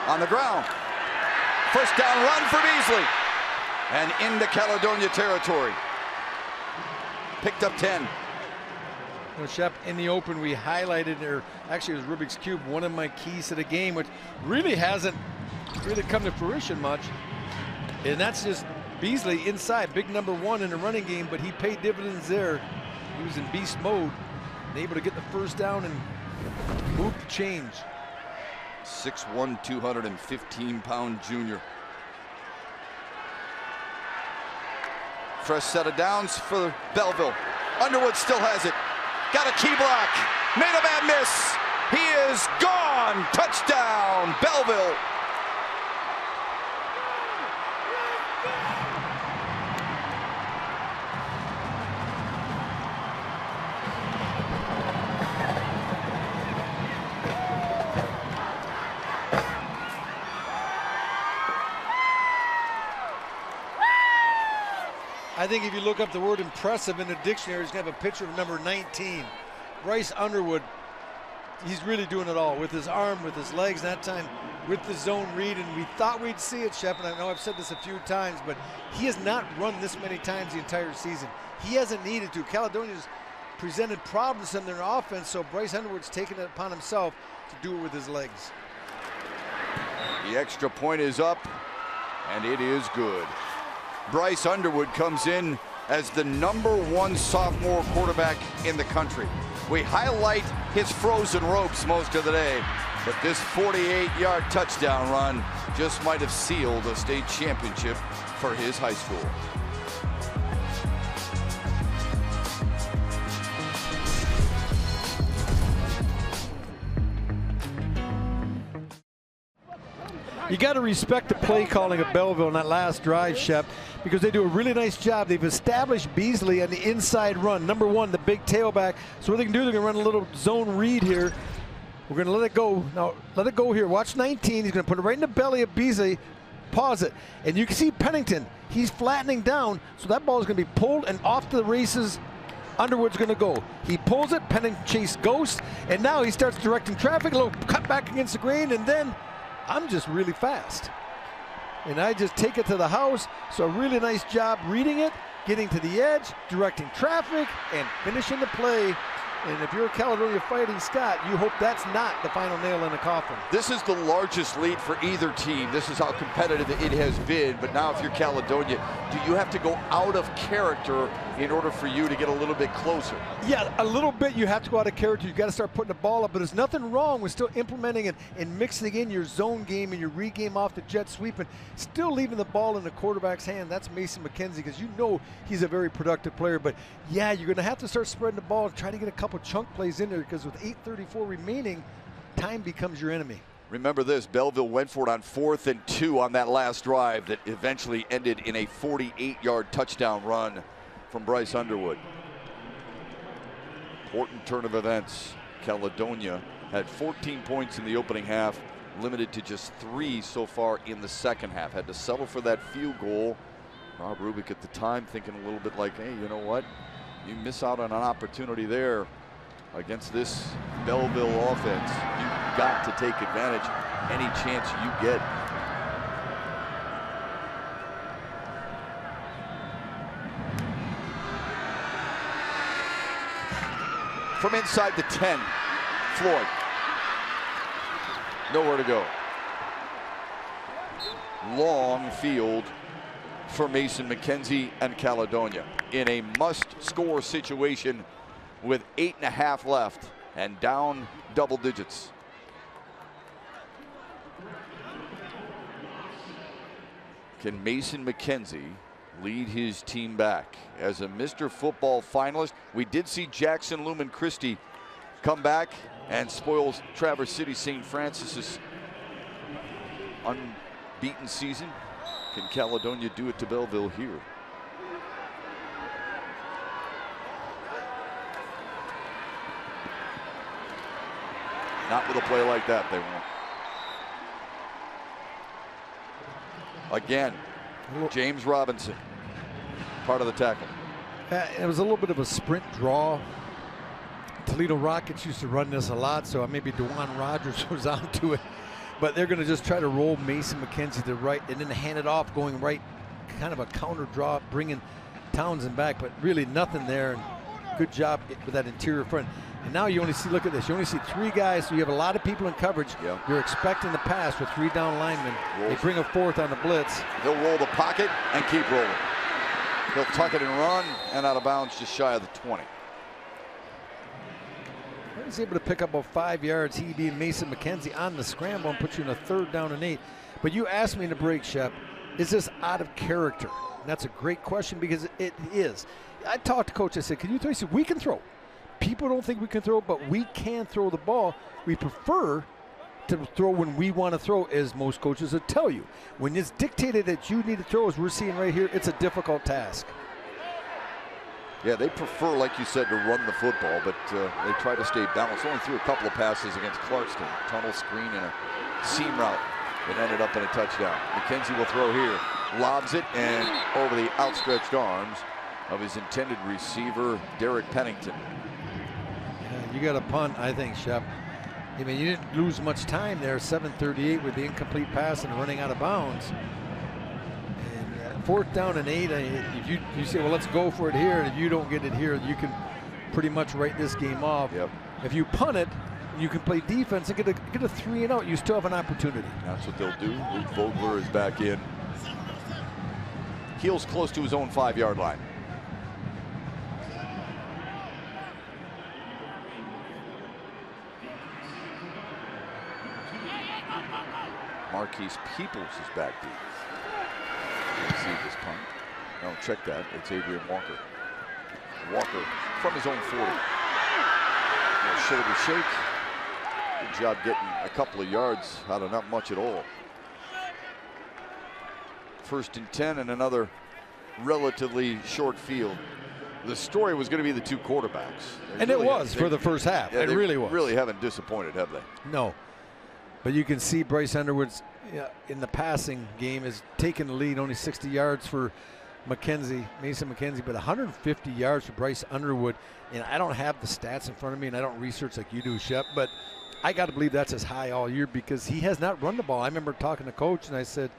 On the ground. 1st down run for Beasley. And into Caledonia territory. Picked up 10. You know, Shep, in the open we highlighted, or actually it was Rubik's Cube, one of my keys to the game, which really hasn't really come to fruition much. And that's just Beasley inside, big #1 in the running game, but he paid dividends there. He was in beast mode and able to get the 1st down and move the change. 6'1", 215-pound junior. Fresh set of downs for Belleville. Underwood still has it. Got a key block. Made a bad miss. He is gone. Touchdown, Belleville. I think if you look up the word impressive in the dictionary, it's going to have a picture of number 19. Bryce Underwood, he's really doing it all with his arm, with his legs, that time with the zone read, and we thought we'd see it, Shep, and I know I've said this a few times, but he has not run this many times the entire season. He hasn't needed to. Caledonia's presented problems in their offense, so Bryce Underwood's taken it upon himself to do it with his legs. The extra point is up, and it is good. Bryce Underwood comes in as the #1 sophomore quarterback in the country. We highlight his frozen ropes most of the day, but this 48-yard touchdown run just might have sealed a state championship for his high school. You got to respect the play calling of Belleville on that last drive, Shep, because they do a really nice job. They've established Beasley on the inside run. #1, the big tailback. So what they can do, they're going to run a little zone read here. We're going to let it go. Now, let it go here. Watch 19. He's going to put it right in the belly of Beasley. Pause it. And you can see Pennington. He's flattening down, so that ball is going to be pulled and off to the races. Underwood's going to go. He pulls it. Pennington chase ghosts. And now he starts directing traffic. A little cut back against the grain. And then I'm just really fast. And I just take it to the house. So a really nice job reading it, getting to the edge, directing traffic, and finishing the play. And if you're a Caledonia Fighting Scot, you hope that's not the final nail in the coffin. This is the largest lead for either team. This is how competitive it has been. But now if you're Caledonia, do you have to go out of character in order for you to get a little bit closer? Yeah, a little bit you have to go out of character. You've got to start putting the ball up. But there's nothing wrong with still implementing it and mixing in your zone game and your read game off the jet sweep and still leaving the ball in the quarterback's hand. That's Mason McKenzie, because you know he's a very productive player. But yeah, you're going to have to start spreading the ball and try to get a couple chunk plays in there, because with 8:34 remaining, time becomes your enemy. Remember this, Belleville went for it on 4th and 2 on that last drive that eventually ended in a 48-yard touchdown run from Bryce Underwood. Important turn of events. Caledonia had 14 points in the opening half, limited to just 3 so far in the second half. Had to settle for that field goal. Rob Rubick at the time thinking a little bit like, hey, you know what? You miss out on an opportunity there against this Belleville offense. You've got to take advantage any chance you get. From inside the 10, Floyd. Nowhere to go. Long field for Mason McKenzie and Caledonia in a must-score situation with 8.5 left and down double digits. Can Mason McKenzie lead his team back as a Mr. Football finalist? We did see Jackson Lumen Christie come back and spoils Traverse City St. Francis's unbeaten season. Can Caledonia do it to Belleville here? Not with a play like that, they won't. Again, James Robinson, part of the tackle. It was a little bit of a sprint draw. Toledo Rockets used to run this a lot, so maybe DeJuan Rogers was onto it. But they're going to just try to roll Mason McKenzie to the right and then hand it off, going right, kind of a counter draw, bringing Townsend back, but really nothing there. And good job with that interior front. And now you only see, look at this, you only see 3 guys, so you have a lot of people in coverage. Yep. You're expecting the pass with 3 down linemen. They bring a 4th on the blitz. They'll roll the pocket and keep rolling. He'll tuck it and run, and out of bounds just shy of the 20. He's able to pick up about 5 yards, he being Mason McKenzie, on the scramble and put you in a 3rd down and 8. But you asked me in the break, Shep, is this out of character? And that's a great question, because it is. I talked to Coach, I said, can you throw? He said, we can throw. People don't think we can throw, but we can throw the ball. We prefer to throw when we want to throw, as most coaches would tell you. When it's dictated that you need to throw, as we're seeing right here, it's a difficult task. Yeah, they prefer, like you said, to run the football, but they try to stay balanced. Only threw a couple of passes against Clarkston. Tunnel screen and a seam route that ended up in a touchdown. McKenzie will throw here. Lobs it and over the outstretched arms of his intended receiver, Derek Pennington. You got a punt, I think, Shep. I mean, you didn't lose much time there. 7:38 with the incomplete pass and running out of bounds. And 4th down and 8. If you say, well, let's go for it here, and if you don't get it here, you can pretty much write this game off. Yep. If you punt it, you can play defense and get a 3 and out. You still have an opportunity. That's what they'll do. Luke Vogler is back in. Heels close to his own 5-yard line. Marquise Peoples is back deep. See this punt. No, check that. It's Adrian Walker. Walker from his own 40. Shoulder shake. Good job getting a couple of yards out of not much at all. 1st and 10 and another relatively short field The story was going to be the two quarterbacks. And it was for the first half. It really was. Really haven't disappointed, have they? No. But you can see Bryce Underwood's in the passing game is taking the lead, only 60 yards for Mason McKenzie, but 150 yards for Bryce Underwood. And I don't have the stats in front of me, and I don't research like you do, Shep, but I got to believe that's as high all year because he has not run the ball. I remember talking to Coach, and I said,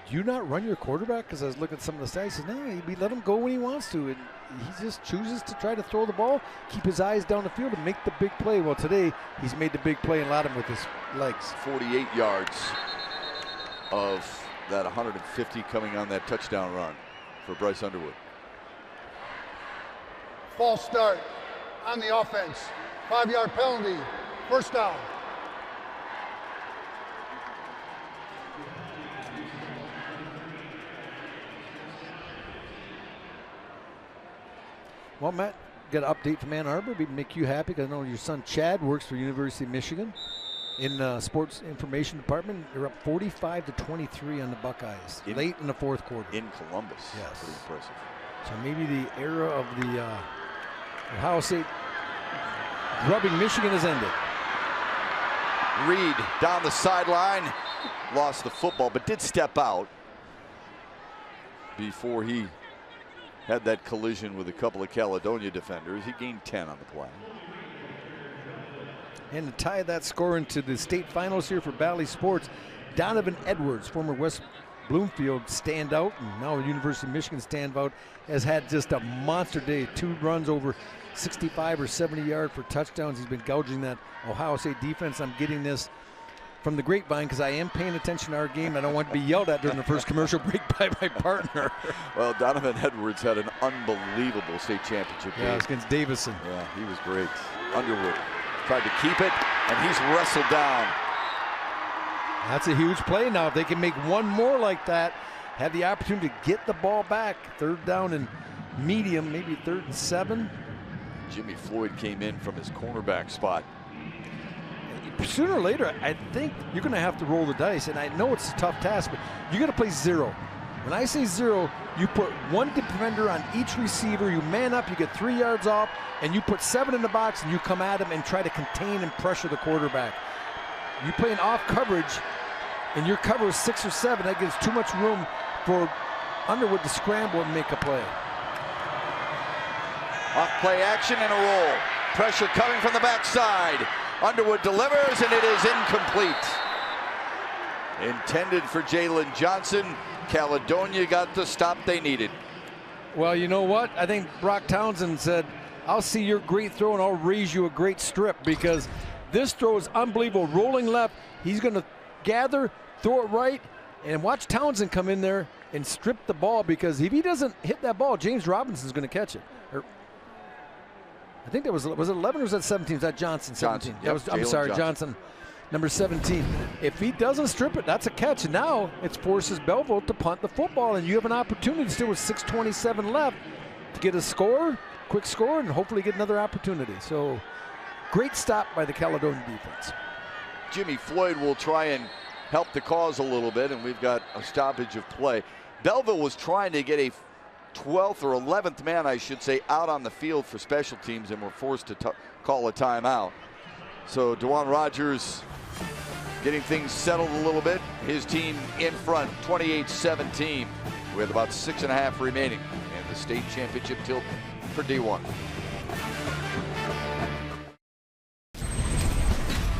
do you not run your quarterback? Because I was looking at some of the stats. He said, no, we let him go when he wants to. And he just chooses to try to throw the ball, keep his eyes down the field, and make the big play. Well, today he's made the big play and allowed him with his legs. 48 yards of that 150 coming on that touchdown run for Bryce Underwood. False start on the offense. 5-yard penalty. First down. Well, Matt, got an update from Ann Arbor. Maybe make you happy because I know your son Chad works for University of Michigan in sports information department. They're up 45-23 on the Buckeyes late in the fourth quarter. In Columbus. Yes. Pretty impressive. So maybe the era of the Ohio State rubbing Michigan has ended. Reed down the sideline, lost the football, but did step out before he had that collision with a couple of Caledonia defenders. He gained 10 on the play. And to tie that score into the state finals here for Bally Sports, Donovan Edwards, former West Bloomfield standout, and now University of Michigan standout, has had just a monster day. 2 runs over 65 or 70 yards for touchdowns. He's been gouging that Ohio State defense. I'm getting this from the grapevine because I am paying attention to our game. I don't want to be yelled at during the first commercial break by my partner. Well, Donovan Edwards had an unbelievable state championship game. Yeah, it's against Davison. Yeah, he was great. Underwood tried to keep it, and he's wrestled down. That's a huge play now. If they can make one more like that, have the opportunity to get the ball back. 3rd down and medium, maybe 3rd and 7. Jimmy Floyd came in from his cornerback spot. Sooner or later, I think you're going to have to roll the dice, and I know it's a tough task, but you're going to play 0. When I say 0, you put 1 defender on each receiver, you man up, you get 3 yards off, and you put 7 in the box, and you come at him and try to contain and pressure the quarterback. You play an off coverage, and your cover is 6 or 7. That gives too much room for Underwood to scramble and make a play. Off play action and a roll. Pressure coming from the backside. Underwood delivers, and it is incomplete. Intended for Jalen Johnson. Caledonia got the stop they needed. Well, you know what? I think Brock Townsend said, I'll see your great throw and I'll raise you a great strip, because this throw is unbelievable. Rolling left, he's going to gather, throw it right, and watch Townsend come in there and strip the ball, because if he doesn't hit that ball, James Robinson's going to catch it. I think that was it 11 or was that 17? Was that Johnson? 17. Yep, That was, I'm sorry, Johnson, number 17. If he doesn't strip it, that's a catch. And now it forces Belleville to punt the football, and you have an opportunity still with 6:27 left to get a score, quick score, and hopefully get another opportunity. So great stop by the Caledonia defense. Jimmy Floyd will try and help the cause a little bit, and we've got a stoppage of play. Belleville was trying to get a 12th or 11th man, I should say, out on the field for special teams, and were forced to call a timeout. So DeJuan Rogers getting things settled a little bit. His team in front, 28-17, with about 6.5 remaining, and the state championship tilt for D1.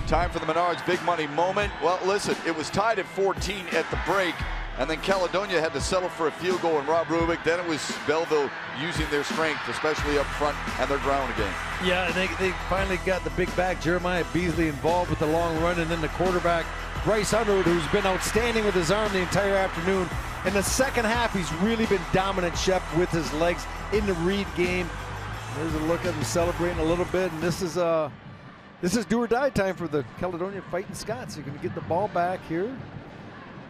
Time for the Menards big money moment. Well, listen, it was tied at 14 at the break, and then Caledonia had to settle for a field goal, and Rob Rubick. Then it was Belleville using their strength, especially up front, and their ground game. Yeah, they finally got the big back, Jeremiah Beasley, involved with the long run, and then the quarterback, Bryce Underwood, who's been outstanding with his arm the entire afternoon. In the second half, he's really been dominant, Shep, with his legs in the read game. There's a look at him celebrating a little bit, and this is do or die time for the Caledonia Fighting Scots. You're going to get the ball back here.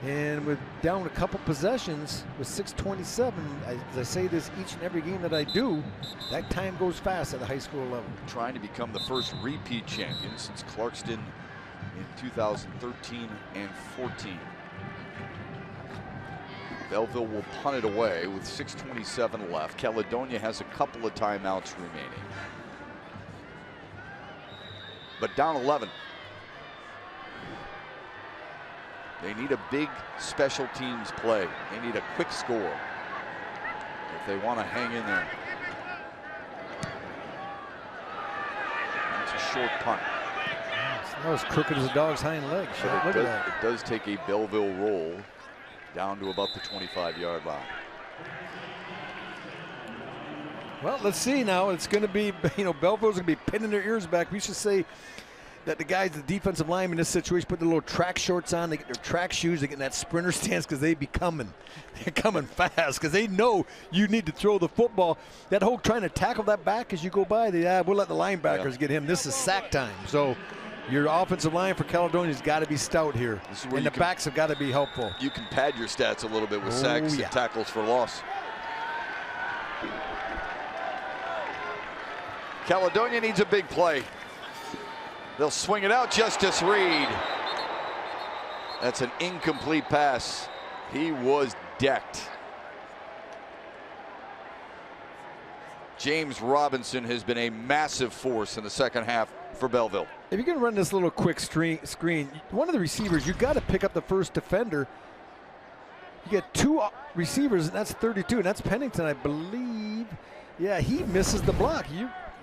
And with down a couple possessions with 6:27, as I say this each and every game that I do, that time goes fast at the high school level. Trying to become the first repeat champion since Clarkston in 2013 and 14. Belleville will punt it away with 6:27 left. Caledonia has a couple of timeouts remaining. But down 11. They need a big special teams play. They need a quick score if they want to hang in there. That's a short punt. That was crooked as a dog's hind leg. Look at that. It does take a Belleville roll down to about the 25-yard line. Well, let's see now. It's going to be, Belleville's going to be pinning their ears back. We should say that the guys, the defensive linemen in this situation, put their little track shorts on. They get their track shoes. They get in that sprinter stance because they be coming. They're coming fast because they know you need to throw the football. That whole trying to tackle that back as you go by, we'll let the linebackers get him. This is sack time. So your offensive line for Caledonia's got to be stout here. And the backs have got to be helpful. You can pad your stats a little bit with sacks and tackles for loss. Caledonia needs a big play. They'll swing it out. Justice Reed. That's an incomplete pass. He was decked. James Robinson has been a massive force in the second half for Belleville. If you're going to run this little quick screen, one of the receivers, you got to pick up the first defender. You get two receivers, and that's 32, and that's Pennington, I believe. Yeah, he misses the block.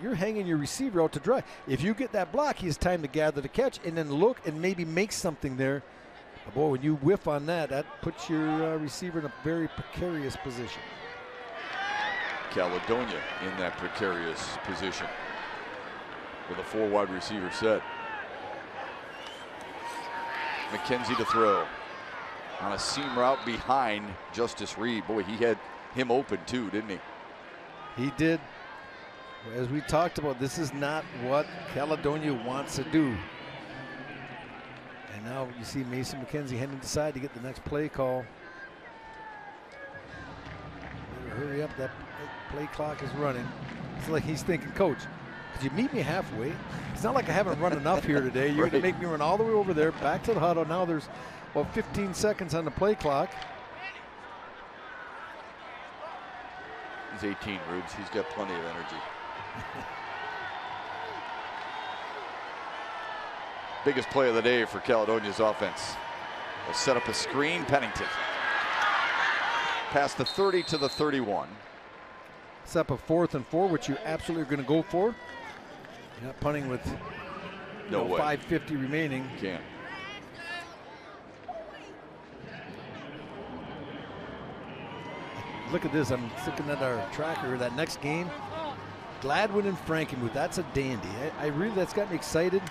You're hanging your receiver out to dry. If you get that block, he has time to gather the catch and then look and maybe make something there. But boy, when you whiff on that, that puts your receiver in a very precarious position. Caledonia in that precarious position with a 4 wide receiver set. McKenzie to throw on a seam route behind Justice Reed. Boy, he had him open too, didn't he? He did. As we talked about, this is not what Caledonia wants to do. And now you see Mason McKenzie heading inside to get the next play call. Better hurry up, that play clock is running. It's like he's thinking, Coach, could you meet me halfway? It's not like I haven't run enough here today. You're going to make me run all the way over there, back to the huddle. Now there's about 15 seconds on the play clock. He's 18, Rubes. He's got plenty of energy. Biggest play of the day for Caledonia's offense. They'll set up a screen. Pennington. Past the 30 to the 31. Set up a 4th and 4, which you absolutely are going to go for. You're not punting with no way. 5:50 remaining. Can't. Look at this. I'm looking at our tracker. That next game, Gladwin and Frankenmuth. That's a dandy. That's got me excited.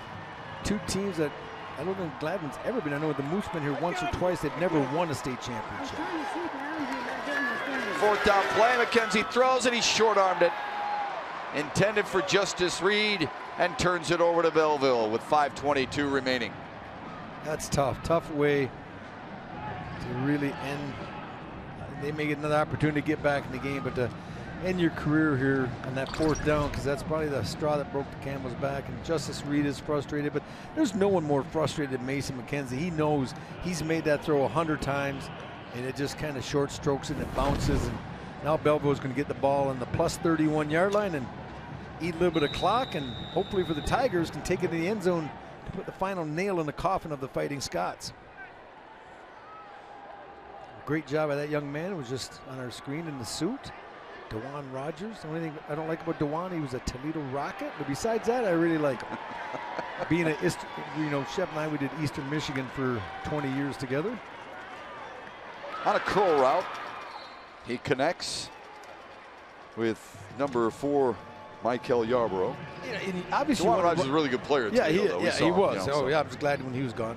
Two teams that I don't think Gladwin's ever been. I know the Moose been here once or twice. They've never won a state championship. 4th down play. McKenzie throws it. He short-armed it. Intended for Justice Reed and turns it over to Belleville with 5:22 remaining. That's tough. Tough way to really end. They may get another opportunity to get back in the game, but to end your career here on that 4th down, because that's probably the straw that broke the camel's back. And Justice Reed is frustrated, but there's no one more frustrated than Mason McKenzie. He knows he's made that throw 100 times, and it just kind of short strokes and it bounces. And now Belleville is going to get the ball on the plus 31-yard line and eat a little bit of clock, and hopefully for the Tigers can take it in the end zone to put the final nail in the coffin of the Fighting Scots. Great job by that young man who was just on our screen in the suit. Dewan Rogers. The only thing I don't like about Dewan, he was a Toledo Rocket, but besides that, I really like him. Being a, Shep and I, we did Eastern Michigan for 20 years together. On a curl route, he connects with number 4, Michael Yarborough. Obviously, Dewan Rogers is a really good player. Yeah, Toledo, he was. I was glad when he was gone.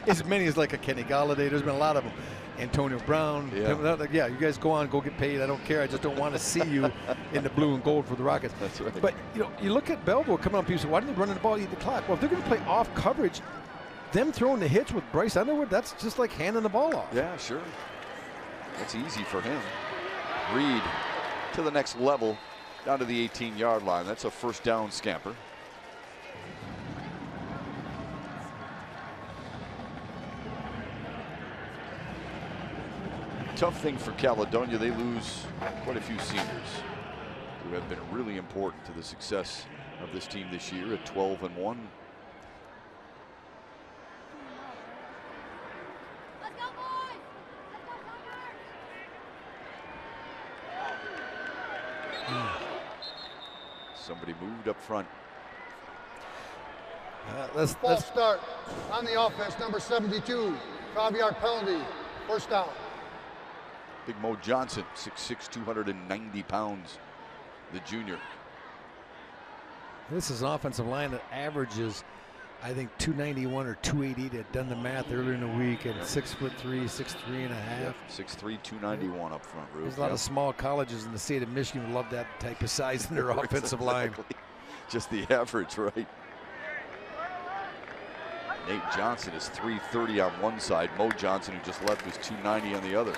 As many as like a Kenny Galladay. There's been a lot of them. Antonio Brown. Yeah, you guys go on, go get paid. I don't care. I just don't want to see you in the blue and gold for the Rockets. That's right. But you look at Belleville coming up. People say, why didn't they run the ball, eat the clock? Well, if they're going to play off coverage, them throwing the hits with Bryce Underwood, that's just like handing the ball off. Yeah, sure. That's easy for him. Reed to the next level, down to the 18-yard line. That's a 1st down scamper. tough thing for Caledonia. They lose quite a few seniors who have been really important to the success of this team this year at 12-1. Somebody moved up front. False start on the offense, number 72, 5-yard penalty, first down. Big Mo Johnson, 6'6", 290 pounds, the junior. This is an offensive line that averages, I think, 291 or 280. They'd done the math earlier in the week, and 6'3", 6'3 and a half. 6'3", 291 up front, Ruth. There's a lot of small colleges in the state of Michigan who love that type of size in their offensive line. Just the average, right? Nate Johnson is 330 on one side. Mo Johnson, who just left, was 290 on the other.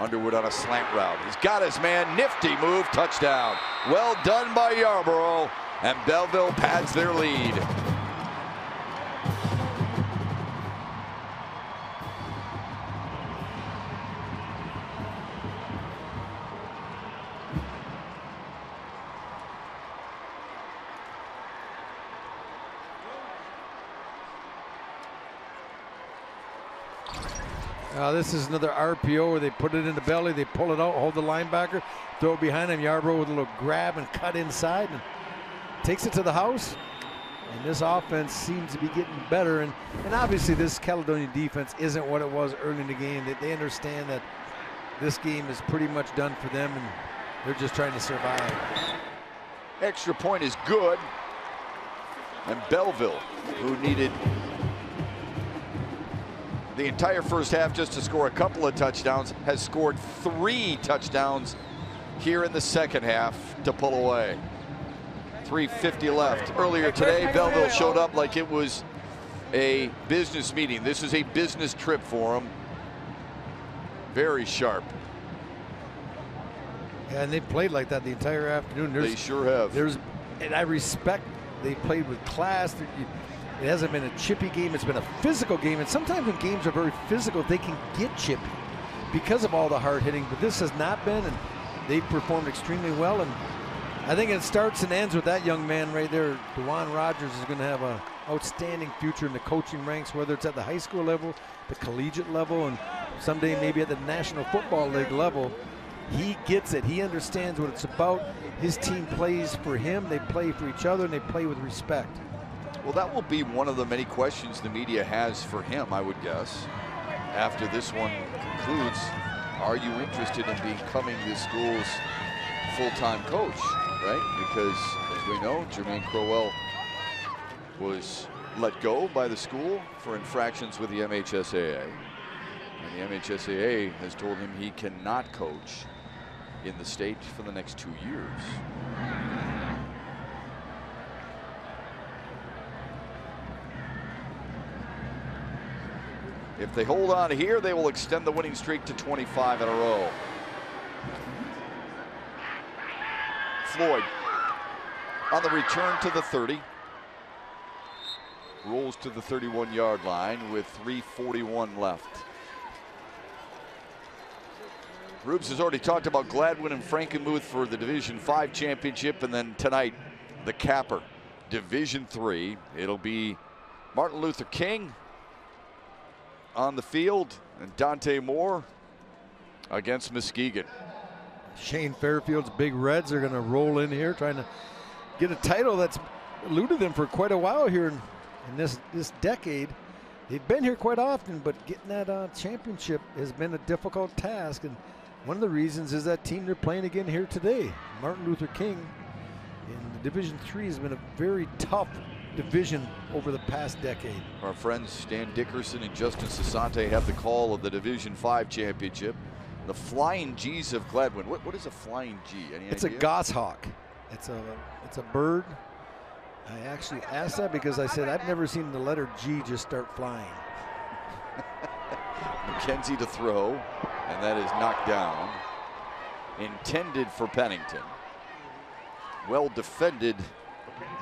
Underwood on a slant route. He's got his man. Nifty move. Touchdown. Well done by Yarborough. And Belleville pads their lead. This is another RPO where they put it in the belly, they pull it out, hold the linebacker, throw it behind him. Yarborough with a little grab and cut inside and takes it to the house. And this offense seems to be getting better. And obviously this Caledonia defense isn't what it was early in the game. They understand that this game is pretty much done for them and they're just trying to survive. Extra point is good. And Belleville, who needed the entire first half just to score a couple of touchdowns, has scored 3 touchdowns here in the second half to pull away. 3:50 left. Earlier today, Belleville showed up like it was a business meeting. This is a business trip for them. Very sharp. Yeah, and they played like that the entire afternoon. They sure have. And I respect they played with class. It hasn't been a chippy game. It's been a physical game. And sometimes when games are very physical, they can get chippy because of all the hard hitting. But this has not been, and they've performed extremely well. And I think it starts and ends with that young man right there. DeJuan Rogers is going to have an outstanding future in the coaching ranks, whether it's at the high school level, the collegiate level, and someday maybe at the National Football League level. He gets it. He understands what it's about. His team plays for him. They play for each other, and they play with respect. Well, that will be one of the many questions the media has for him, I would guess, after this one concludes. Are you interested in becoming this school's full-time coach, right? Because, as we know, Jermaine Crowell was let go by the school for infractions with the MHSAA. And the MHSAA has told him he cannot coach in the state for the next 2 years. If they hold on here, they will extend the winning streak to 25 in a row. Floyd on the return to the 30. Rolls to the 31-yard line with 3:41 left. Rubes has already talked about Gladwin and Frankenmuth for the Division 5 championship, and then tonight, the capper, Division 3. It'll be Martin Luther King on the field and Dante Moore against Muskegon. Shane Fairfield's Big Reds are going to roll in here trying to get a title that's eluded them for quite a while here in this decade. They've been here quite often, but getting that championship has been a difficult task. And one of the reasons is that team they're playing again here today. Martin Luther King in Division 3 has been a very tough division over the past decade. Our friends Stan Dickerson and Justin Sasante have the call of the Division 5 championship. The Flying G's of Gladwin. What is a Flying G? It's idea? A goshawk. It's a bird. I actually asked that because I said I've never seen the letter G just start flying. McKenzie to throw, and that is knocked down. Intended for Pennington. Well defended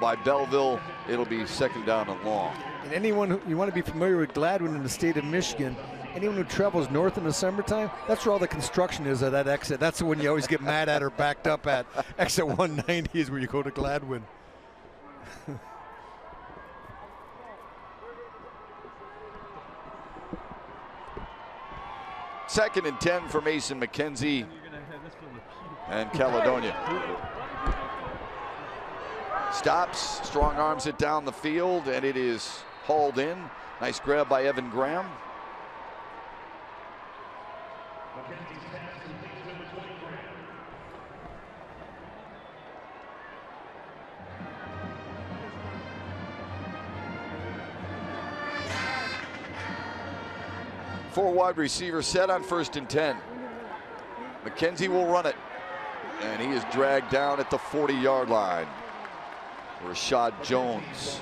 by Belleville. It'll be second down and long. And anyone who you want to be familiar with Gladwin in the state of Michigan, anyone who travels north in the summertime, that's where all the construction is at that exit. That's when you always get mad at or backed up at. Exit 190 is where you go to Gladwin. Second and 10 for Mason McKenzie and Caledonia. Stops, strong arms it down the field, and it is hauled in. Nice grab by Evan Graham. Four wide receiver set on 1st and 10. McKenzie will run it, and he is dragged down at the 40-yard line. Rashad Jones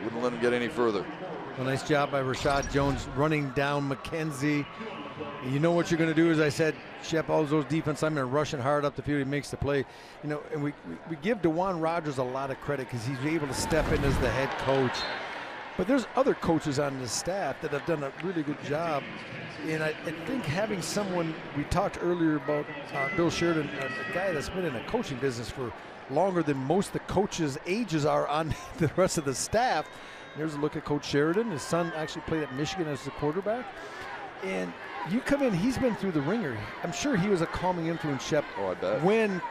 wouldn't let him get any further. Well, nice job by Rashad Jones running down McKenzie. You know what you're going to do, as I said, Shep, all those defense, I'm going to rush it hard up the field. He makes the play. You know, and we give DeJuan Rogers a lot of credit because he's able to step in as the head coach. But there's other coaches on this staff that have done a really good job. And I think having someone, we talked earlier about Bill Sheridan, a guy that's been in the coaching business for longer than most of the coaches' ages are on the rest of the staff. There's a look at Coach Sheridan. His son actually played at Michigan as the quarterback. And you come in, he's been through the ringer. I'm sure he was a calming influence, Shep, when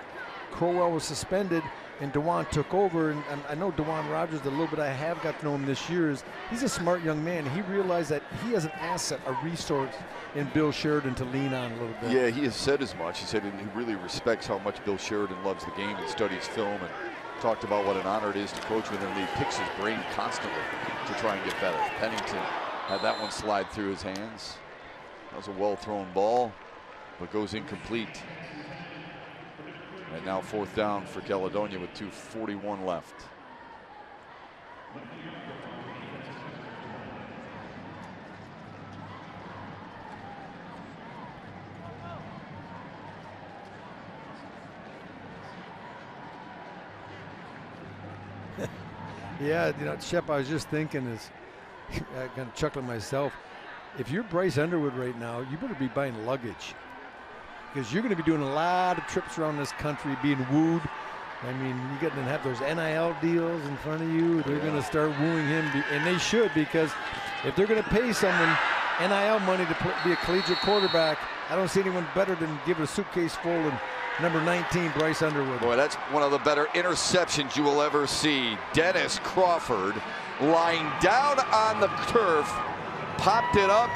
Crowell was suspended and DeJuan took over. And I know DeJuan Rogers, the little bit I have got to know him this year, is he's a smart young man. He realized that he has an asset, a resource in Bill Sheridan to lean on a little bit. Yeah, he has said as much. He said he really respects how much Bill Sheridan loves the game and studies film, and talked about what an honor it is to coach with him. He picks his brain constantly to try and get better. Pennington had that one slide through his hands. That was a well-thrown ball, but goes incomplete. And now 4th down for Caledonia with 2:41 left. Yeah, you know, Shep, I was just thinking, I'm kind of chuckling myself. If you're Bryce Underwood right now, you better be buying luggage, because you're going to be doing a lot of trips around this country, being wooed. I mean, you're going to have those NIL deals in front of you. They're going to start wooing him, and they should, because if they're going to pay someone NIL money to be a collegiate quarterback, I don't see anyone better than give it a suitcase full and number 19, Bryce Underwood. Boy, that's one of the better interceptions you will ever see. Dennis Crawford lying down on the turf, popped it up,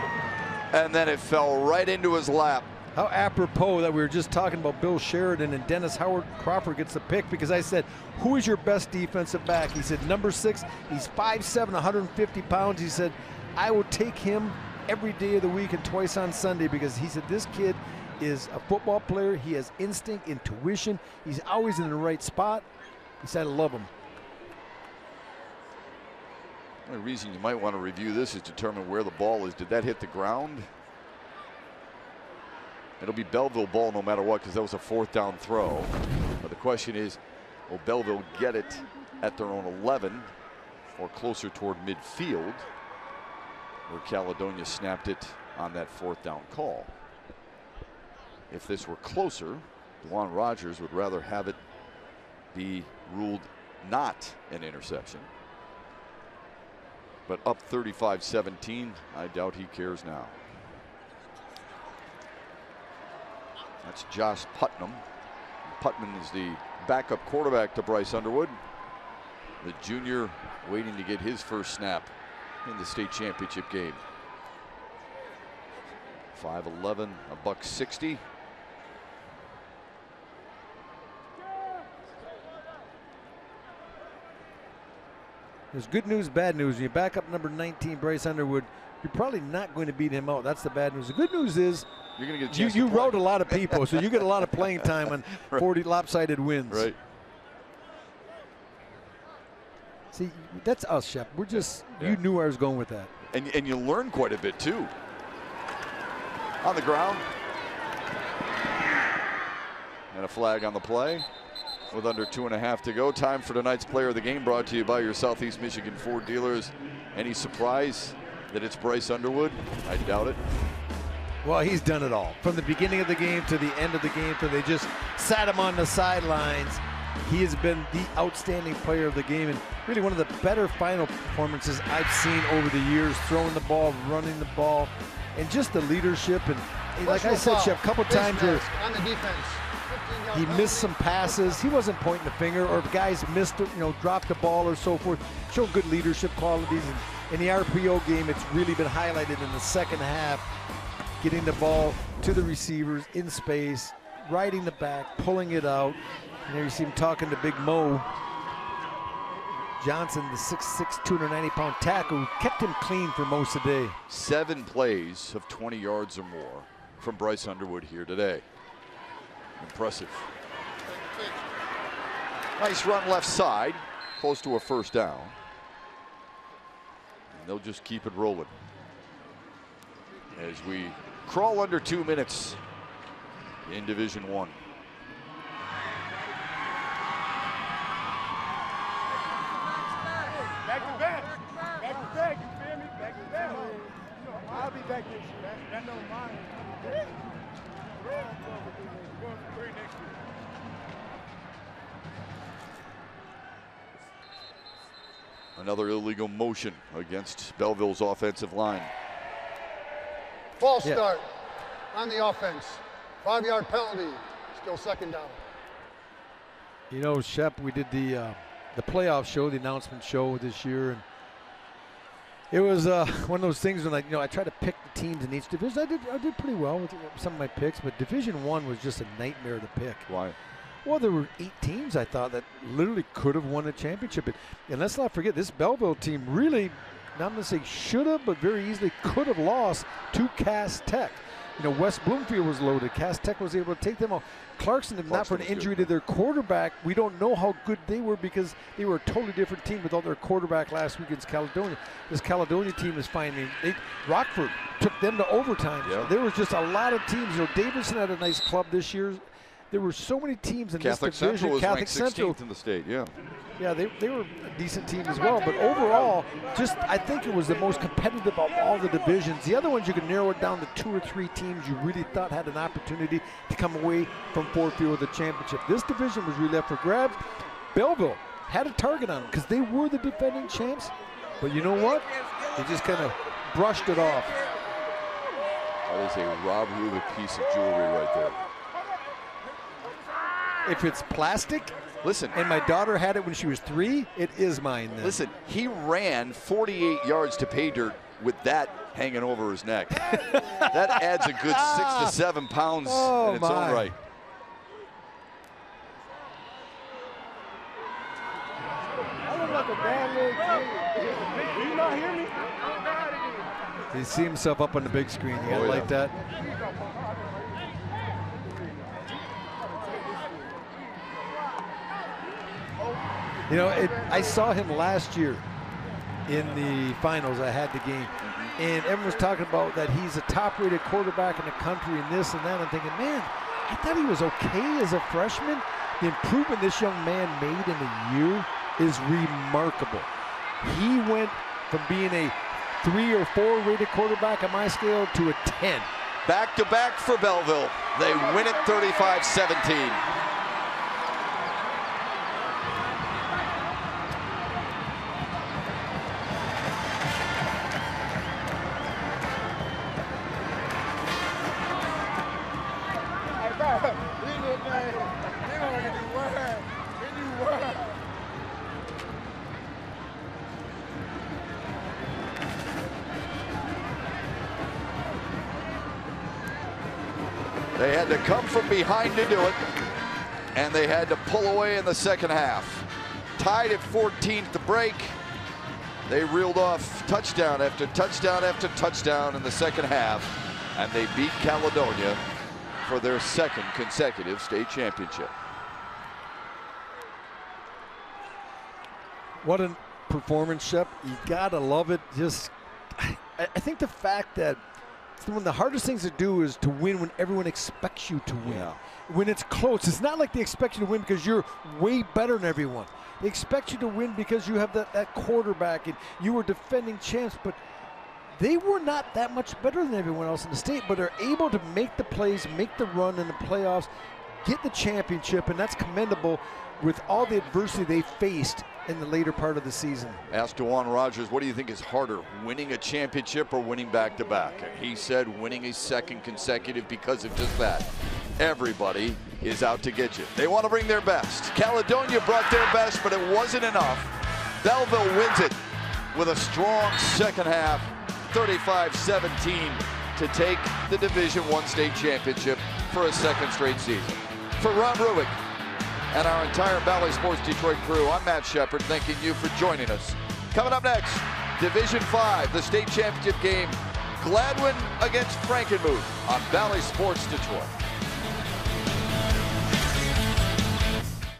and then it fell right into his lap. How apropos that we were just talking about Bill Sheridan and Dennis Howard Crawford gets the pick, because I said, who is your best defensive back? He said, number 6, he's 5'7", 150 pounds. He said, I will take him every day of the week and twice on Sunday, because he said, this kid is a football player. He has instinct, intuition. He's always in the right spot. He said, I love him. The only reason you might want to review this is determine where the ball is. Did that hit the ground? It'll be Belleville ball no matter what, because that was a 4th down throw. But the question is, will Belleville get it at their own 11 or closer toward midfield, where Caledonia snapped it on that 4th down call? If this were closer, DeJuan Rogers would rather have it be ruled not an interception. But up 35-17, I doubt he cares now. That's Josh Putnam. Putnam is the backup quarterback to Bryce Underwood, the junior waiting to get his first snap in the state championship game. 5'11", $160. There's good news, bad news. When you back up number 19, Bryce Underwood, you're probably not going to beat him out. That's the bad news. The good news is you're going to get a chance you rode a lot of people, so you get a lot of playing time on 40 lopsided wins. Right. See, that's us, Shep. We're just, you knew where I was going with that. And you learn quite a bit, too. On the ground. And a flag on the play. With under 2.5 to go. Time for tonight's player of the game, brought to you by your Southeast Michigan Ford dealers. Any surprise that it's Bryce Underwood? I doubt it. Well, he's done it all. From the beginning of the game to the end of the game, till they just sat him on the sidelines. He has been the outstanding player of the game and really one of the better final performances I've seen over the years, throwing the ball, running the ball, and just the leadership. And like I said, Shep, a couple times where on the defense. he missed some passes. He wasn't pointing the finger, or if guys missed, dropped the ball or so forth. Showed good leadership qualities. And in the RPO game, it's really been highlighted in the second half, getting the ball to the receivers in space, riding the back, pulling it out. And there you see him talking to Big Mo Johnson, the 6'6", 290-pound tackle, who kept him clean for most of the day. 7 plays of 20 yards or more from Bryce Underwood here today. Impressive. Nice run left side, close to a first down. And they'll just keep it rolling as we crawl under 2 minutes in Division I. Back to back, you feel me? Back to back. I'll be back next year. That's no mine. Going for 3 next year. Another illegal motion against Belleville's offensive line. False start on the offense. 5-yard penalty. Still second down. You know, Shep, we did the playoff show, the announcement show this year, and it was one of those things when I try to pick the teams in each division. I did pretty well with some of my picks, but Division I was just a nightmare to pick. Why? Well, there were 8 teams I thought that literally could have won a championship, and let's not forget this Belleville team really, not going to say should have, but very easily could have lost to Cass Tech. West Bloomfield was loaded. Cass Tech was able to take them out. Clarkson, if not for an injury to their quarterback, we don't know how good they were because they were a totally different team without their quarterback last week against Caledonia. This Caledonia team is finding Rockford took them to overtime. Yeah. There was just a lot of teams. Davidson had a nice club this year. There were so many teams in Catholic this division. Central was Catholic ranked 16th Central in the state, yeah. Yeah, they were a decent team as well, but overall, I think it was the most competitive of all the divisions. The other ones, you could narrow it down to 2 or 3 teams you really thought had an opportunity to come away from Ford Field with a championship. This division was really up for grabs. Belleville had a target on them because they were the defending champs, but you know what? They just kind of brushed it off. That is a Rob Rubick piece of jewelry right there. If it's plastic, listen, and my daughter had it when she was 3, it is mine then. Listen, he ran 48 yards to pay dirt with that hanging over his neck. That adds a good 6 to 7 pounds in its own right. I look like a bad little kid. Do you not hear me? You see himself up on the big screen. You gotta like that. I saw him last year in the finals. I had the game, and everyone was talking about that he's a top-rated quarterback in the country and this and that. I'm thinking, man, I thought he was okay as a freshman. The improvement this young man made in a year is remarkable. He went from being a 3 or 4 rated quarterback on my scale to a 10. Back-to-back for Belleville. They win it 35-17. They had to come from behind to do it, and they had to pull away in the second half. Tied at 14 at the break. They reeled off touchdown after touchdown after touchdown in the second half, and they beat Caledonia for their 2nd consecutive state championship. What a performance, Shep. You gotta love it. I think the fact that one of the hardest things to do is to win when everyone expects you to win. Yeah. When it's close, it's not like they expect you to win because you're way better than everyone. They expect you to win because you have that quarterback and you were defending champs, but they were not that much better than everyone else in the state, but are able to make the plays, make the run in the playoffs, get the championship, and that's commendable with all the adversity they faced in the later part of the season. Asked DeJuan Rogers, what do you think is harder, winning a championship or winning back-to-back? He said winning a second consecutive because of just that. Everybody is out to get you. They want to bring their best. Caledonia brought their best, but it wasn't enough. Belleville wins it with a strong second half, 35-17, to take the Division I state championship for a second straight season. For Rob Rubick and our entire Bally Sports Detroit crew, I'm Matt Shepard, thanking you for joining us. Coming up next, Division V, the state championship game, Gladwin against Frankenmuth on Bally Sports Detroit.